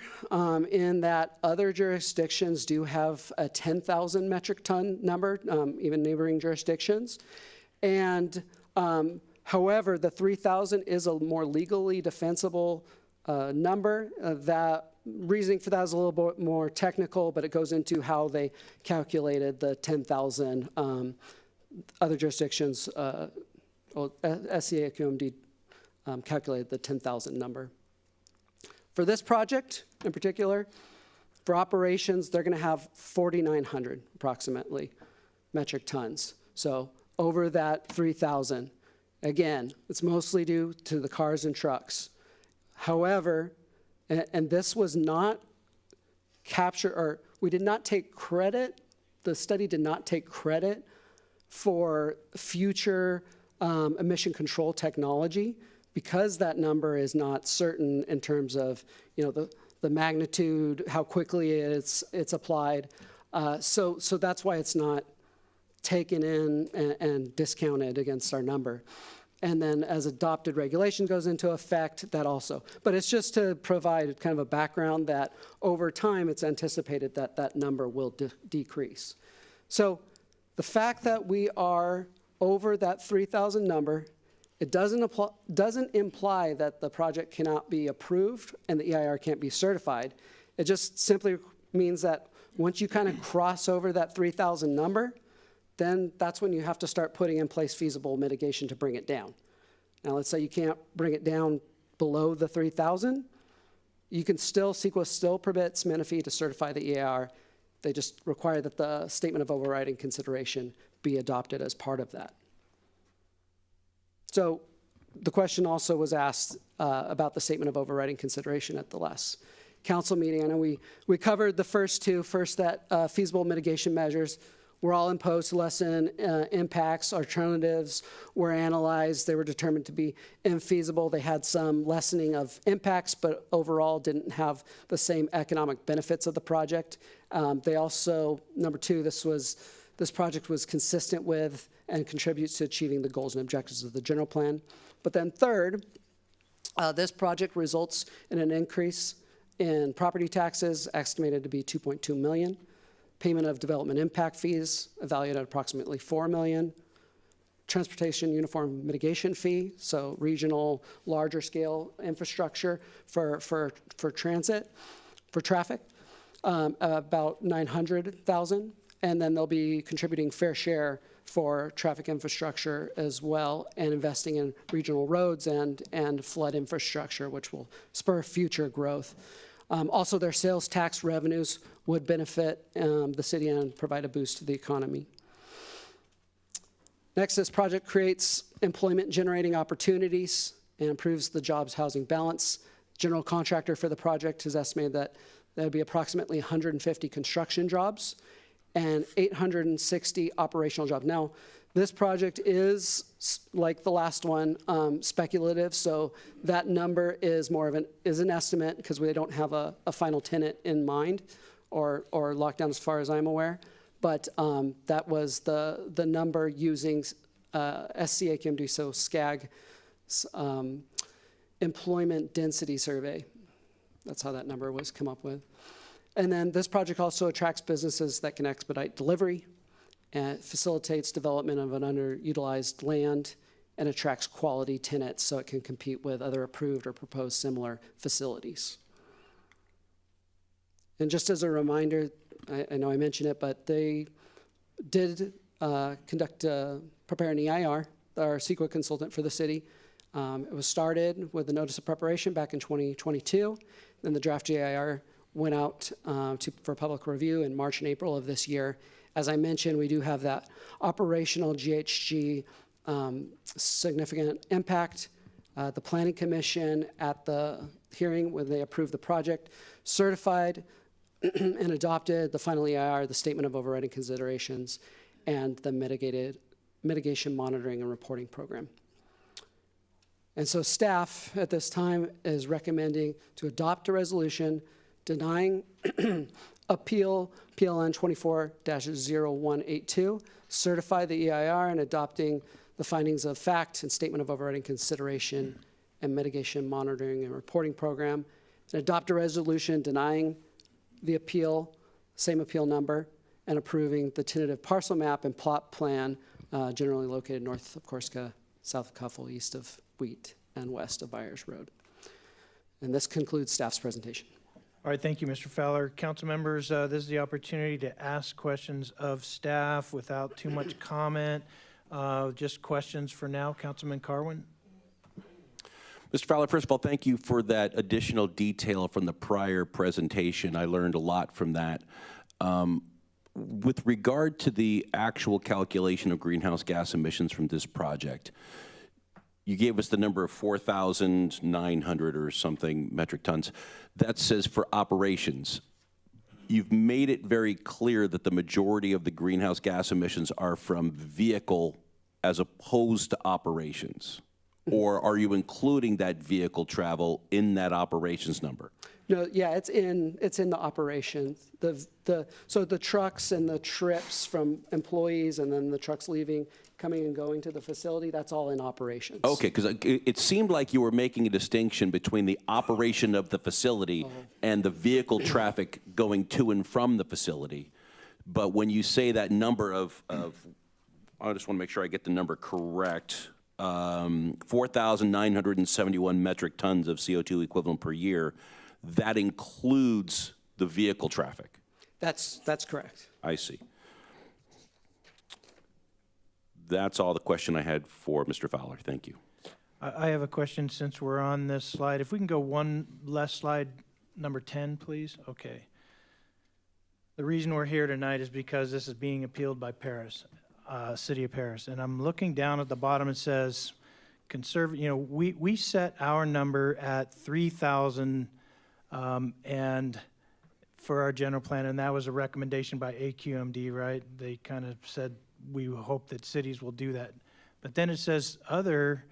in that other jurisdictions do have a 10,000 metric ton number, even neighboring jurisdictions. And however, the 3,000 is a more legally defensible number. That reasoning for that is a little bit more technical, but it goes into how they calculated the 10,000 other jurisdictions, SEAQMD calculated the 10,000 number. For this project in particular, for operations, they're going to have 4,900 approximately metric tons. So over that 3,000. Again, it's mostly due to the cars and trucks. However, and this was not captured, or we did not take credit, the study did not take credit for future emission control technology, because that number is not certain in terms of, the magnitude, how quickly it's applied. So that's why it's not taken in and discounted against our number. And then as adopted regulation goes into effect, that also. But it's just to provide kind of a background that over time it's anticipated that that number will decrease. So the fact that we are over that 3,000 number, it doesn't imply that the project cannot be approved and the EIR can't be certified. It just simply means that once you kind of cross over that 3,000 number, then that's when you have to start putting in place feasible mitigation to bring it down. Now, let's say you can't bring it down below the 3,000. You can still, CEQA still permits Menifee to certify the EIR. They just require that the statement of overriding consideration be adopted as part of that. So the question also was asked about the statement of overriding consideration at the last council meeting. I know we covered the first two. First, that feasible mitigation measures were all imposed to lessen impacts. Alternatives were analyzed. They were determined to be infeasible. They had some lessening of impacts, but overall didn't have the same economic benefits of the project. They also, number two, this project was consistent with and contributes to achieving the goals and objectives of the general plan. But then third, this project results in an increase in property taxes estimated to be $2.2 million. Payment of development impact fees evaluated at approximately $4 million. Transportation uniform mitigation fee, so regional larger scale infrastructure for transit, for traffic, about $900,000. And then they'll be contributing fair share for traffic infrastructure as well, and investing in regional roads and flood infrastructure, which will spur future growth. Also, their sales tax revenues would benefit the city and provide a boost to the economy. Next, this project creates employment-generating opportunities and improves the jobs housing balance. General contractor for the project has estimated that there would be approximately 150 construction jobs and 860 operational jobs. Now, this project is, like the last one, speculative, so that number is more of an estimate because we don't have a final tenant in mind or locked down as far as I'm aware. But that was the number using SCAQMD, so SCAG, Employment Density Survey. That's how that number was come up with. And then this project also attracts businesses that can expedite delivery, and facilitates development of an underutilized land, and attracts quality tenants so it can compete with other approved or proposed similar facilities. And just as a reminder, I know I mentioned it, but they did prepare an EIR, our CEQA consultant for the city. It was started with the notice of preparation back in 2022. Then the draft EIR went out for public review in March and April of this year. As I mentioned, we do have that operational GHG significant impact. The Planning Commission at the hearing when they approved the project certified and adopted the final EIR, the Statement of Overriding Considerations, and the Mitigation Monitoring and Reporting Program. And so staff at this time is recommending to adopt a resolution denying appeal PLN 24-0182, certify the EIR, and adopting the findings of fact and statement of overriding consideration and mitigation monitoring and reporting program, and adopt a resolution denying the appeal, same appeal number, and approving the tentative parcel map and plot plan generally located north of Corsica, south of Cuffle, east of Wheat, and west of Byers Road. And this concludes staff's presentation. All right, thank you, Mr. Fowler. Council members, this is the opportunity to ask questions of staff without too much comment. Just questions for now. Councilman Carwin. Mr. Fowler, first of all, thank you for that additional detail from the prior presentation. I learned a lot from that. With regard to the actual calculation of greenhouse gas emissions from this project, you gave us the number of 4,900 or something metric tons. That says for operations. You've made it very clear that the majority of the greenhouse gas emissions are from vehicle as opposed to operations. Or are you including that vehicle travel in that operations number? No, yeah, it's in the operations. So the trucks and the trips from employees and then the trucks leaving, coming and going to the facility, that's all in operations. Okay, because it seemed like you were making a distinction between the operation of the facility and the vehicle traffic going to and from the facility. But when you say that number of I just want to make sure I get the number correct, 4,971 metric tons of CO2 equivalent per year, that includes the vehicle traffic. That's correct. I see. That's all the question I had for Mr. Fowler. Thank you. I have a question since we're on this slide. If we can go one less slide, number 10, please. Okay. The reason we're here tonight is because this is being appealed by Paris, City of Paris. And I'm looking down at the bottom, it says, we set our number at 3,000 and for our general plan, and that was a recommendation by AQMD, right? They kind of said, we hope that cities will do that. But then it says other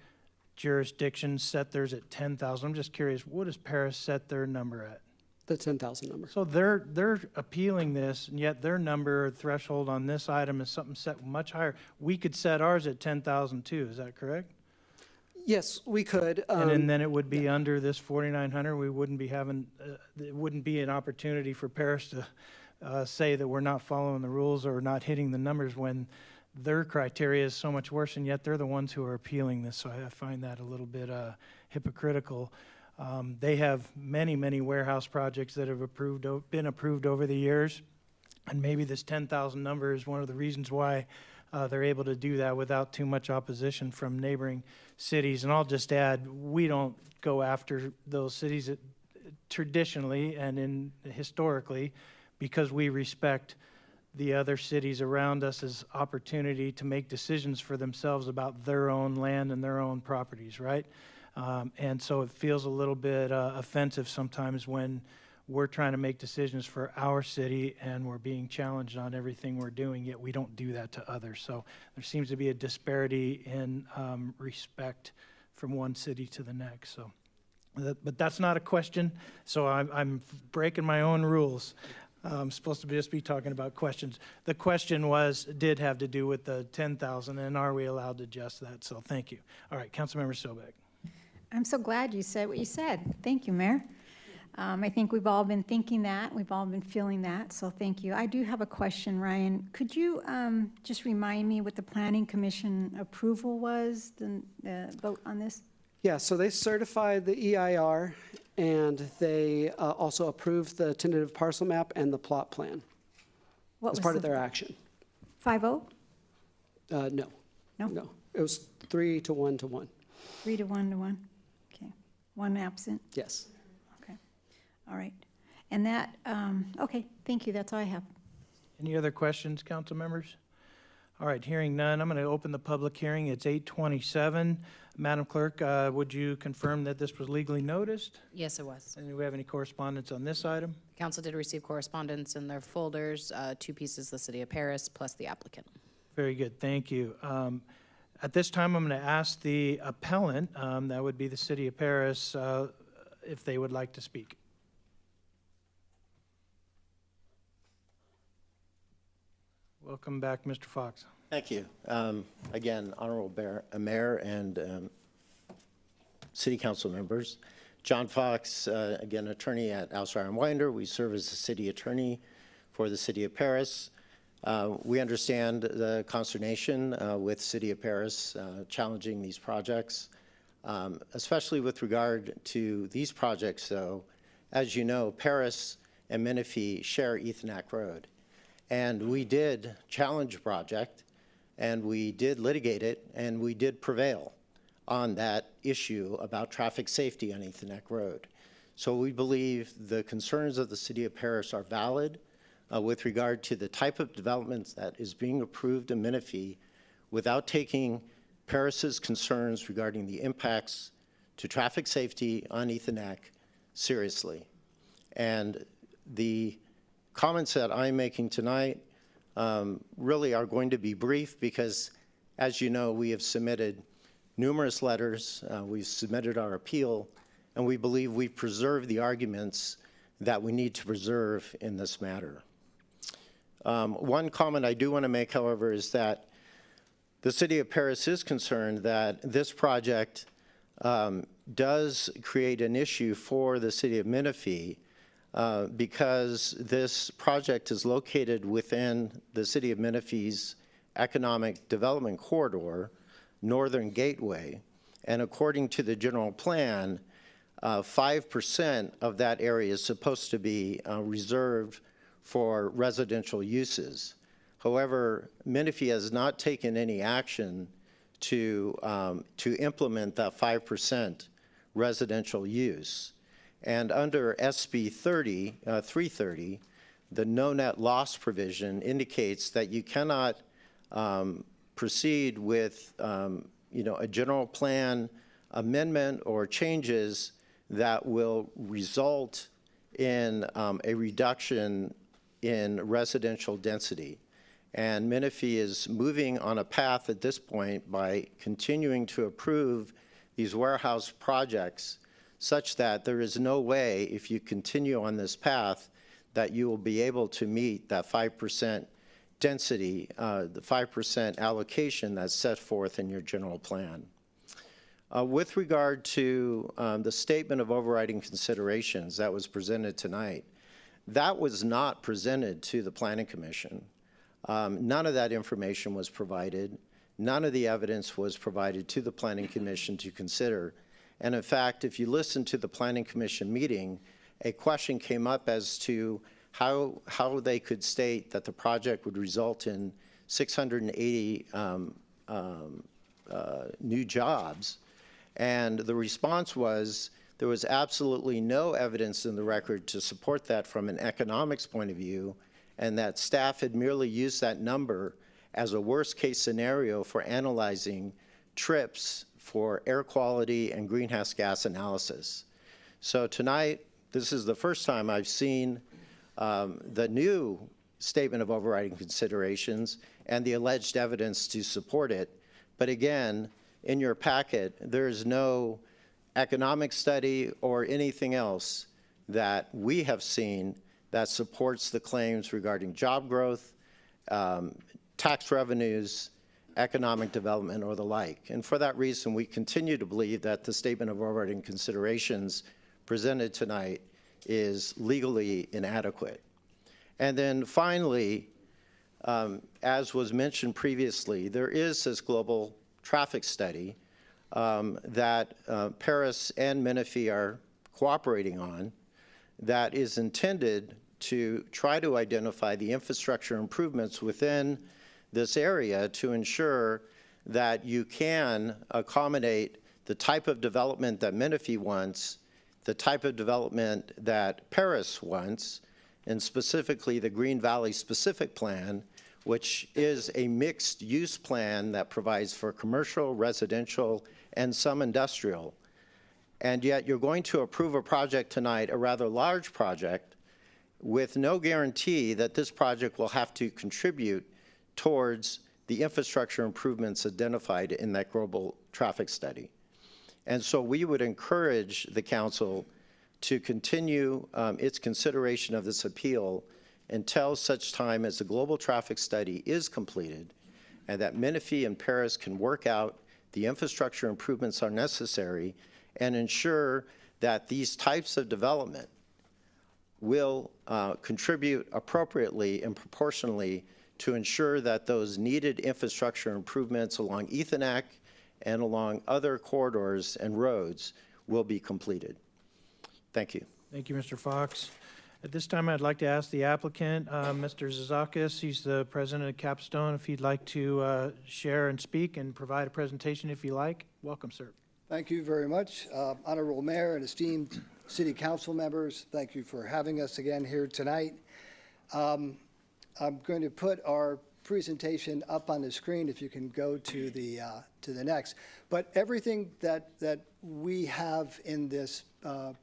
jurisdictions set theirs at 10,000. I'm just curious, what does Paris set their number at? The 10,000 number. So they're appealing this, and yet their number threshold on this item is something set much higher. We could set ours at 10,000 too, is that correct? Yes, we could. And then it would be under this 4,900. We wouldn't be having, it wouldn't be an opportunity for Paris to say that we're not following the rules or not hitting the numbers when their criteria is so much worse, and yet they're the ones who are appealing this. So I find that a little bit hypocritical. They have many, many warehouse projects that have been approved over the years, and maybe this 10,000 number is one of the reasons why they're able to do that without too much opposition from neighboring cities. And I'll just add, we don't go after those cities traditionally and historically because we respect the other cities around us as opportunity to make decisions for themselves about their own land and their own properties, right? And so it feels a little bit offensive sometimes when we're trying to make decisions for our city and we're being challenged on everything we're doing, yet we don't do that to others. So there seems to be a disparity in respect from one city to the next. So, but that's not a question, so I'm breaking my own rules. I'm supposed to just be talking about questions. The question did have to do with the 10,000, and are we allowed to adjust that? So thank you. All right, Councilmember Sobek. I'm so glad you said what you said. Thank you, Mayor. I think we've all been thinking that. We've all been feeling that, so thank you. I do have a question, Ryan. Could you just remind me what the Planning Commission approval was, the vote on this? Yeah, so they certified the EIR, and they also approved the tentative parcel map and the plot plan as part of their action. 5-0? No. No? No. It was 3 to 1 to 1. 3 to 1 to 1? Okay. One absent? Yes. Okay. All right. And that, okay, thank you. That's all I have. Any other questions, council members? All right, hearing none, I'm going to open the public hearing. It's 8:27. Madam Clerk, would you confirm that this was legally noticed? Yes, it was. And do we have any correspondence on this item? Council did receive correspondence in their folders, 2 pieces, the City of Paris, plus the applicant. Very good, thank you. At this time, I'm going to ask the appellant, that would be the City of Paris, if they would like to speak. Welcome back, Mr. Fox. Thank you. Again, Honorable Mayor and City Council members. John Fox, again, attorney at Alshire & Winder. We serve as the city attorney for the City of Paris. We understand the consternation with City of Paris challenging these projects, especially with regard to these projects, though. As you know, Paris and Menifee share Ethanac Road. And we did challenge the project, and we did litigate it, and we did prevail on that issue about traffic safety on Ethanac Road. So we believe the concerns of the city of Paris are valid with regard to the type of developments that is being approved in Menifee without taking Paris's concerns regarding the impacts to traffic safety on Ethanac seriously. And the comments that I'm making tonight really are going to be brief because, as you know, we have submitted numerous letters, we've submitted our appeal, and we believe we've preserved the arguments that we need to preserve in this matter. One comment I do want to make, however, is that the city of Paris is concerned that this project does create an issue for the city of Menifee because this project is located within the city of Menifee's economic development corridor, Northern Gateway, and according to the general plan, 5% of that area is supposed to be reserved for residential uses. However, Menifee has not taken any action to implement that 5% residential use. And under SB 330, the no net loss provision indicates that you cannot proceed with a general plan amendment or changes that will result in a reduction in residential density. And Menifee is moving on a path at this point by continuing to approve these warehouse projects such that there is no way, if you continue on this path, that you will be able to meet that 5% density, the 5% allocation that's set forth in your general plan. With regard to the statement of overriding considerations that was presented tonight, that was not presented to the Planning Commission. None of that information was provided. None of the evidence was provided to the Planning Commission to consider. And in fact, if you listen to the Planning Commission meeting, a question came up as to how they could state that the project would result in 680 new jobs. And the response was there was absolutely no evidence in the record to support that from an economics point of view, and that staff had merely used that number as a worst-case scenario for analyzing trips for air quality and greenhouse gas analysis. So tonight, this is the first time I've seen the new statement of overriding considerations and the alleged evidence to support it. But again, in your packet, there is no economic study or anything else that we have seen that supports the claims regarding job growth, tax revenues, economic development, or the like. And for that reason, we continue to believe that the statement of overriding considerations presented tonight is legally inadequate. And then finally, as was mentioned previously, there is this global traffic study that Paris and Menifee are cooperating on that is intended to try to identify the infrastructure improvements within this area to ensure that you can accommodate the type of development that Menifee wants, the type of development that Paris wants, and specifically the Green Valley Specific Plan, which is a mixed use plan that provides for commercial, residential, and some industrial. And yet you're going to approve a project tonight, a rather large project, with no guarantee that this project will have to contribute towards the infrastructure improvements identified in that global traffic study. And so we would encourage the council to continue its consideration of this appeal until such time as the global traffic study is completed and that Menifee and Paris can work out the infrastructure improvements are necessary and ensure that these types of development will contribute appropriately and proportionally to ensure that those needed infrastructure improvements along Ethanac and along other corridors and roads will be completed. Thank you. Thank you, Mr. Fox. At this time, I'd like to ask the applicant, Mr. Zizakis, he's the president of Capstone, if he'd like to share and speak and provide a presentation if you like. Welcome, sir. Thank you very much. Honorable Mayor and esteemed City Council members, thank you for having us again here tonight. I'm going to put our presentation up on the screen if you can go to the next. But everything that we have in this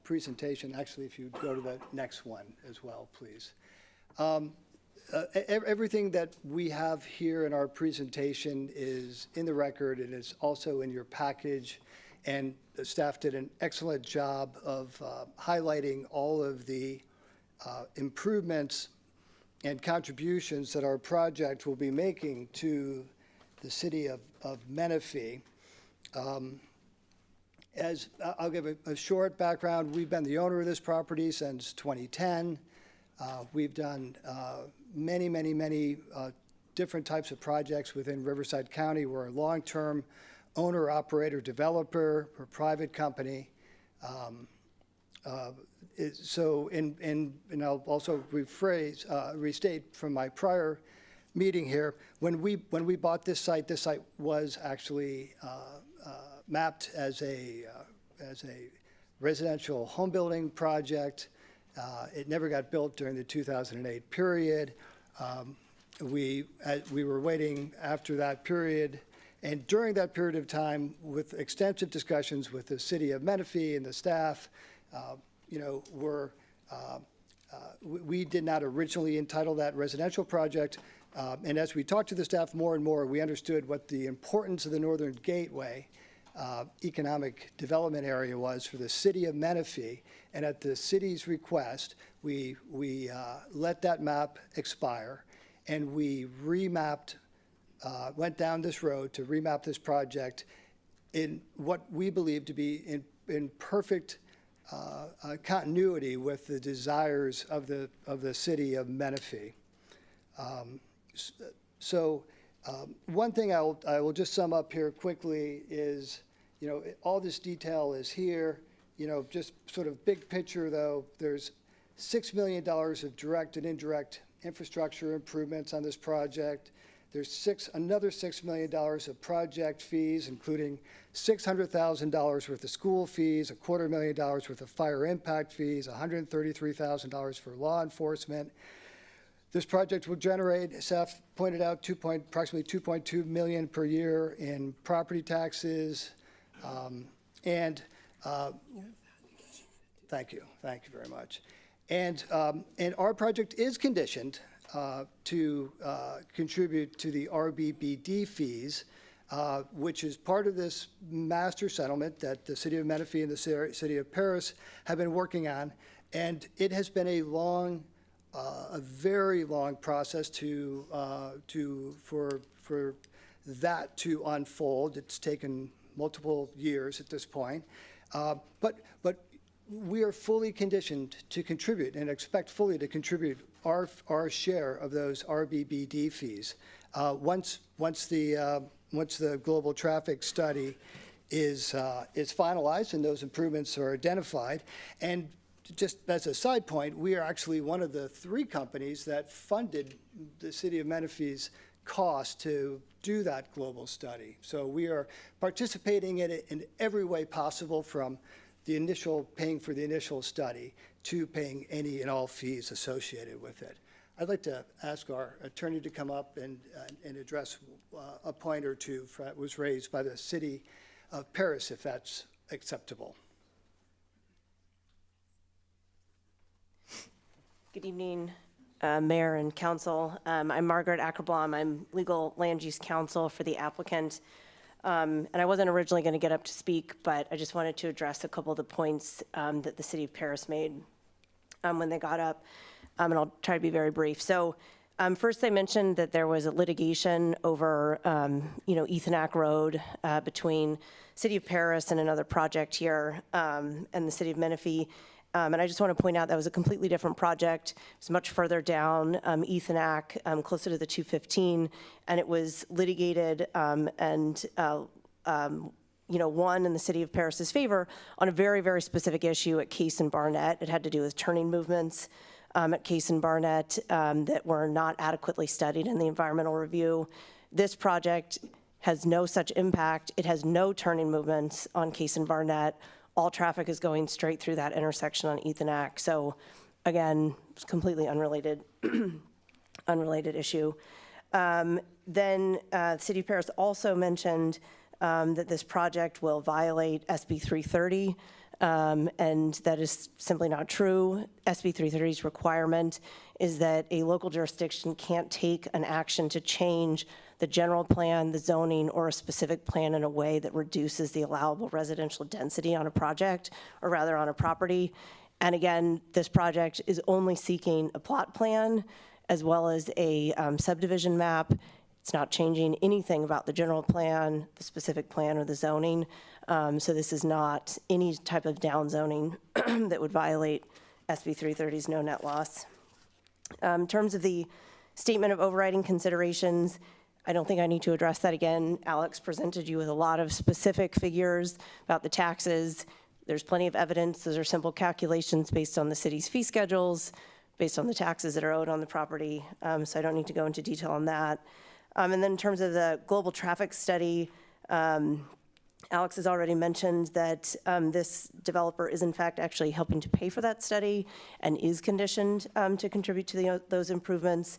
presentation, actually if you go to the next one as well, please. Everything that we have here in our presentation is in the record. It is also in your package, and the staff did an excellent job of highlighting all of the improvements and contributions that our project will be making to the city of Menifee. As I'll give a short background, we've been the owner of this property since 2010. We've done many different types of projects within Riverside County. We're a long-term owner, operator, developer, we're a private company. And I'll also restate from my prior meeting here, when we bought this site was actually mapped as a residential home building project. It never got built during the 2008 period. We were waiting after that period, and during that period of time, with extensive discussions with the city of Menifee and the staff, we did not originally entitle that residential project. And as we talked to the staff more and more, we understood what the importance of the Northern Gateway economic development area was for the city of Menifee. And at the city's request, we let that map expire, and we remapped, went down this road to remap this project in what we believe to be in perfect continuity with the desires of the city of Menifee. One thing I will just sum up here quickly is, all this detail is here. Just sort of big picture though, there's $6 million of direct and indirect infrastructure improvements on this project. There's another $6 million of project fees, including $600,000 worth of school fees, $250,000 worth of fire impact fees, $133,000 for law enforcement. This project will generate, as Seth pointed out, approximately $2.2 million per year in property taxes. Thank you very much. And our project is conditioned to contribute to the RBBD fees, which is part of this master settlement that the city of Menifee and the city of Paris have been working on. And it has been a very long process for that to unfold. It's taken multiple years at this point. But we are fully conditioned to contribute and expect fully to contribute our share of those RBBD fees. Once the global traffic study is finalized and those improvements are identified. And just as a side point, we are actually one of the 3 companies that funded the city of Menifee's cost to do that global study. So we are participating in it in every way possible, from the paying for the initial study to paying any and all fees associated with it. I'd like to ask our attorney to come up and address a point or two that was raised by the city of Paris, if that's acceptable. Good evening, Mayor and Council. I'm Margaret Ackerblom. I'm legal land use counsel for the applicant. And I wasn't originally going to get up to speak, but I just wanted to address a couple of the points that the city of Paris made when they got up, and I'll try to be very brief. So first they mentioned that there was a litigation over, Ethanac Road between city of Paris and another project here and the city of Menifee. And I just want to point out that was a completely different project. It was much further down Ethanac, closer to the 215, and it was litigated and won in the city of Paris's favor on a very, very specific issue at Case and Barnett. It had to do with turning movements at Case and Barnett that were not adequately studied in the environmental review. This project has no such impact. It has no turning movements on Case and Barnett. All traffic is going straight through that intersection on Ethanac. So again, it's completely unrelated, unrelated issue. Then the City of Paris also mentioned that this project will violate SB 330, and that is simply not true. SB 330's requirement is that a local jurisdiction can't take an action to change the general plan, the zoning, or a specific plan in a way that reduces the allowable residential density on a project, or rather on a property. And again, this project is only seeking a plot plan as well as a subdivision map. It's not changing anything about the general plan, the specific plan, or the zoning. So this is not any type of downzoning that would violate SB 330's no net loss. In terms of the statement of overriding considerations, I don't think I need to address that again. Alex presented you with a lot of specific figures about the taxes. There's plenty of evidence. Those are simple calculations based on the city's fee schedules, based on the taxes that are owed on the property. So I don't need to go into detail on that. And then in terms of the global traffic study, Alex has already mentioned that this developer is in fact actually helping to pay for that study and is conditioned to contribute to those improvements.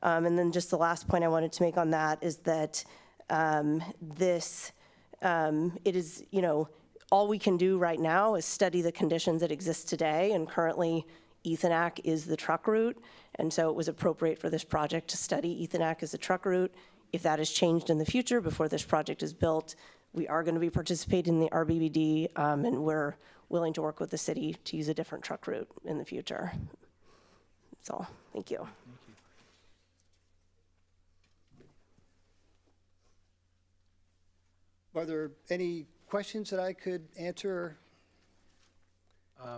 And then just the last point I wanted to make on that is that it is, all we can do right now is study the conditions that exist today, and currently Ethanac is the truck route, and so it was appropriate for this project to study Ethanac as a truck route. If that is changed in the future before this project is built, we are going to be participating in the RBBD, and we're willing to work with the city to use a different truck route in the future. That's all. Thank you. Are there any questions that I could answer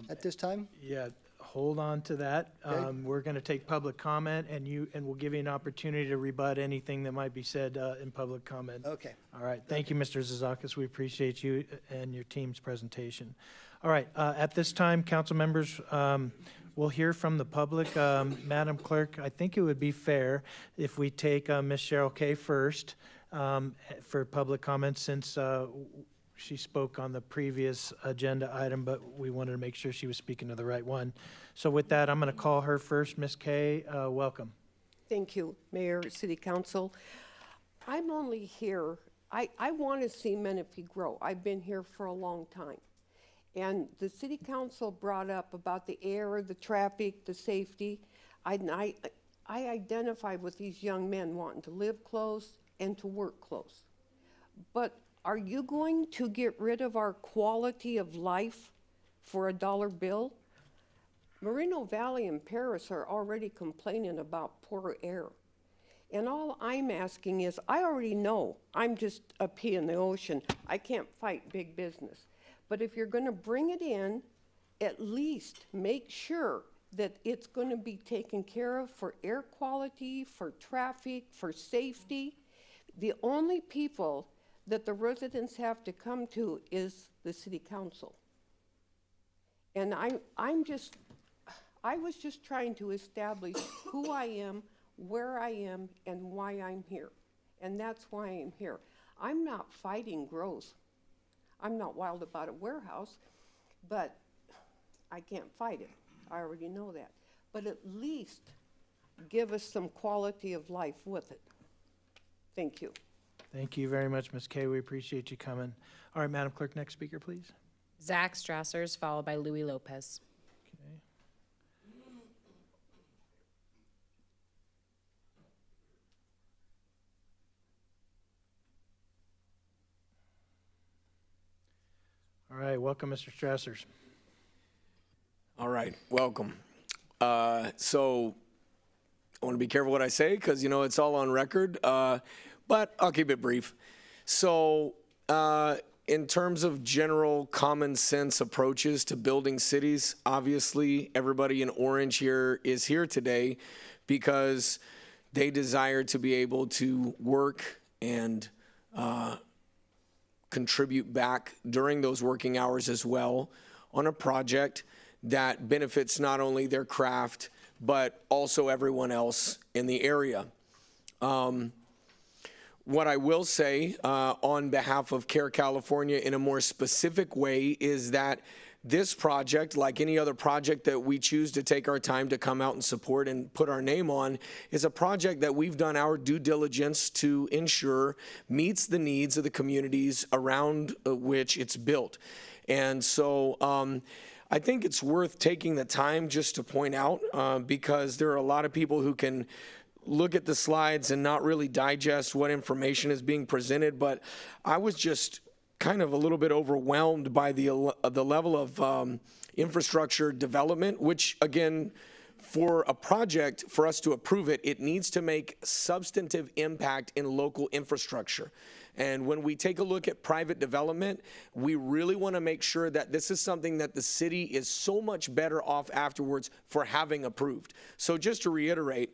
at this time? Yeah, hold on to that. Okay. We're going to take public comment, and we'll give you an opportunity to rebut anything that might be said in public comment. Okay. All right. Thank you, Mr. Zizakis. We appreciate you and your team's presentation. All right. At this time, council members, we'll hear from the public. Madam Clerk, I think it would be fair if we take Ms. Cheryl Kay first for public comments, since she spoke on the previous agenda item, but we wanted to make sure she was speaking to the right one. So with that, I'm going to call her first. Ms. Kay, welcome. Thank you, Mayor, City Council. I'm only here, I want to see Menifee grow. I've been here for a long time. And the City Council brought up about the air, the traffic, the safety. I identify with these young men wanting to live close and to work close. But are you going to get rid of our quality of life for a dollar bill? Moreno Valley and Paris are already complaining about poor air. And all I'm asking is, I already know I'm just a pea in the ocean. I can't fight big business. But if you're going to bring it in, at least make sure that it's going to be taken care of for air quality, for traffic, for safety. The only people that the residents have to come to is the City Council. And I was just trying to establish who I am, where I am, and why I'm here. And that's why I'm here. I'm not fighting growth. I'm not wild about a warehouse, but I can't fight it. I already know that. But at least give us some quality of life with it. Thank you. Thank you very much, Ms. Kay. We appreciate you coming. All right, Madam Clerk, next speaker, please. Zach Strassers, followed by Louis Lopez. Okay. All right, welcome, Mr. Strassers. All right, welcome. So I want to be careful what I say because, it's all on record, but I'll keep it brief. So in terms of general common sense approaches to building cities, obviously everybody in orange here is here today because they desire to be able to work and contribute back during those working hours as well on a project that benefits not only their craft, but also everyone else in the area. What I will say on behalf of CARE California in a more specific way is that this project, like any other project that we choose to take our time to come out and support and put our name on, is a project that we've done our due diligence to ensure meets the needs of the communities around which it's built. And so I think it's worth taking the time just to point out because there are a lot of people who can look at the slides and not really digest what information is being presented, but I was just kind of a little bit overwhelmed by the level of infrastructure development, which again, for a project, for us to approve it, it needs to make substantive impact in local infrastructure. And when we take a look at private development, we really want to make sure that this is something that the city is so much better off afterwards for having approved. So just to reiterate,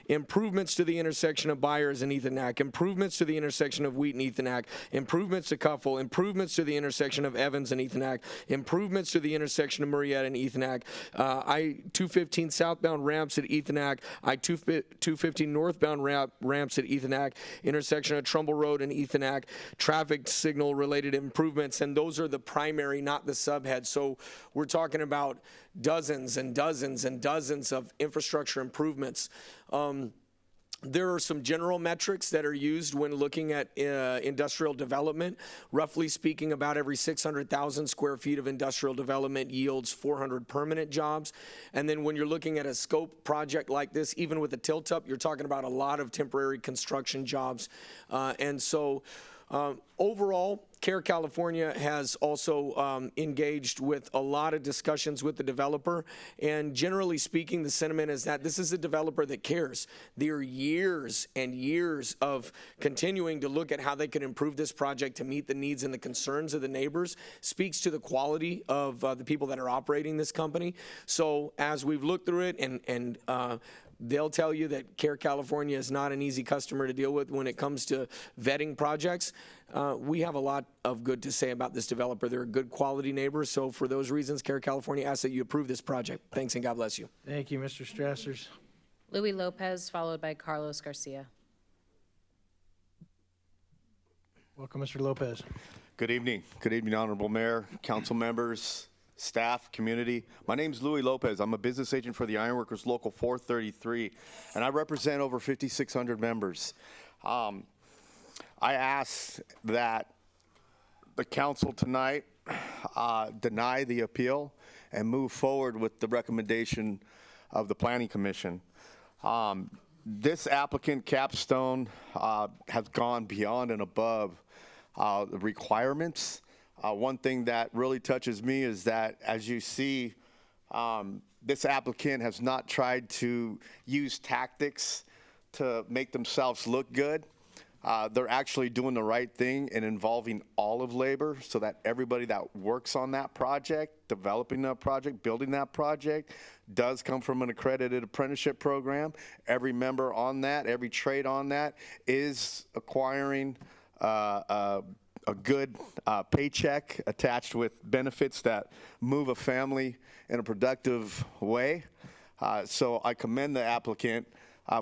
improvements to the intersection of Byers and Ethanac, improvements to the intersection of Wheat and Ethanac, improvements to Cuffle, improvements to the intersection of Evans and Ethanac, improvements to the intersection of Murrieta and Ethanac, I-215 southbound ramps at Ethanac, I-215 northbound ramps at Ethanac, intersection of Trumbull Road and Ethanac, traffic signal related improvements, and those are the primary, not the subheads. So we're talking about dozens and dozens and dozens of infrastructure improvements. There are some general metrics that are used when looking at industrial development. Roughly speaking, about every 600,000 square feet of industrial development yields 400 permanent jobs. And then when you're looking at a scope project like this, even with a tilt-up, you're talking about a lot of temporary construction jobs. Overall, CARE California has also engaged with a lot of discussions with the developer, and generally speaking, the sentiment is that this is a developer that cares. There are years and years of continuing to look at how they can improve this project to meet the needs and the concerns of the neighbors, speaks to the quality of the people that are operating this company. So as we've looked through it, and they'll tell you that CARE California is not an easy customer to deal with when it comes to vetting projects. We have a lot of good to say about this developer. They're a good quality neighbor. So for those reasons, CARE California asks that you approve this project. Thanks and God bless you. Thank you, Mr. Strassers. Louis Lopez, followed by Carlos Garcia. Welcome, Mr. Lopez. Good evening. Good evening, Honorable Mayor, council members, staff, community. My name is Louis Lopez. I'm a business agent for the Ironworkers Local 433, and I represent over 5,600 members. I ask that the council tonight deny the appeal and move forward with the recommendation of the Planning Commission. This applicant, Capstone, has gone beyond and above the requirements. One thing that really touches me is that, as you see, this applicant has not tried to use tactics to make themselves look good. They're actually doing the right thing and involving all of labor so that everybody that works on that project, developing that project, building that project, does come from an accredited apprenticeship program. Every member on that, every trade on that is acquiring a good paycheck attached with benefits that move a family in a productive way. So I commend the applicant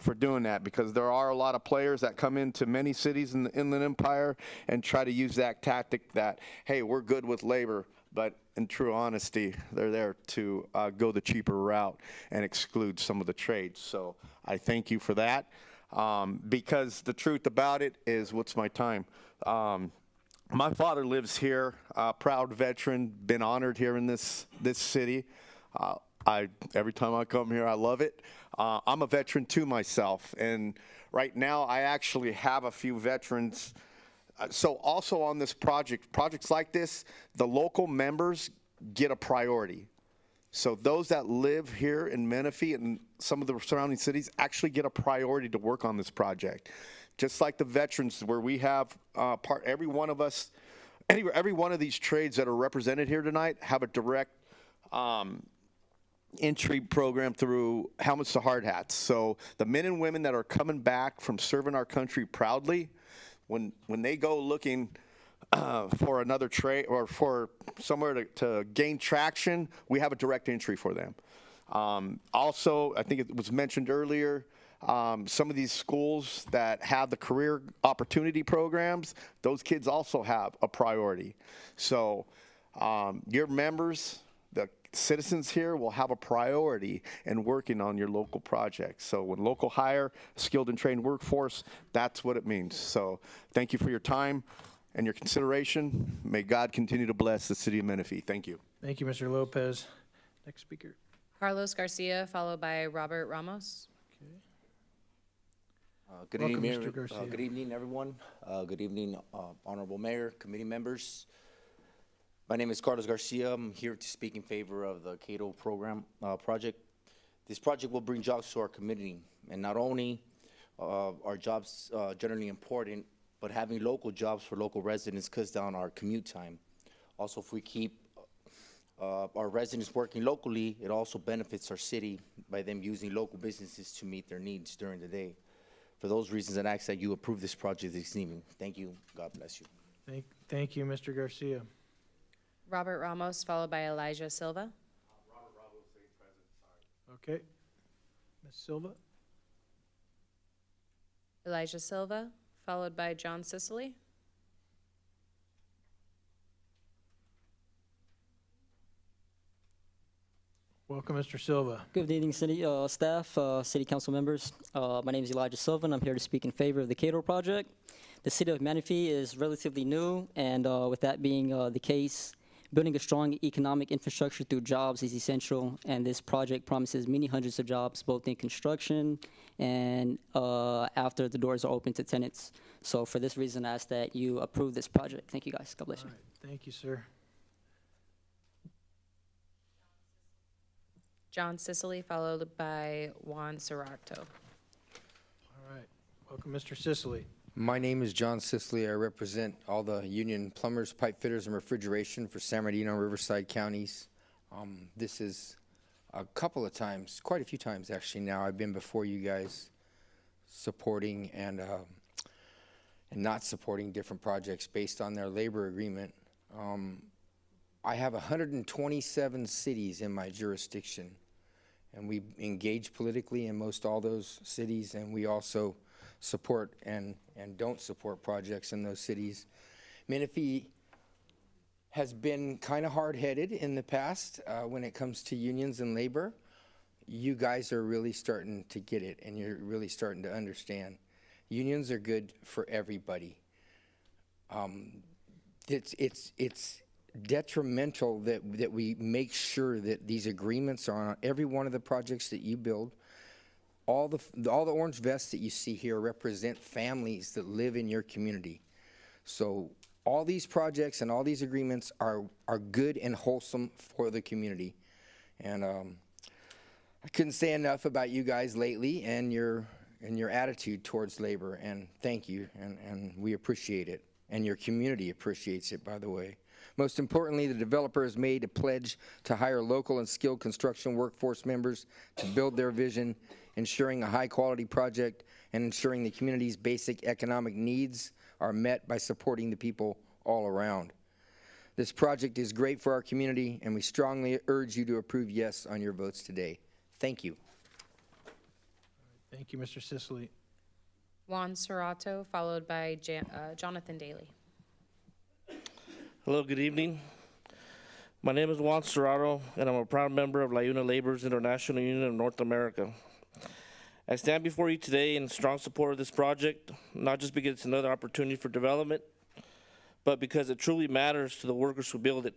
for doing that, because there are a lot of players that come into many cities in the Inland Empire and try to use that tactic that, hey, we're good with labor, but in true honesty, they're there to go the cheaper route and exclude some of the trades. So I thank you for that, because the truth about it is, what's my time? My father lives here, proud veteran, been honored here in this city. Every time I come here, I love it. I'm a veteran too myself, and right now I actually have a few veterans. So also on this projects like this, the local members get a priority. So those that live here in Menifee and some of the surrounding cities actually get a priority to work on this project. Just like the veterans, where we have every one of us, every one of these trades that are represented here tonight have a direct entry program through Helmets to Hard Hats. So the men and women that are coming back from serving our country proudly, when they go looking for another trade or for somewhere to gain traction, we have a direct entry for them. Also, I think it was mentioned earlier, Some of these schools that have the career opportunity programs, those kids also have a priority. So your members, the citizens here, will have a priority in working on your local projects. So when local hire skilled and trained workforce, that's what it means. So thank you for your time and your consideration. May God continue to bless the city of Menifee. Thank you. Thank you, Mr. Lopez. Next speaker. Carlos Garcia, followed by Robert Ramos. Good Welcome, evening, Mr. Garcia. good evening, everyone. Good evening, Honorable Mayor, committee members. My name is Carlos Garcia. I'm here to speak in favor of the Cato program project. This project will bring jobs to our community, and not only are jobs generally important, but having local jobs for local residents cuts down our commute time. Also, if we keep our residents working locally, it also benefits our city by them using local businesses to meet their needs during the day. For those reasons, I ask that you approve this project this evening. Thank you. God bless you. Thank you, Mr. Garcia. Robert Ramos, followed by Elijah Silva. Okay. Ms. Silva? Elijah Silva, followed by John Sicily. Welcome, Mr. Silva. Good evening, city staff, city council members. My name is Elijah Silva, and I'm here to speak in favor of the Cato project. The city of Menifee is relatively new, and with that being the case, building a strong economic infrastructure through jobs is essential, and this project promises many hundreds of jobs, both in construction and after the doors are open to tenants. So for this reason, I ask that you approve this project. Thank you, guys. God bless you. Thank you, sir. John Sicily, followed by Juan Serrato. All right. Welcome, Mr. Sicily. My name is John Sicily. I represent all the union plumbers, pipe fitters, and refrigeration for San Bernardino and Riverside counties. This is a couple of times, quite a few times actually now, I've been before you guys supporting and not supporting different projects based on their labor agreement. I have 127 cities in my jurisdiction, and we engage politically in most all those cities, and we also support and don't support projects in those cities. Menifee has been kind of hard-headed in the past when it comes to unions and labor. You guys are really starting to get it, and you're really starting to understand. Unions are good for everybody. It's detrimental that we make sure that these agreements are on every one of the projects that you build. All the orange vests that you see here represent families that live in your community. So all these projects and all these agreements are good and wholesome for the community. And I couldn't say enough about you guys lately and your attitude towards labor. And thank you, and we appreciate it. And your community appreciates it, by the way. Most importantly, the developer has made a pledge to hire local and skilled construction workforce members to build their vision, ensuring a high-quality project and ensuring the community's basic economic needs are met by supporting the people all around. This project is great for our community, and we strongly urge you to approve yes on your votes today. Thank you. Thank you, Mr. Sicily. Juan Serrato, followed by Jonathan Daly. Hello, good evening. My name is Juan Serrato, and I'm a proud member of LaUna Labor's International Union of North America. I stand before you today in strong support of this project, not just because it's another opportunity for development, but because it truly matters to the workers who build it.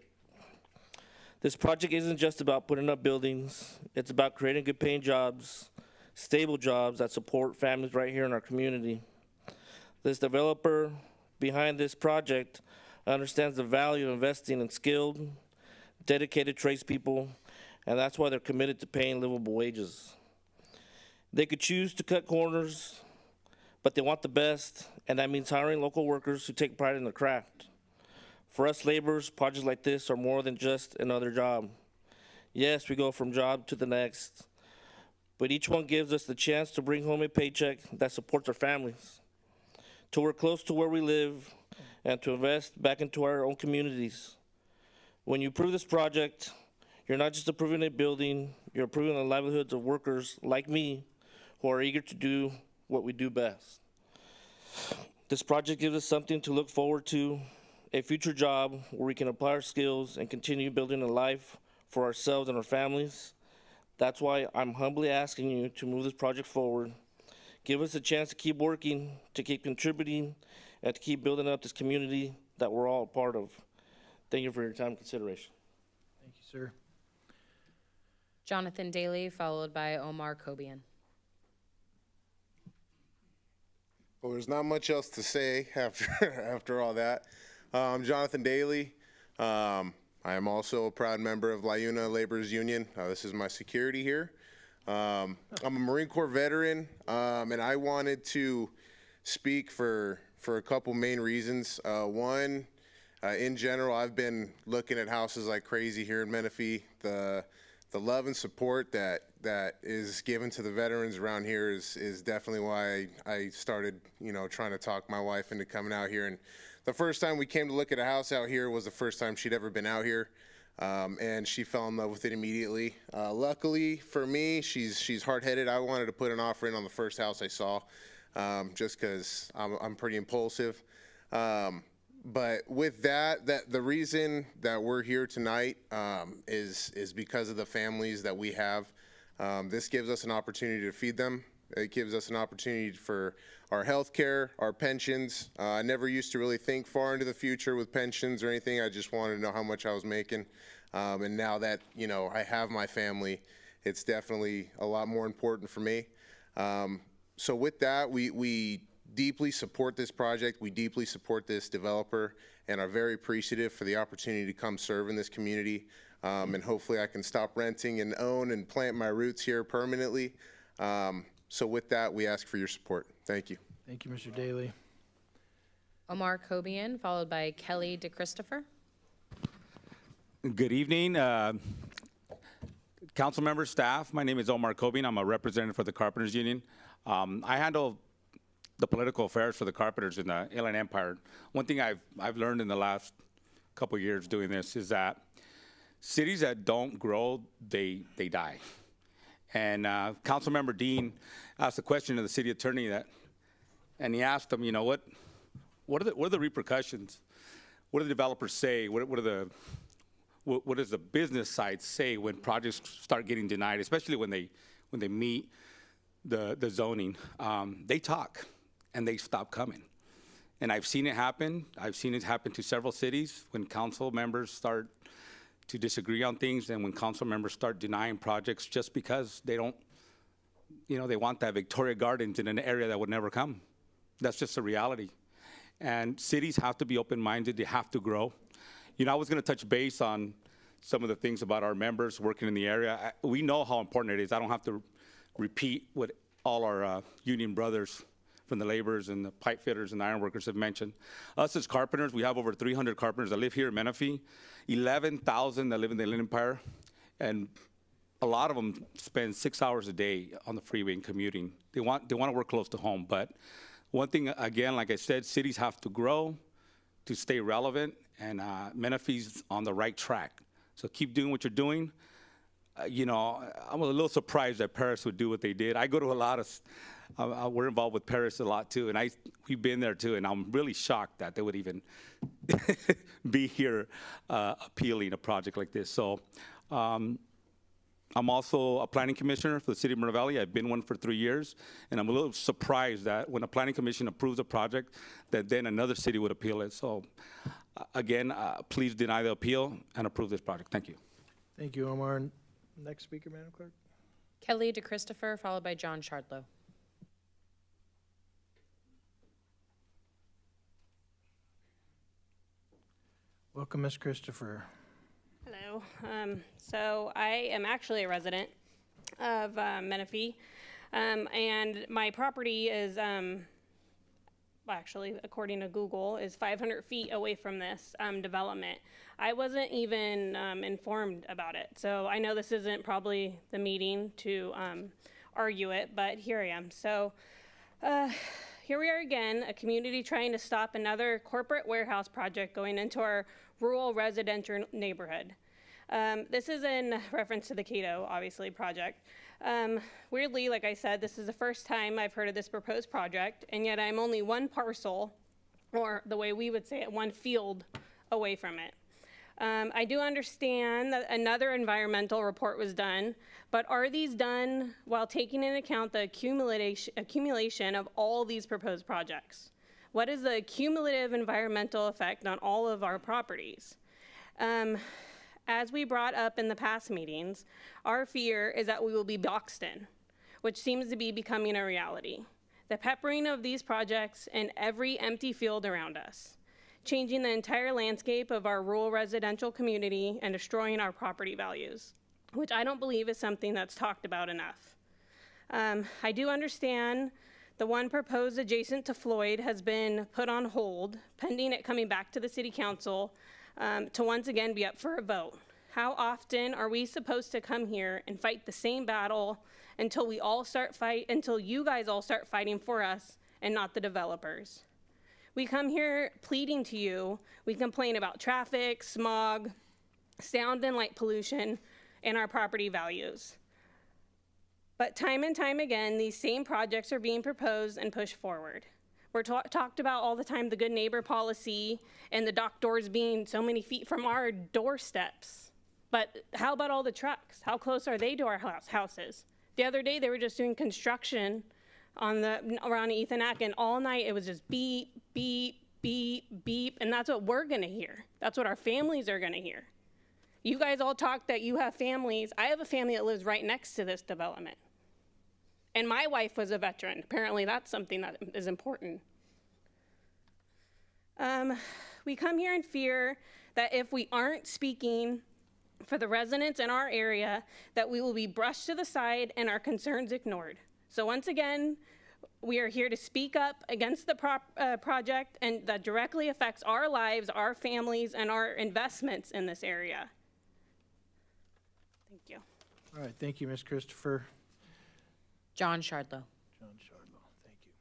This project isn't just about putting up buildings, it's about creating good paying jobs, stable jobs that support families right here in our community. This developer behind this project understands the value of investing in skilled, dedicated tradespeople, and that's why they're committed to paying livable wages. They could choose to cut corners, but they want the best, and that means hiring local workers who take pride in their craft. For us laborers, projects like this are more than just another job. Yes, we go from job to the next, but each one gives us the chance to bring home a paycheck that supports our families, to work close to where we live, and to invest back into our own communities. When you approve this project, you're not just approving a building, you're approving the livelihoods of workers like me who are eager to do what we do best. This project gives us something to look forward to, a future job where we can apply our skills and continue building a life for ourselves and our families. That's why I'm humbly asking you to move this project forward. Give us a chance to keep working, to keep contributing, and to keep building up this community that we're all a part of. Thank you for your time and consideration. Thank you, sir. Jonathan Daly, followed by Omar Kobian. Well, there's not much else to say after all that. I'm Jonathan Daly. I am also a proud member of LiUNA Laborers Union. This is my security here. I'm a Marine Corps veteran, and I wanted to speak for a couple main reasons. One, in general, I've been looking at houses like crazy here in Menifee. The love and support that is given to the veterans around here is definitely why I started, trying to talk my wife into coming out here. And the first time we came to look at a house out here was the first time she'd ever been out here, and she fell in love with it immediately. Luckily for me, she's hard-headed. I wanted to put an offer in on the first house I saw, just because I'm pretty impulsive. But with that, the reason that we're here tonight is because of the families that we have. This gives us an opportunity to feed them. It gives us an opportunity for our health care, our pensions. I never used to really think far into the future with pensions or anything. I just wanted to know how much I was making. And now that, I have my family, it's definitely a lot more important for me. So with that, we deeply support this project. We deeply support this developer and are very appreciative for the opportunity to come serve in this community. And hopefully I can stop renting and own and plant my roots here permanently. So with that, we ask for your support. Thank you. Thank you, Mr. Daly. Omar Kobian, followed by Kelly DeChristopher. Good evening, council members, staff. My name is Omar Kobian. I'm a representative for the Carpenters Union. I handle the political affairs for the carpenters in the Inland Empire. One thing I've learned in the last couple of years doing this is that cities that don't grow, they die. And Councilmember Dean asked a question to the city attorney and he asked him, what are the repercussions? What do the developers say? What does the business side say when projects start getting denied, especially when they meet the zoning? They talk and they stop coming. And I've seen it happen. I've seen it happen to several cities when council members start to disagree on things and when council members start denying projects just because they don't, they want that Victoria Gardens in an area that would never come. That's just a reality. And cities have to be open-minded. They have to grow. I was going to touch base on some of the things about our members working in the area. We know how important it is. I don't have to repeat what all our union brothers from the laborers and the pipe fitters and the iron workers have mentioned. Us as carpenters, we have over 300 carpenters that live here in Menifee, 11,000 that live in the Inland Empire, and a lot of them spend 6 hours a day on the freeway and commuting. They want to work close to home, but one thing, again, like I said, cities have to grow to stay relevant, and Menifee's on the right track. So keep doing what you're doing. I'm a little surprised that Paris would do what they did. I go to a lot of, we're involved with Paris a lot too, and we've been there too, and I'm really shocked that they would even be here appealing a project like this. So I'm also a planning commissioner for the city of Moreno Valley. I've been one for 3 years, and I'm a little surprised that when a planning commission approves a project, that then another city would appeal it. So again, please deny the appeal and approve this project. Thank you. Thank you, Omar. Next speaker, Madam Clerk. Kelly DeChristopher, followed by John Shardlow. Welcome, Ms. Christopher. Hello. So I am actually a resident of Menifee, and my property is, actually, according to Google, is 500 feet away from this development. I wasn't even informed about it, so I know this isn't probably the meeting to argue it, but here I am. So here we are again, a community trying to stop another corporate warehouse project going into our rural residential neighborhood. This is in reference to the Cato, obviously, project. Weirdly, like I said, this is the first time I've heard of this proposed project, and yet I'm only one parcel, or the way we would say it, one field away from it. I do understand that another environmental report was done, but are these done while taking into account the accumulation of all these proposed projects? What is the cumulative environmental effect on all of our properties? As we brought up in the past meetings, our fear is that we will be boxed in, which seems to be becoming a reality. The peppering of these projects in every empty field around us, changing the entire landscape of our rural residential community and destroying our property values, which I don't believe is something that's talked about enough. I do understand the one proposed adjacent to Floyd has been put on hold, pending it coming back to the city council to once again be up for a vote. How often are we supposed to come here and fight the same battle until you guys all start fighting for us and not the developers? We come here pleading to you. We complain about traffic, smog, sound and light pollution, and our property values. But time and time again, these same projects are being proposed and pushed forward. We're talked about all the time, the good neighbor policy and the dock doors being so many feet from our doorsteps. But how about all the trucks? How close are they to our houses? The other day, they were just doing construction around Ethanac, and all night it was just beep, beep, beep, beep, and that's what we're gonna hear. That's what our families are gonna hear. You guys all talk that you have families. I have a family that lives right next to this development. And my wife was a veteran. Apparently that's something that is important. We come here in fear that if we aren't speaking for the residents in our area, that we will be brushed to the side and our concerns ignored. So once again, we are here to speak up against the project and that directly affects our lives, our families, and our investments in this area. Thank you. All right, thank you, Ms. Christopher. John Shardlow. John Shardlow, thank you.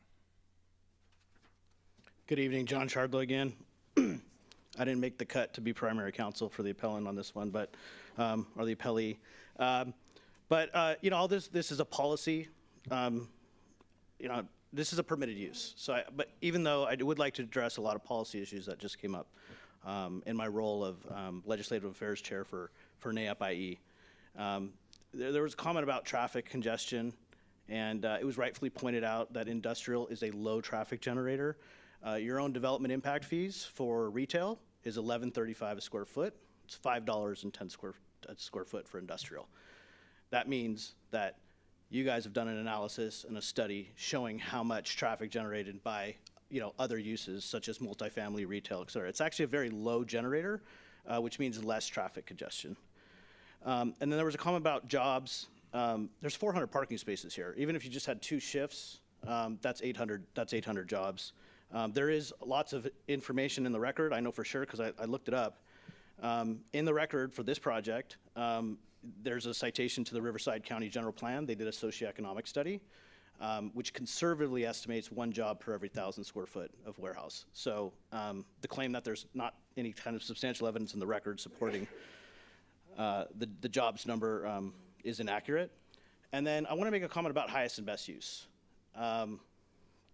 Good evening, John Shardlow again. I didn't make the cut to be primary counsel for the appellant on this one, but, or the appellee. You know, all this is a policy. You know, this is a permitted use. So, but even though I would like to address a lot of policy issues that just came up in my role of legislative affairs chair for NAEP-IE. There was a comment about traffic congestion, and it was rightfully pointed out that industrial is a low traffic generator. Your own development impact fees for retail is $11.35 a square foot. It's $5.10 a square foot for industrial. That means that you guys have done an analysis and a study showing how much traffic generated by, you know, other uses such as multifamily, retail, et cetera. It's actually a very low generator, which means less traffic congestion. And then there was a comment about jobs. There's 400 parking spaces here. Even if you just had 2 shifts, that's 800 jobs. There is lots of information in the record, I know for sure, because I looked it up. In the record for this project, there's a citation to the Riverside County General Plan. They did a socioeconomic study, which conservatively estimates 1 job per every 1,000 square foot of warehouse. So the claim that there's not any kind of substantial evidence in the record supporting the jobs number is inaccurate. And then I want to make a comment about highest and best use.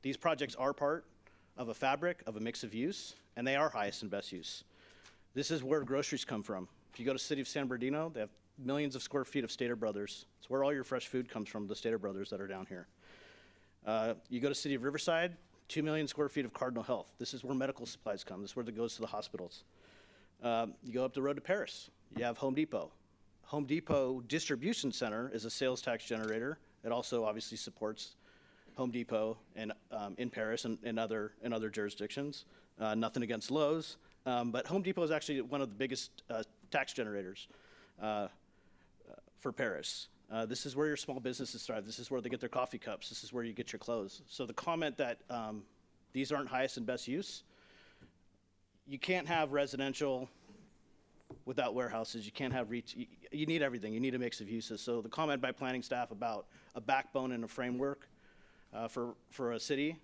These projects are part of a fabric of a mix of use, and they are highest and best use. This is where groceries come from. If you go to the city of San Bernardino, they have millions of square feet of Stater Brothers. It's where all your fresh food comes from, the Stater Brothers that are down here. You go to the city of Riverside, 2 million square feet of Cardinal Health. This is where medical supplies come. This is where it goes to the hospitals. You go up the road to Paris, you have Home Depot. Home Depot Distribution Center is a sales tax generator. It also obviously supports Home Depot and in Paris and in other jurisdictions. Nothing against Lowe's, but Home Depot is actually one of the biggest tax generators for Paris. This is where your small businesses thrive. This is where they get their coffee cups. This is where you get your clothes. So the comment that these aren't highest and best use, you can't have residential without warehouses. You can't have you need everything. You need a mix of uses. So the comment by planning staff about a backbone and a framework for a city,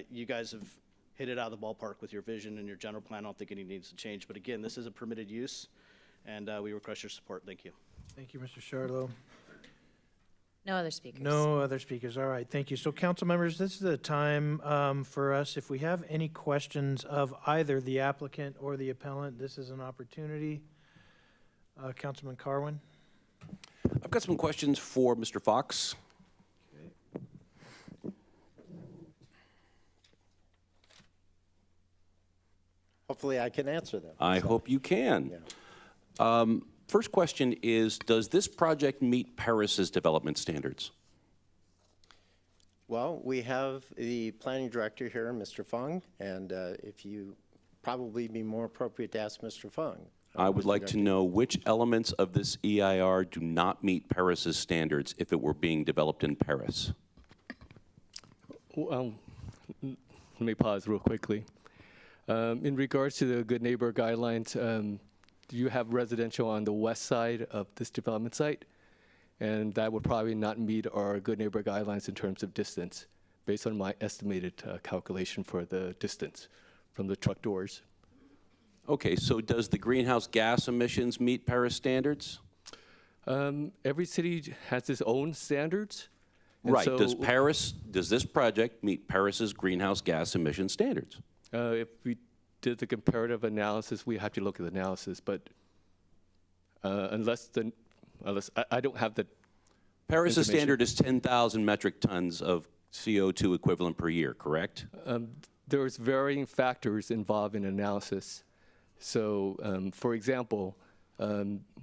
you guys have hit it out of the ballpark with your vision and your general plan. I don't think anything needs to change. But again, this is a permitted use, and we request your support. Thank you. Thank you, Mr. Shardlow. No other speakers. No other speakers. All right, thank you. So council members, this is the time for us, if we have any questions of either the applicant or the appellant, this is an opportunity. Councilman Carwin? I've got some questions for Mr. Fox. Hopefully I can answer them. I hope you can. First question is, does this project meet Paris's development standards? Well, we have the planning director here, Mr. Fung, and if you probably be more appropriate to ask Mr. Fung. I would like to know which elements of this EIR do not meet Paris's standards if it were being developed in Paris. Let me pause real quickly. In regards to the Good Neighbor guidelines, you have residential on the west side of this development site, and that would probably not meet our Good Neighbor guidelines in terms of distance, based on my estimated calculation for the distance from the truck doors. Okay, so does the greenhouse gas emissions meet Paris standards? Every city has its own standards. and Right, so- does this project meet Paris's greenhouse gas emission standards? If we did the comparative analysis, we have to look at the analysis, but unless I don't have the Paris's information. standard is 10,000 metric tons of CO2 equivalent per year, correct? There's varying factors involved in analysis. So, for example,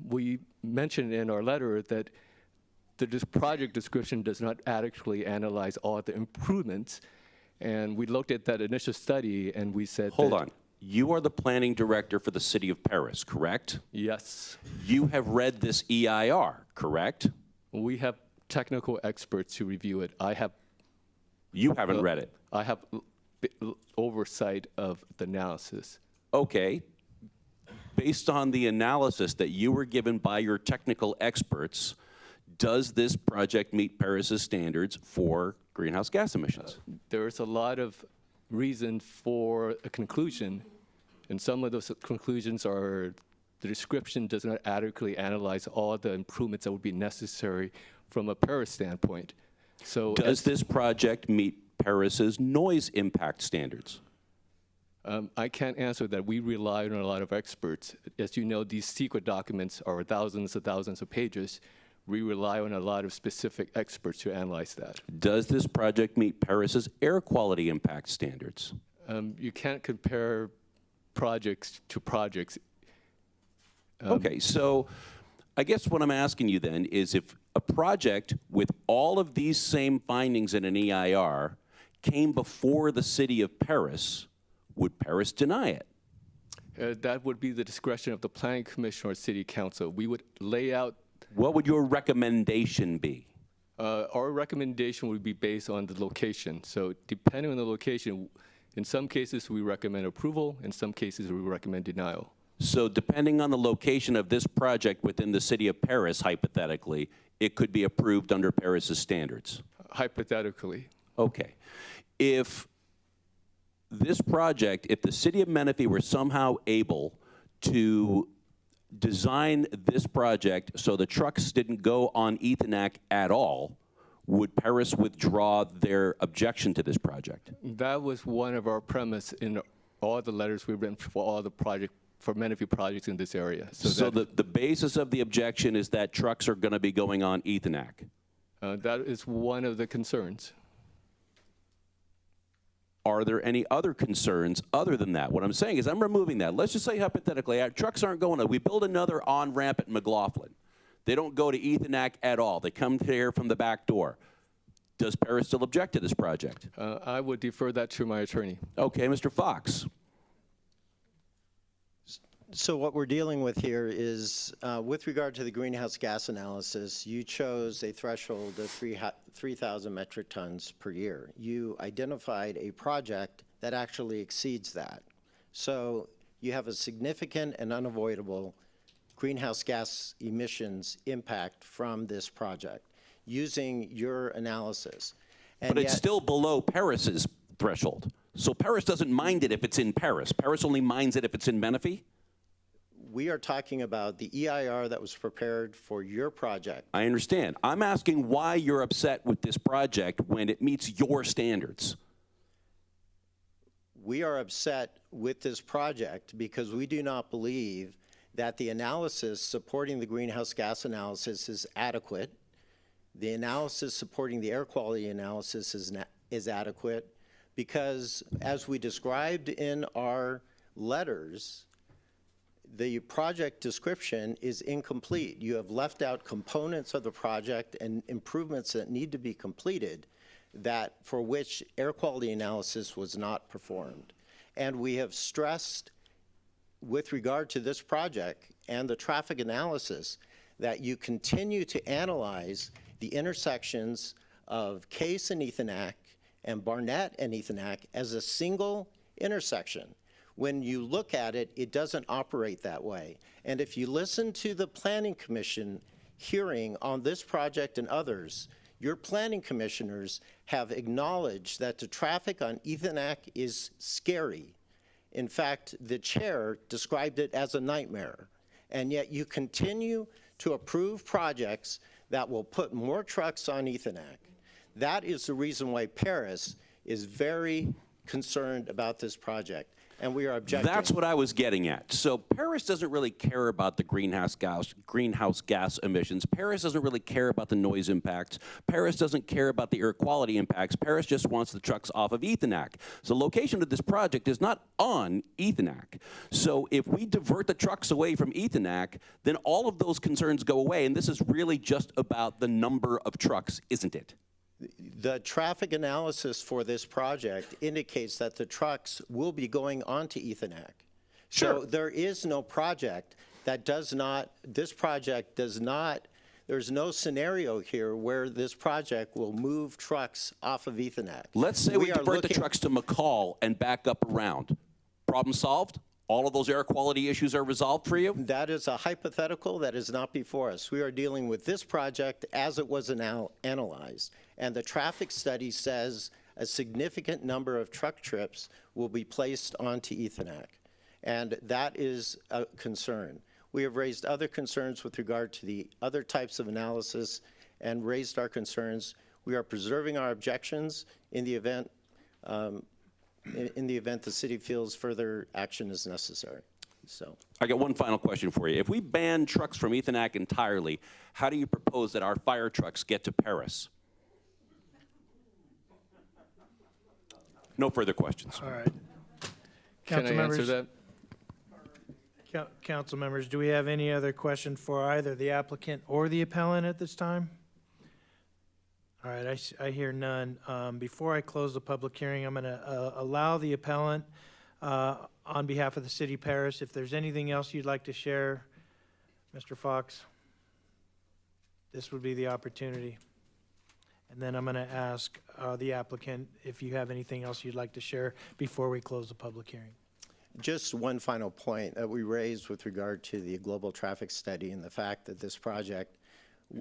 we mentioned in our letter that this project description does not adequately analyze all the improvements. And we looked at that initial study and we said, Hold on. You are the planning director for the city of Paris, correct? Yes. You have read this EIR, correct? We have technical experts who review it. You haven't read it? I have oversight of the analysis. Okay. Based on the analysis that you were given by your technical experts, does this project meet Paris's standards for greenhouse gas emissions? There's a lot of reason for a conclusion, and some of those conclusions are the description does not adequately analyze all the improvements that would be necessary from a Paris standpoint. So does this project meet Paris's noise impact standards? I can't answer that. We rely on a lot of experts. As you know, these secret documents are thousands of pages. We rely on a lot of specific experts to analyze that. Does this project meet Paris's air quality impact standards? You can't compare projects to projects. Okay, so I guess what I'm asking you then is if a project with all of these same findings in an EIR came before the city of Paris, would Paris deny it? That would be the discretion of the Planning Commission or City Council. We would lay out. What would your recommendation be? Our recommendation would be based on the location. So depending on the location, in some cases we recommend approval, in some cases we recommend denial. So depending on the location of this project within the city of Paris, hypothetically, it could be approved under Paris's standards? Hypothetically. Okay. If this project, if the city of Menifee were somehow able to design this project so the trucks didn't go on Ethanac at all, would Paris withdraw their objection to this project? That was one of our premise in all the letters we've written for all the for Menifee projects in this area. So the basis of the objection is that trucks are going to be going on Ethanac? That is one of the concerns. Are there any other concerns other than that? What I'm saying is I'm removing that. Let's just say hypothetically, our trucks aren't going to, we build another on-ramp at McLaughlin. They don't go to Ethanac at all. They come here from the back door. Does Paris still object to this project? I would defer that to my attorney. Okay, Mr. Fox. So what we're dealing with here is, with regard to the greenhouse gas analysis, you chose a threshold of 3,000 metric tons per year. You identified a project that actually exceeds that. So you have a significant and unavoidable greenhouse gas emissions impact from this project using your analysis. But it's still below Paris's threshold. So Paris doesn't mind it if it's in Paris. Paris only minds it if it's in Menifee? We are talking about the EIR that was prepared for your project. I understand. I'm asking why you're upset with this project when it meets your standards. We are upset with this project because we do not believe that the analysis supporting the greenhouse gas analysis is adequate. The analysis supporting the air quality analysis is adequate because, as we described in our letters, the project description is incomplete. You have left out components of the project and improvements that need to be completed that for which air quality analysis was not performed. And we have stressed with regard to this project and the traffic analysis that you continue to analyze the intersections of Case and Ethanac and Barnett and Ethanac as a single intersection. When you look at it, it doesn't operate that way. And if you listen to the Planning Commission hearing on this project and others, your planning commissioners have acknowledged that the traffic on Ethanac is scary. In fact, the chair described it as a nightmare. And yet you continue to approve projects that will put more trucks on Ethanac. That is the reason why Paris is very concerned about this project. And we are objecting. That's what I was getting at. So Paris doesn't really care about the greenhouse gas emissions. Paris doesn't really care about the noise impacts. Paris doesn't care about the air quality impacts. Paris just wants the trucks off of Ethanac. So the location of this project is not on Ethanac. So if we divert the trucks away from Ethanac, then all of those concerns go away. And this is really just about the number of trucks, isn't it? The traffic analysis for this project indicates that the trucks will be going onto Ethanac. Sure. So there is no project that does not, this project does not, there's no scenario here where this project will move trucks off of Ethanac. Let's say we divert the trucks to McCall and back up around. Problem solved? All of those air quality issues are resolved for you? That is a hypothetical that is not before us. We are dealing with this project as it was analyzed. And the traffic study says a significant number of truck trips will be placed onto Ethanac. And that is a concern. We have raised other concerns with regard to the other types of analysis and raised our concerns. We are preserving our objections in the event the city feels further action is necessary. So I got one final question for you. If we ban trucks from Ethanac entirely, how do you propose that our fire trucks get to Paris? No further questions. All right. Can I answer that? Council members, do we have any other question for either the applicant or the appellant at this time? All right, I hear none. Before I close the public hearing, I'm going to allow the appellant, on behalf of the city of Paris, if there's anything else you'd like to share, Mr. Fox, this would be the opportunity. And then I'm going to ask the applicant if you have anything else you'd like to share before we close the public hearing. just one final point that we raised with regard to the global traffic study and the fact that this project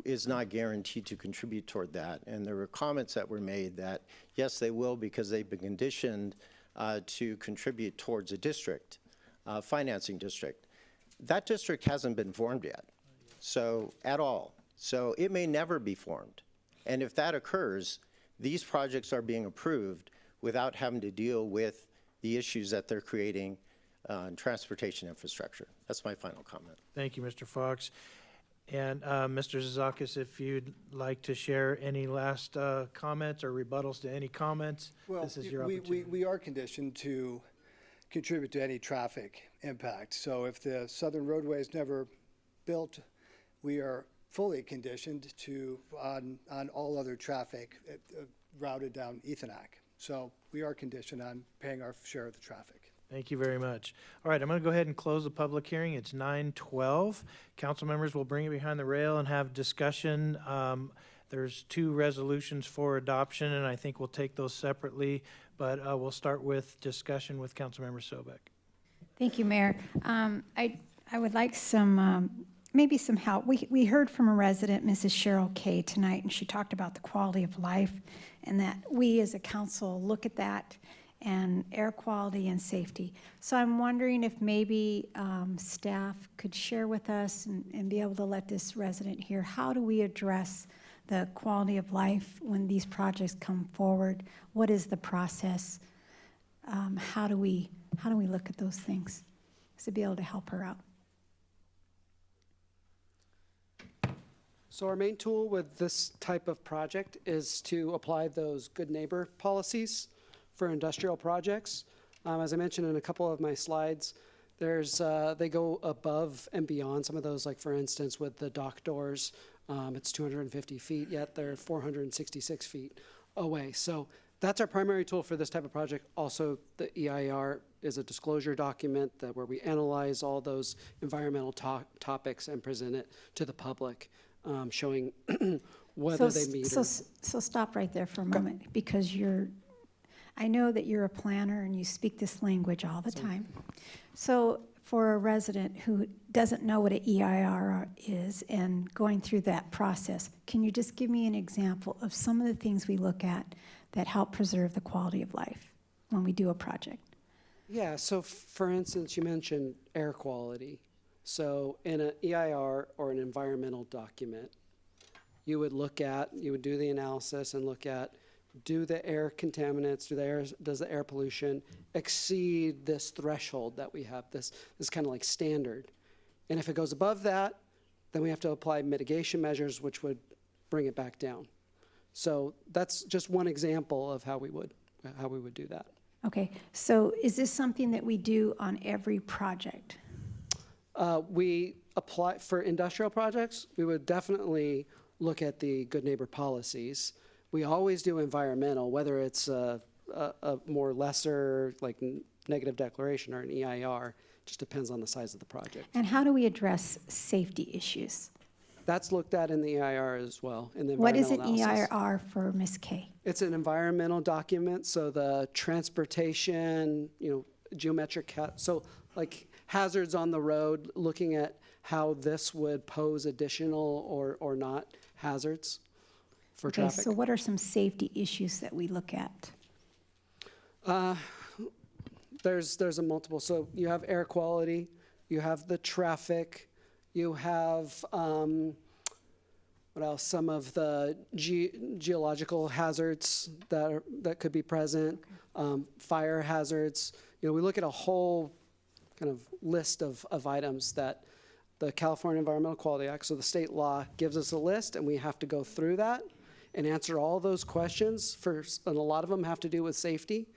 is not guaranteed to contribute toward that. And there were comments that were made that, yes, they will because they've been conditioned to contribute towards a district, financing district. That district hasn't been formed yet, so at all. So it may never be formed. And if that occurs, these projects are being approved without having to deal with the issues that they're creating in transportation infrastructure. That's my final comment. Thank you, Mr. Fox. And Mr. Zazakis, if you'd like to share any last comments or rebuttals to any comments, Well, this is your opportunity. we are conditioned to contribute to any traffic impact. So if the southern roadway is never built, we are fully conditioned to on all other traffic routed down Ethanac. So we are conditioned on paying our share of the traffic. Thank you very much. All right, I'm going to go ahead and close the public hearing. It's 9:12. Council members will bring it behind the rail and have discussion. There's two resolutions for adoption, and I think we'll take those separately, but we'll start with discussion with Councilmember Sobek. Thank you, Mayor. I would like some, maybe some help. We heard from a resident, Mrs. Cheryl Kay, tonight, and she talked about the quality of life and that we as a council look at that and air quality and safety. So I'm wondering if maybe staff could share with us and be able to let this resident hear, how do we address the quality of life when these projects come forward? What is the process? How do we look at those things? To be able to help her out. So our main tool with this type of project is to apply those good neighbor policies for industrial projects. As I mentioned in a couple of my slides, they go above and beyond some of those, like for instance with the dock doors, it's 250 feet, yet they're 466 feet away. So that's our primary tool for this type of project. Also, the EIR is a disclosure document where we analyze all those environmental topics and present it to the public, showing whether they meet. So stop right there for a moment, because I know that you're a planner and you speak this language all the time. So for a resident who doesn't know what an EIR is and going through that process, can you just give me an example of some of the things we look at that help preserve the quality of life when we do a project? Yeah, so for instance, you mentioned air quality. So in an EIR or an environmental document, you would do the analysis and look at, do the air contaminants, does the air pollution exceed this threshold that we have, this kind of like standard? And if it goes above that, then we have to apply mitigation measures, which would bring it back down. So that's just one example of how we would do that. Okay, so is this something that we do on every project? We apply for industrial projects. We would definitely look at the good neighbor policies. We always do environmental, whether it's a more lesser, like negative declaration, or an EIR. Just depends on the size of the project. And how do we address safety issues? That's looked at in the EIR as well, in the What is an environmental analysis. EIR for Ms. Kay? It's an environmental document, so the transportation, geometric, so like hazards on the road, looking at how this would pose additional or not hazards for traffic. Okay, so what are some safety issues that we look at? There's a multiple. So you have air quality, you have the traffic, you have, what else? Some of the geological hazards that could be present, fire hazards. We look at a whole kind of list of items that the California Environmental Quality Act, so the state law, gives us a list, and we have to go through that and answer all those questions first, and a lot of them have to do with safety,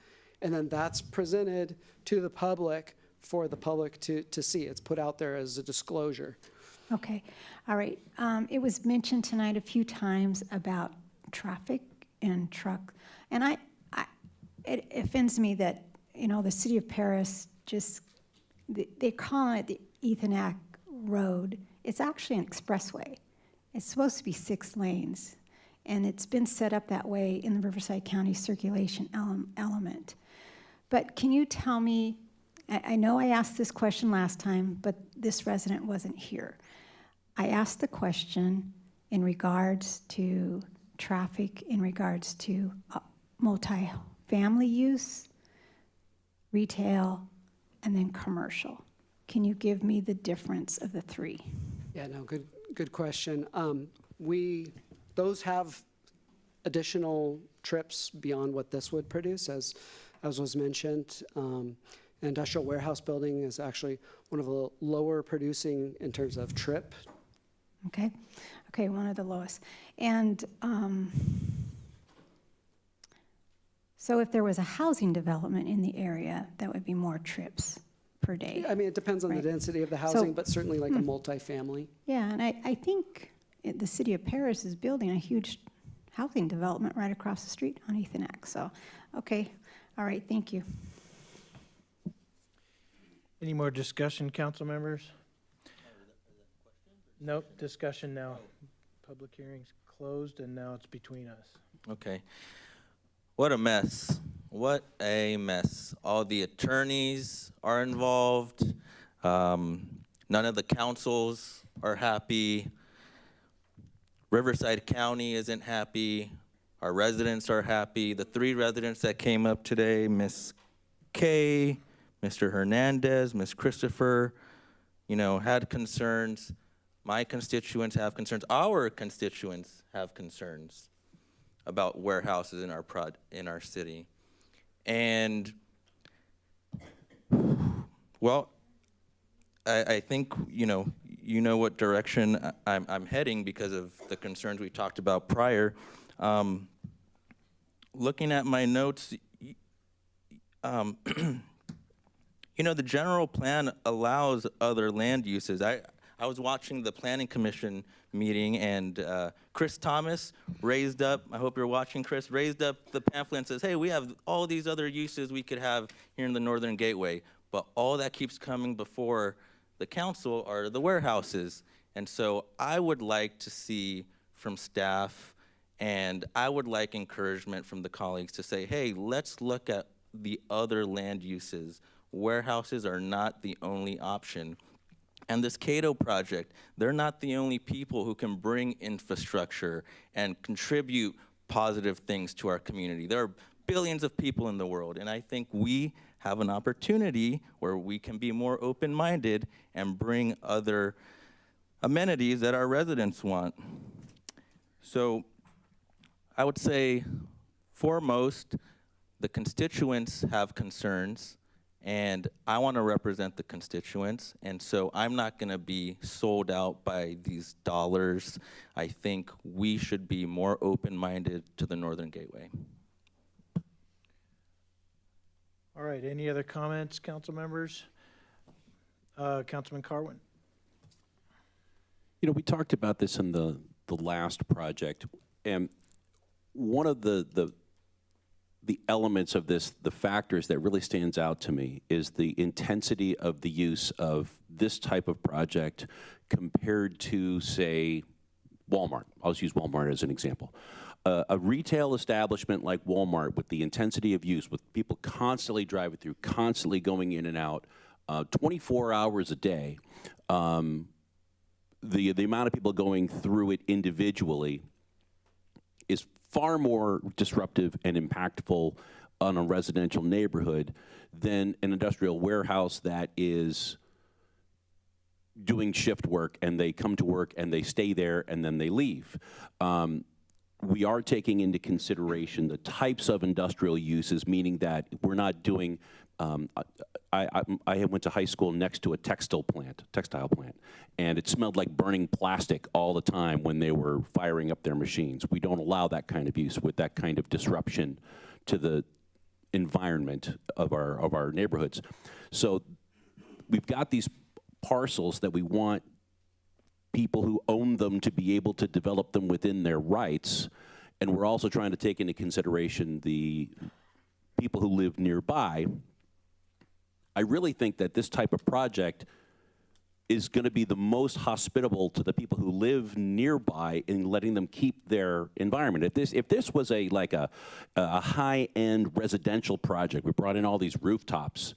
and then that's presented to the public for the public to see. It's put out there as a disclosure. Okay, all right. It was mentioned tonight a few times about traffic and truck, and it offends me that, the city of Paris they call it the Ethanac Road. It's actually an expressway. It's supposed to be 6 lanes, and it's been set up that way in the Riverside County circulation element. But can you tell me, I know I asked this question last time, but this resident wasn't here. I asked the question in regards to traffic, in regards to multi-family use, retail, and then commercial. Can you give me the difference of the 3? Yeah, no, good question. Those have additional trips beyond what this would produce, as was mentioned. An industrial warehouse building is actually one of the lower producing in terms of trip. Okay, one of the lowest. And so if there was a housing development in the area, that would be more trips per day. I mean, it depends on the density of the housing, but certainly like a multifamily. Yeah, and I think the city of Paris is building a huge housing development right across the street on Ethanac. So, okay, all right, thank you. Any more discussion, council members? Nope, discussion now. Public hearing's closed, and now it's between us. Okay. What a mess. What a mess. All the attorneys are involved. None of the councils are happy. Riverside County isn't happy. Our residents are happy. The 3 residents that came up today, Ms. Kay, Mr. Hernandez, Ms. Christopher, you know, had concerns. My constituents have concerns. Our constituents have concerns about warehouses in our city. And, well, I think, you know what direction I'm heading because of the concerns we talked about prior. Looking at my notes, you know, the general plan allows other land uses. I was watching the Planning Commission meeting, and Chris Thomas raised up, I hope you're watching, Chris, raised up the pamphlet and says, hey, we have all these other uses we could have here in the Northern Gateway, but all that keeps coming before the council are the warehouses. And so I would like to see from staff, and I would like encouragement from the colleagues to say, hey, let's look at the other land uses. Warehouses are not the only option. And this Cato project, they're not the only people who can bring infrastructure and contribute positive things to our community. There are billions of people in the world, and I think we have an opportunity where we can be more open-minded and bring other amenities that our residents want. So I would say, foremost, the constituents have concerns, and I want to represent the constituents, and so I'm not going to be sold out by these dollars. I think we should be more open-minded to the Northern Gateway. All right, any other comments, council members? Councilman Carwin? You know, we talked about this in the last project, and one of the elements of this, the factors that really stands out to me is the intensity of the use of this type of project compared to, say, Walmart. I'll just use Walmart as an example. A retail establishment like Walmart with the intensity of use, with people constantly driving through, constantly going in and out, 24 hours a day, the amount of people going through it individually is far more disruptive and impactful on a residential neighborhood than an industrial warehouse that is doing shift work, and they come to work and they stay there and then they leave. We are taking into consideration the types of industrial uses, meaning that we're not doing, I went to high school next to a textile plant, and it smelled like burning plastic all the time when they were firing up their machines. We don't allow that kind of use with that kind of disruption to the environment of our neighborhoods. So we've got these parcels that we want people who own them to be able to develop them within their rights, and we're also trying to take into consideration the people who live nearby. I really think that this type of project is going to be the most hospitable to the people who live nearby in letting them keep their environment. If this was a high-end residential project, we brought in all these rooftops,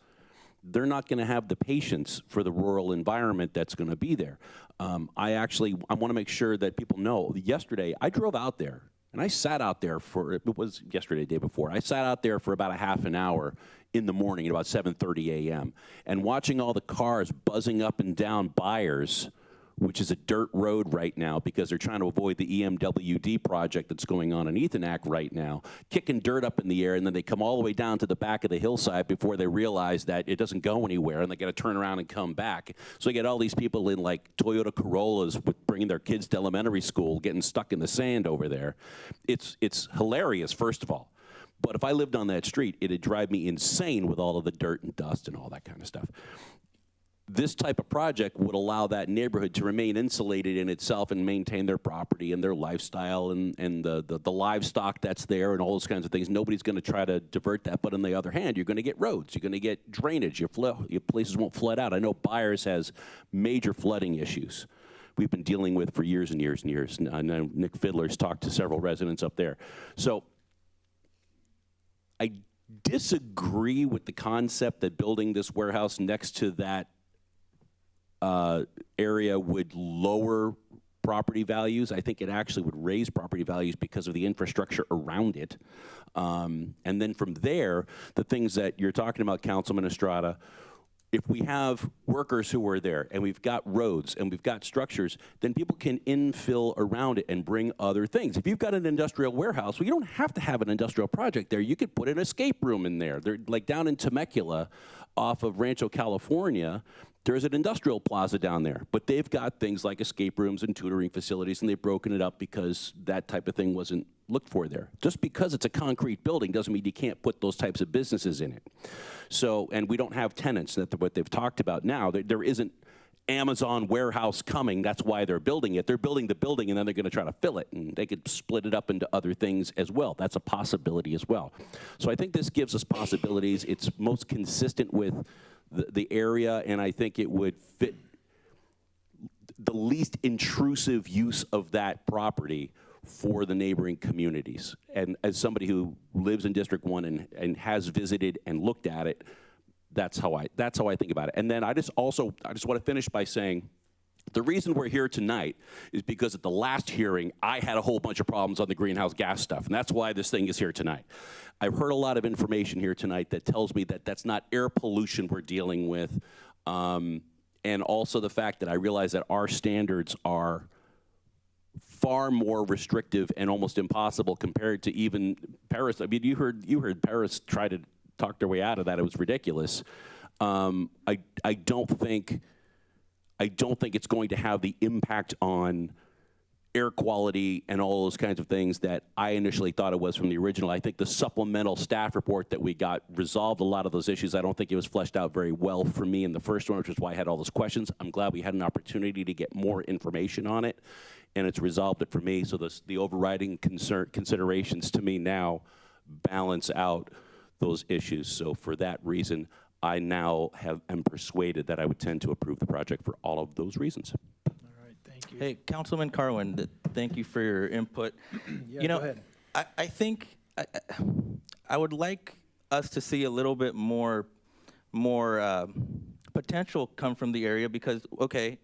they're not going to have the patience for the rural environment that's going to be there. I want to make sure that people know. Yesterday, I drove out there, and I sat out there for, it was yesterday, the day before, I sat out there for about a half an hour in the morning at about 7:30 a.m. and watching all the cars buzzing up and down Byers, which is a dirt road right now because they're trying to avoid the EMWD project that's going on in Ethanac right now, kicking dirt up in the air, and then they come all the way down to the back of the hillside before they realize that it doesn't go anywhere, and they got to turn around and come back. So you get all these people in like Toyota Corollas with bringing their kids to elementary school, getting stuck in the sand over there. It's hilarious, first of all. But if I lived on that street, it'd drive me insane with all of the dirt and dust and all that kind of stuff. This type of project would allow that neighborhood to remain insulated in itself and maintain their property and their lifestyle and the livestock that's there and all those kinds of things. Nobody's going to try to divert that. But on the other hand, you're going to get roads. You're going to get drainage. Your places won't flood out. I know Byers has major flooding issues we've been dealing with for years and years and years. I know Nick Fiddler's talked to several residents up there. So I disagree with the concept that building this warehouse next to that area would lower property values. I think it actually would raise property values because of the infrastructure around it. And then from there, the things that you're talking about, Councilman Estrada, if we have workers who are there and we've got roads and we've got structures, then people can infill around it and bring other things. If you've got an industrial warehouse, well, you don't have to have an industrial project there. You could put an escape room in there. They're like down in Temecula off of Rancho, California, there's an industrial plaza down there, but they've got things like escape rooms and tutoring facilities, and they've broken it up because that type of thing wasn't looked for there. Just because it's a concrete building doesn't mean you can't put those types of businesses in it. So, and we don't have tenants, that what they've talked about now. There isn't Amazon warehouse coming, that's why they're building it. They're building the building and then they're gonna try to fill it, and they could split it up into other things as well. That's a possibility as well. So I think this gives us possibilities. It's most consistent with the area, and I think it would fit the least intrusive use of that property for the neighboring communities. And as somebody who lives in District 1 and has visited and looked at it, that's how I think about it. And then I just want to finish by saying, the reason we're here tonight is because at the last hearing, I had a whole bunch of problems on the greenhouse gas stuff, and that's why this thing is here tonight. I've heard a lot of information here tonight that tells me that that's not air pollution we're dealing with, and also the fact that I realize that our standards are far more restrictive and almost impossible compared to even Paris. I mean, you heard Paris try to talk their way out of that. It was ridiculous. I don't think it's going to have the impact on air quality and all those kinds of things that I initially thought it was from the original. I think the supplemental staff report that we got resolved a lot of those issues. I don't think it was fleshed out very well for me in the first one, which is why I had all those questions. I'm glad we had an opportunity to get more information on it, and it's resolved it for me. So the overriding considerations to me now balance out those issues. So for that reason, I now am persuaded that I would tend to approve the project for all of those reasons. Thank you. Hey, Councilman Carwin, thank you for your input. Yeah, you know, go ahead. I think I would like us to see a little bit more potential come from the area because, okay,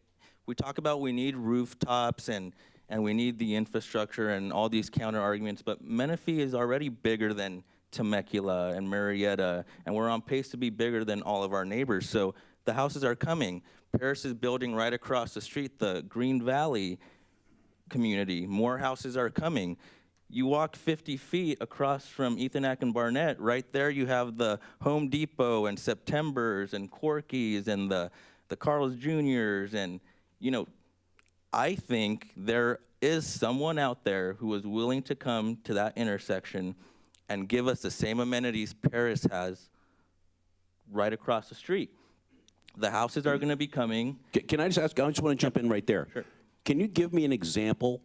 we talk about we need rooftops and we need the infrastructure and all these counter arguments, but Menifee is already bigger than Temecula and Murrieta, and we're on pace to be bigger than all of our neighbors. So the houses are coming. Paris is building right across the street, the Green Valley community. More houses are coming. You walk 50 feet across from Ethanac and Barnett, right there you have the Home Depot and September's and Corky's and the Carl's Jr.'s. And, you know, I think there is someone out there who is willing to come to that intersection and give us the same amenities Paris has right across the street. The houses are going to be coming. Can I just ask, I just want to jump in right there. Sure. Can you give me an example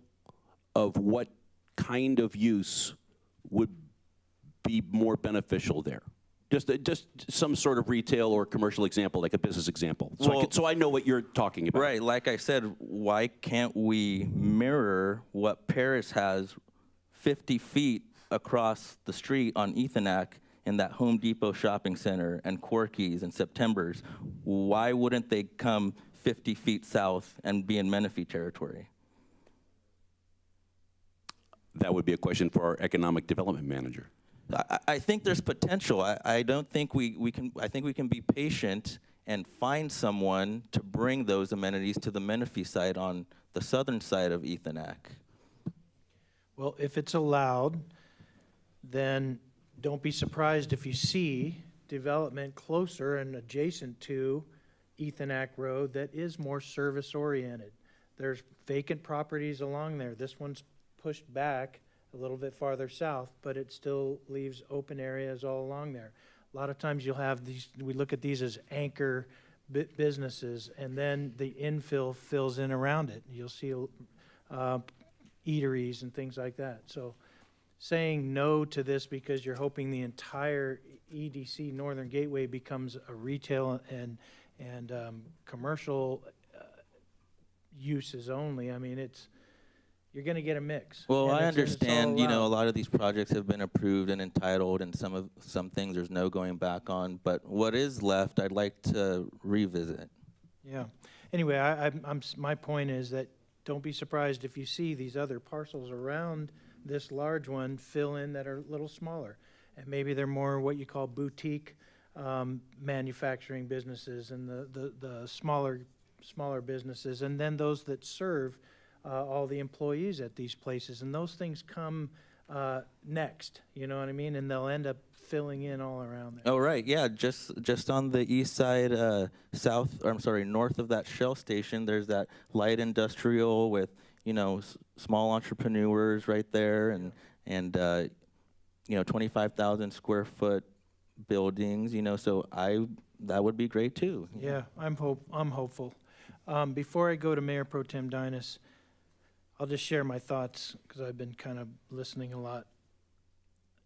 of what kind of use would be more beneficial there? Just some sort of retail or commercial example, like a business example, so I know what you're talking about. Right, like I said, why can't we mirror what Paris has 50 feet across the street on Ethanac in that Home Depot shopping center and Corky's and September's? Why wouldn't they come 50 feet south and be in Menifee territory? That would be a question for our economic development manager. I think there's potential. I don't think we can. I think we can be patient and find someone to bring those amenities to the Menifee side on the southern side of Ethanac. Well, if it's allowed, then don't be surprised if you see development closer and adjacent to Ethanac Road that is more service-oriented. There's vacant properties along there. This one's pushed back a little bit farther south, but it still leaves open areas all along there. A lot of times you'll have these, we look at these as anchor businesses, and then the infill fills in around it. You'll see eateries and things like that. So saying no to this because you're hoping the entire EDC Northern Gateway becomes a retail and commercial uses only, I mean, you're going to get a mix. Well, and I it's understand, all a allowed. lot of these projects have been approved and entitled, and some things there's no going back on. But what is left, I'd like to revisit. Yeah. Anyway, my point is that don't be surprised if you see these other parcels around this large one fill in that are a little smaller. And maybe they're more what you call boutique manufacturing businesses and the smaller businesses, and then those that serve all the employees at these places. And those things come next, you know what I mean? And they'll end up filling in all around there. Oh, right, yeah, just on the east side, north of that Shell station, there's that light industrial with, you know, small entrepreneurs right there, and you know, 25,000 square foot buildings, you know, so that would be great too. Yeah, I'm hopeful. Before I go to Mayor Pro Tem Dinas, I'll just share my thoughts because I've been kind of listening a lot.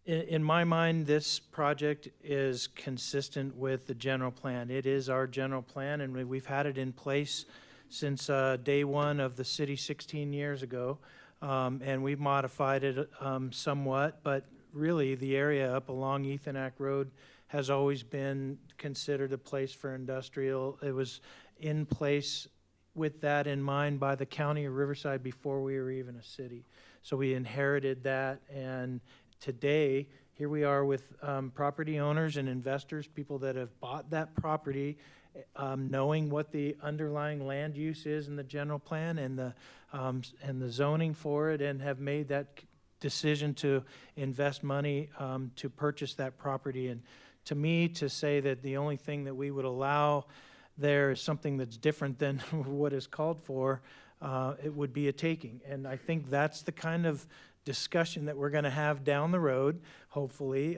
In my mind, this project is consistent with the general plan. It is our general plan, and we've had it in place since day one of the city 16 years ago, and we've modified it somewhat, but really the area up along Ethanac Road has always been considered a place for industrial. It was in place with that in mind by the county of Riverside before we were even a city. So we inherited that, and today, here we are with property owners and investors, people that have bought that property, knowing what the underlying land use is in the general plan and the zoning for it, and have made that decision to invest money to purchase that property. And to me, to say that the only thing that we would allow there is something that's different than what is called for, it would be a taking. And I think that's the kind of discussion that we're going to have down the road, hopefully.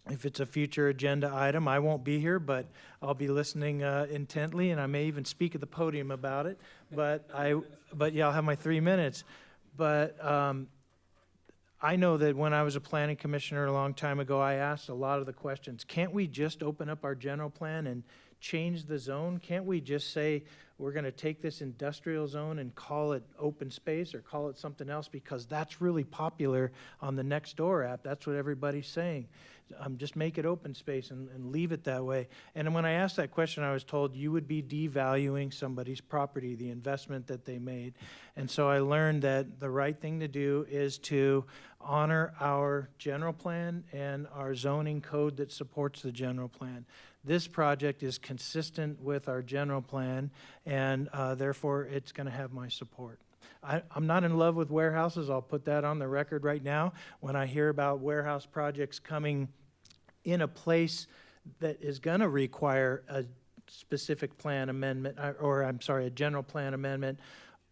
If it's a future agenda item, I won't be here, but I'll be listening intently, and I may even speak at the podium about it. But yeah, I'll have my 3 minutes. But I know that when I was a planning commissioner a long time ago, I asked a lot of the questions. Can't we just open up our general plan and change the zone? Can't we just say we're going to take this industrial zone and call it open space or call it something else, because that's really popular on the Nextdoor app? That's what everybody's saying. Just make it open space and leave it that way. And when I asked that question, I was told you would be devaluing somebody's property, the investment that they made. And so I learned that the right thing to do is to honor our general plan and our zoning code that supports the general plan. This project is consistent with our general plan, and therefore it's going to have my support. I'm not in love with warehouses. I'll put that on the record right now. When I hear about warehouse projects coming in a place that is going to require a specific plan amendment, or I'm sorry, a general plan amendment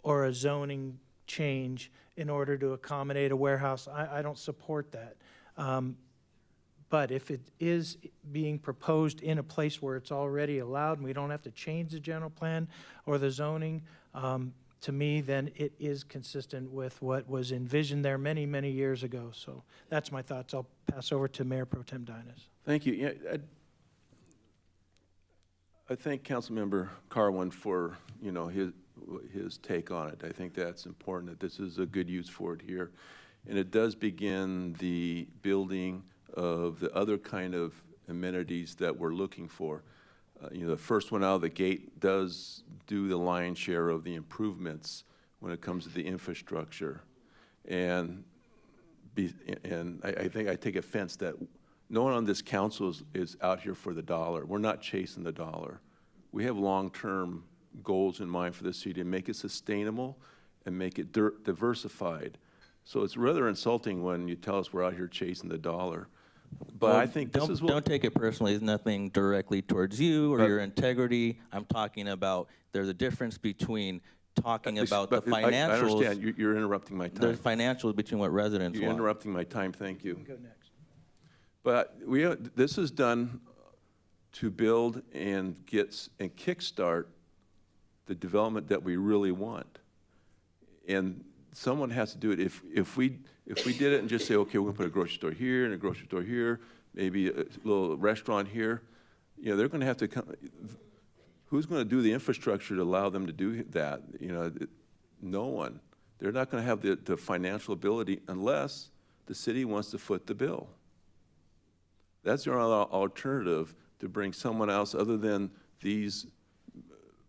or a zoning change in order to accommodate a warehouse, I don't support that. But if it is being proposed in a place where it's already allowed and we don't have to change the general plan or the zoning, to me, then it is consistent with what was envisioned there many, many years ago. So that's my thoughts. I'll pass over to Mayor Pro Tem Dinas. Thank you. Yeah, I thank Councilmember Carwin for, you know, his take on it. I think that's important, that this is a good use for it here. And it does begin the building of the other kind of amenities that we're looking for. You know, the first one out of the gate does do the lion's share of the improvements when it comes to the infrastructure. And I think I take offense that no one on this council is out here for the dollar. We're not chasing the dollar. We have long-term goals in mind for the city to make it sustainable and make it diversified. So it's rather insulting when you tell us we're out here chasing the dollar. But Well, I think this is what... Don't take it personally. It's nothing directly towards you or your integrity. I'm talking about there's a difference between talking about the financials. I understand. You're interrupting my time. There's financials between what residents You're want. interrupting my time. Thank you. Go next. But this is done to build and kickstart the development that we really want. And someone has to do it. If we did it and just say, okay, we're gonna put a grocery store here and a grocery store here, maybe a little restaurant here, you know, they're gonna have to come. Who's gonna do the infrastructure to allow them to do that? You know, no one. They're not gonna have the financial ability unless the city wants to foot the bill. That's the only alternative to bring someone else other than these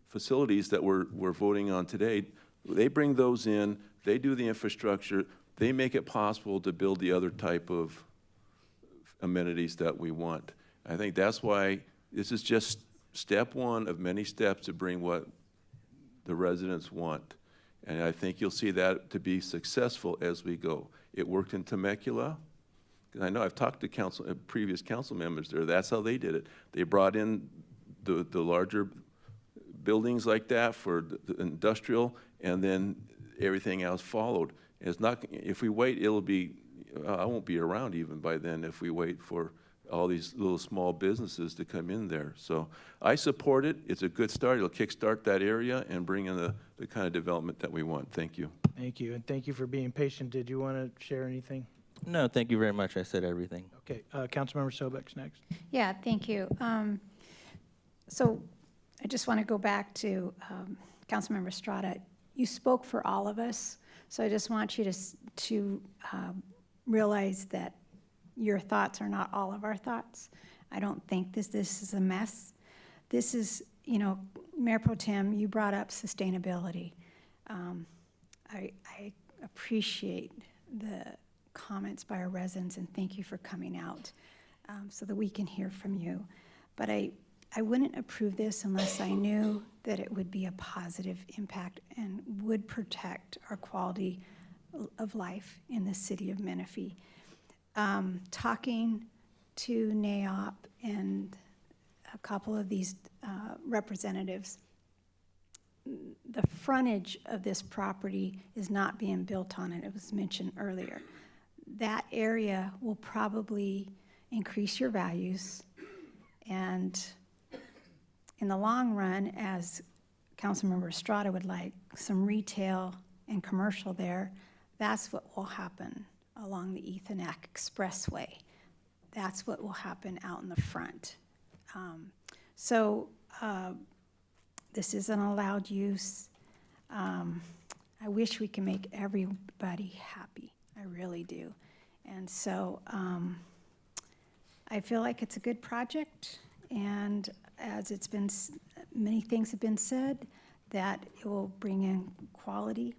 facilities that we're voting on today They bring those in, they do the infrastructure, they make it possible to build the other type of amenities that we want. I think that's why this is just step one of many steps to bring what the residents want. And I think you'll see that to be successful as we go. It worked in Temecula. I know I've talked to previous council members there. That's how they did it. They brought in the larger buildings like that for the industrial, and then everything else followed. It's not. If we wait, it'll be. I won't be around even by then if we wait for all these little small businesses to come in there. So I support it. It's a good start. It'll kickstart that area and bring in the kind of development that we want. Thank you. Thank you, and thank you for being patient. Did you want to share anything? No, thank you very much. I said everything. Okay, Councilmember Sobek's next. Yeah, thank you. So I just want to go back to Councilmember Estrada. You spoke for all of us, so I just want you to realize that your thoughts are not all of our thoughts. I don't think this is a mess. This is, you know, Mayor Pro Tem, you brought up sustainability. I appreciate the comments by our residents, and thank you for coming out so that we can hear from you. But I wouldn't approve this unless I knew that it would be a positive impact and would protect our quality of life in the city of Menifee. Talking to NAOP and a couple of these representatives, the frontage of this property is not being built on it. It was mentioned earlier. That area will probably increase your values, and in the long run, as Councilmember Estrada would like, some retail and commercial there, that's what will happen along the Ethanac Expressway. That's what will happen out in the front. This is an allowed use. I wish we could make everybody happy. I really do. And so I feel like it's a good project, and as it's been, many things have been said, that it will bring in quality,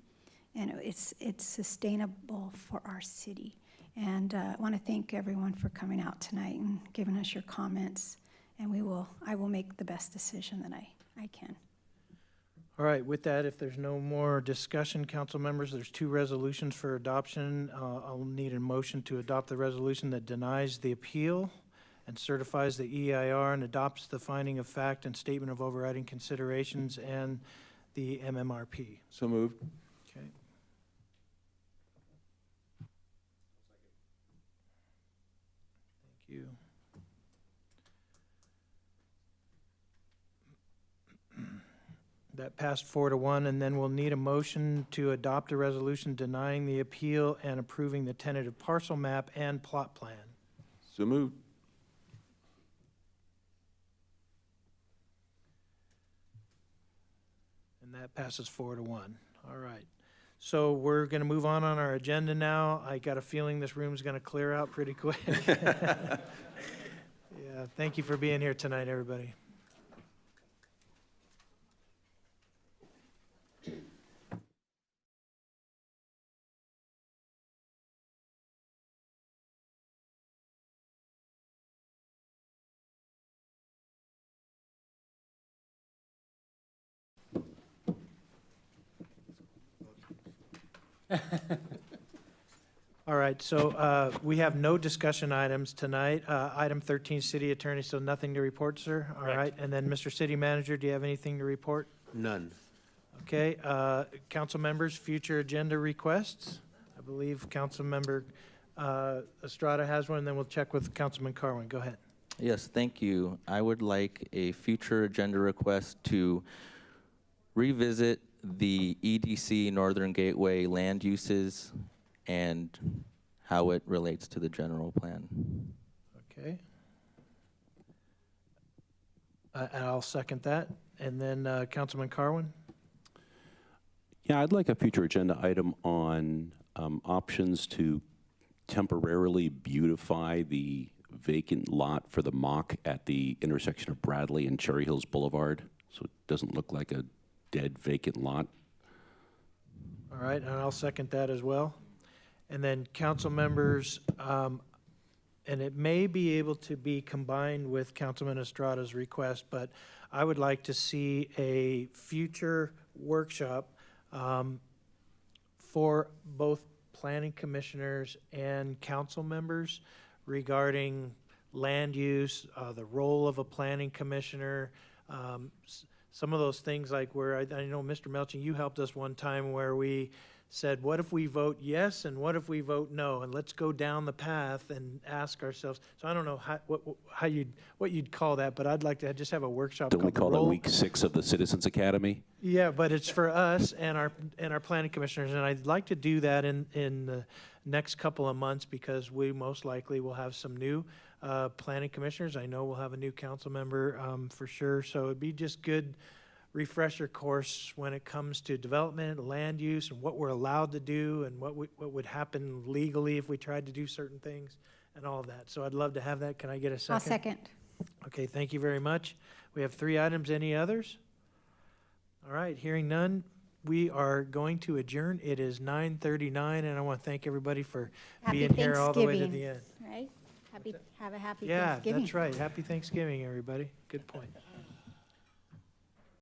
and it's sustainable for our city. And I want to thank everyone for coming out tonight and giving us your comments, and I will make the best decision that I can. All right, with that, if there's no more discussion, council members, there's two resolutions for adoption. I'll need a motion to adopt the resolution that denies the appeal and certifies the EIR and adopts the finding of fact and statement of overriding considerations and the MMRP. So moved. Okay. Thank you. That passed 4-1, and then we'll need a motion to adopt a resolution denying the appeal and approving the tentative parcel map and plot plan. So moved. And that passes 4-1. All right. So we're going to move on our agenda now. I got a feeling this room's going to clear out pretty quick. Yeah, thank you for being here tonight, everybody. All right, so we have no discussion items tonight. Item 13, City Attorney, so nothing to report, sir? All right, and then Mr. City Manager, do you have anything to report? None. Okay, council members, future agenda requests? I believe Council Member Estrada has one, and then we'll check with Councilman Carwin. Go ahead. Yes, thank you. I would like a future agenda request to revisit the EDC Northern Gateway land uses and how it relates to the general plan. Okay. I'll second that. And then Councilman Carwin? Yeah, I'd like a future agenda item on options to temporarily beautify the vacant lot for the mock at the intersection of Bradley and Cherry Hills Boulevard, so it doesn't look like a dead vacant lot. All right, and I'll second that as well. And then council members, and it may be able to be combined with Councilman Estrada's request, but I would like to see a future workshop for both planning commissioners and council members regarding land use, the role of a planning commissioner, some of those things like where I know, Mr. Melching, you helped us one time where we said, what if we vote yes and what if we vote no? And let's go down the path and ask ourselves. So I don't know what you'd call that, but I'd like to just have a workshop. Don't we called call that Role- week 6 of the Citizens Academy? Yeah, but it's for us and our planning commissioners, and I'd like to do that in the next couple of months because we most likely will have some new planning commissioners. I know we'll have a new council member for sure, so it'd be just good refresher course when it comes to development, land use, and what we're allowed to do, and what would happen legally if we tried to do certain things, and all of that. So I'd love to have that. Can I get a second? I'll second. Okay, thank you very much. We have 3 items. Any others? All right, hearing none, we are going to adjourn. It is 9:39, and I want to thank everybody for being here all the way to the end. Right? Have a happy Yeah, Thanksgiving. that's right. Happy Thanksgiving, everybody. Good point.